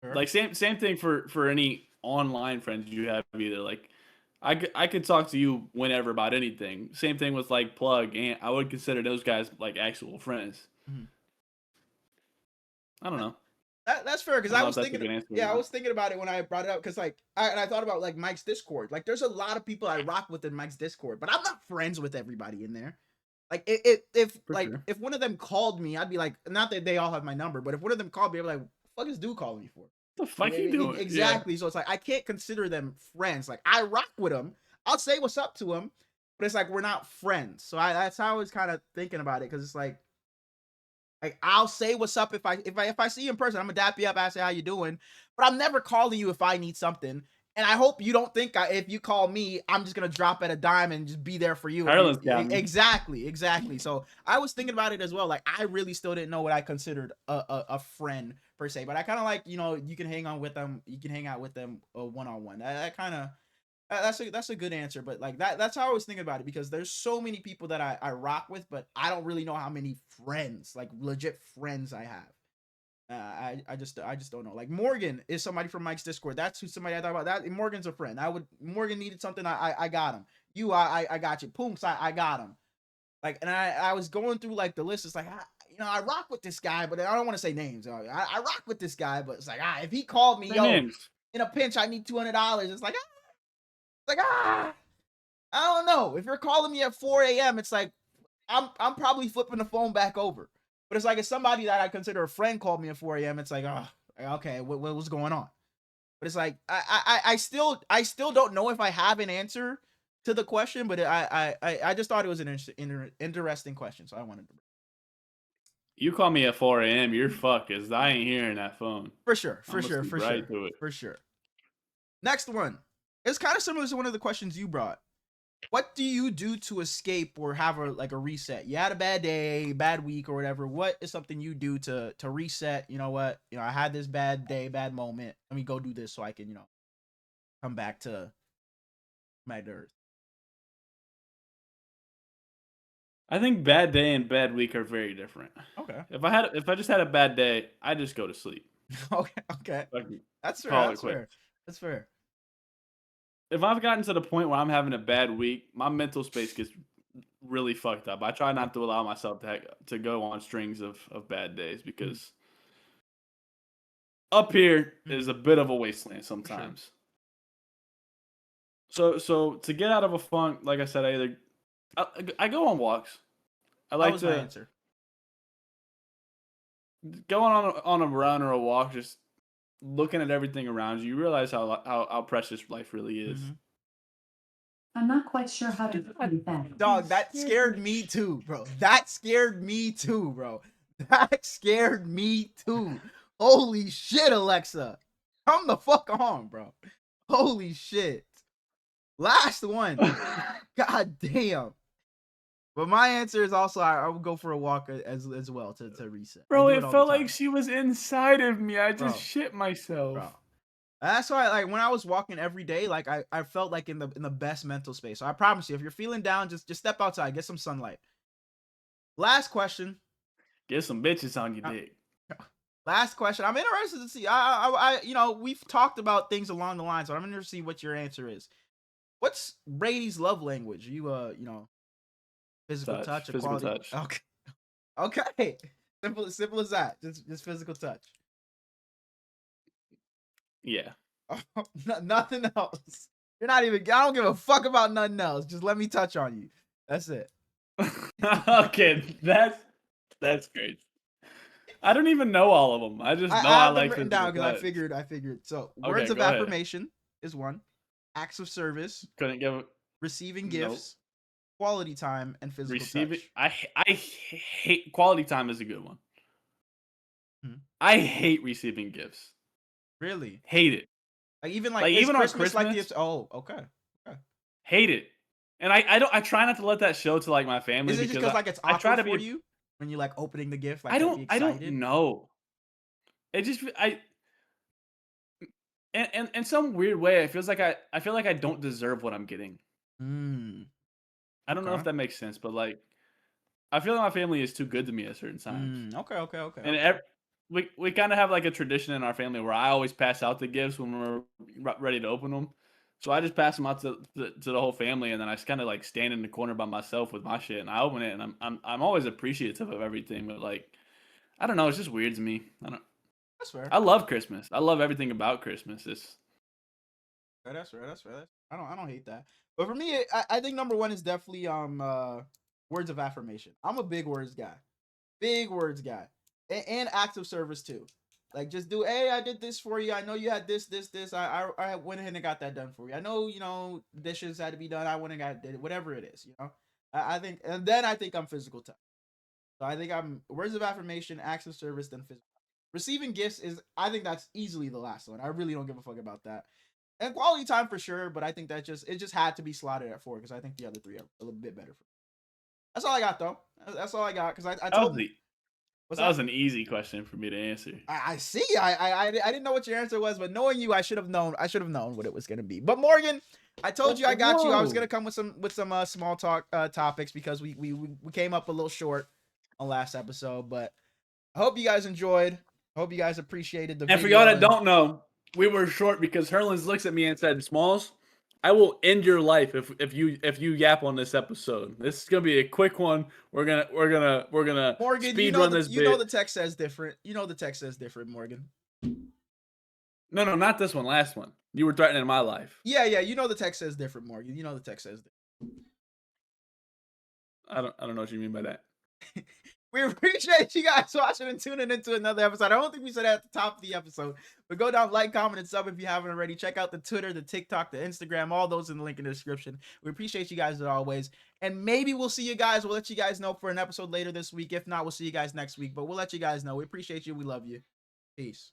Sure. Like same thing for any online friends you have either. Like I could talk to you whenever about anything. Same thing with like Plug, and I would consider those guys like actual friends. Mhm. I don't know. That's fair because I don't I know if was that's a thinking, good answer or yeah, I not. was thinking about it when I brought it up because like I thought about like Mike's Discord. Like, there's a lot of people I rock with in Mike's Discord, but I'm not friends with everybody in there. Like, if For like sure. if one of them called me, I'd be like, not that they all have my number, but if one of them called me, I'd be like, "What the fuck is dude calling me for?" What the fuck you doing? Yeah. Exactly. So it's like I can't consider them friends. Like, I rock with them. I'll say what's up to them, but it's like we're not friends. So that's how I was kind of thinking about it because it's like I'll say what's up if I see you in person. I'm gonna dap you up, ask you how you doing, but I'm never calling you if I need something. And I hope you don't think if you call me, I'm just gonna drop at a dime and just be there for you. Ireland's got me. Exactly. So I was thinking about it as well. Like, I really still didn't know what I considered a friend per se, but I kind of like, you can hang on with them, you can hang out with them one on one. That kind of that's a good answer, but like that's how I was thinking about it because there's so many people that I rock with, but I don't really know how many friends, like legit friends, I have. I just don't know. Like, Morgan is somebody from Mike's Discord. That's who somebody I thought about. That Morgan's a friend. Morgan needed something. I got him. I got you. Punks, I got him. Like, and I was going through like the list. It's like, I rock with this guy, but I don't want to say names. I rock with this guy, but it's like, if he called me, Say yo, names. in a pinch, I need $200. It's like, I don't know. If you're calling me at 4 a.m., it's like I'm probably flipping the phone back over. But it's like if somebody that I consider a friend called me at 4 a.m., it's like, okay, what's going on? But it's like I still don't know if I have an answer to the question, but I just thought it was an interesting question, so I wanted to. You call me at 4 a.m. You're fucked, cause I ain't hearing that phone. For sure, I'm for gonna sure, sleep for right sure, through it. for sure. Next one. It's kind of similar to one of the questions you brought. What do you do to escape or have a reset? You had a bad day, bad week, or whatever. What is something you do to reset? You know what? I had this bad day, bad moment. Let me go do this so I can, come back to my earth. I think bad day and bad week are very different. Okay. If I just had a bad day, I just go to sleep. Okay. Okay. Like That's fair. call it That's quits. fair. That's fair. If I've gotten to the point where I'm having a bad week, my mental space gets really fucked up. I try not to allow myself to go on strings of bad days because up here is a bit of a wasteland For sure. sometimes. So to get out of a funk, like I said, I go on walks. I That like was my to answer. go on a run or a walk, just looking at everything around you. You realize how precious life really is. Mm-hmm. I'm not quite sure how to do that. Dog, that scared me too, bro. That scared me too, bro. That scared me too. Holy shit, Alexa. Come the fuck on, bro. Holy shit. Last one. God damn. But my answer is also I would go for a walk as well to reset. Bro, I do it all felt the time, like she was inside of me. I just bro. shit myself. Bro. That's why, like, when I was walking every day, like I felt like in the best mental space. So I promise you, if you're feeling down, just step outside, get some sunlight. Last question. Get some bitches on your dick. Last question. I'm interested to see. We've talked about things along the line, so I'm interested to see what your answer is. What's Brady's love language? Physical touch, Physical equality. touch. Okay. Okay. Simple as that. Just physical touch. Yeah. Nothing else. You're not even. I don't give a fuck about nothing else. Just let me touch on you. That's it. Okay, That's great. I don't even know all of them. I just know I I have them like written physical down because touch. I figured. So Okay, words of go ahead. affirmation is one. Acts of service, Couldn't give receiving Nope. gifts, quality time, and physical receiving. touch. I hate quality time is a good one. Hmm. I hate receiving gifts. Really? Hate it. Like even like Like, is even on Christmas like the Christmas? oh, okay. Hate it. And I try not to let that show to like my family Is it just because because like it's I try awkward to for be. you when you like opening the gift, like I can't be don't excited? know. It just in some weird way it feels like I feel like I don't deserve what I'm getting. Mm, I don't know if okay. that makes sense, but like I feel like my family is too good to me at certain times. Okay. And we kind of have like a tradition in our family where I always pass out the gifts when we're ready to open them. So I just pass them out to the whole family, and then I just kind of like stand in the corner by myself with my shit, and I open it, and I'm always appreciative of everything, but like I don't know, it's just weird to me. That's fair. I love Christmas. I love everything about Christmas. That's fair. I don't hate that. But for me, I think number one is definitely words of affirmation. I'm a big words guy. Big words guy. And acts of service too. Like just do, hey, I did this for you. I know you had this. I went ahead and got that done for you. I know, dishes had to be done. I went and got did it. Whatever it is, I think, and then I think I'm physical touch. So I think I'm words of affirmation, acts of service, then physical. Receiving gifts is, I think that's easily the last one. I really don't give a fuck about that. And quality time for sure, but I think that it just had to be slotted at 4 because I think the other 3 are a little bit better. That's all I got though. That's all I got because I told you. That was an easy question for me to answer. I see. I didn't know what your answer was, but knowing you, I should have known. I should have known what it was gonna be. But Morgan, I told you I got you. I was gonna come with some small talk topics because we came up a little short on last episode. But I hope you guys enjoyed. I hope you guys appreciated the video. And for y'all that don't know, we were short because Herlins looks at me and said, "Smallz, I will end your life if you yap on this episode. This is gonna be a quick one. We're gonna Morgan, speed run this you know bit. the text says different. You know the text says different, Morgan. No, not this one. Last one. You were threatening my life. Yeah. You know the text says different, Morgan. You know the text says different. I don't know what you mean by that. We appreciate you guys watching and tuning into another episode. I don't think we said that at the top of the episode, but go down, like, comment, and sub if you haven't already. Check out the Twitter, the TikTok, the Instagram, all those in the link in the description. We appreciate you guys as always. And maybe we'll see you guys. We'll let you guys know for an episode later this week. If not, we'll see you guys next week, but we'll let you guys know. We appreciate you. We love you. Peace.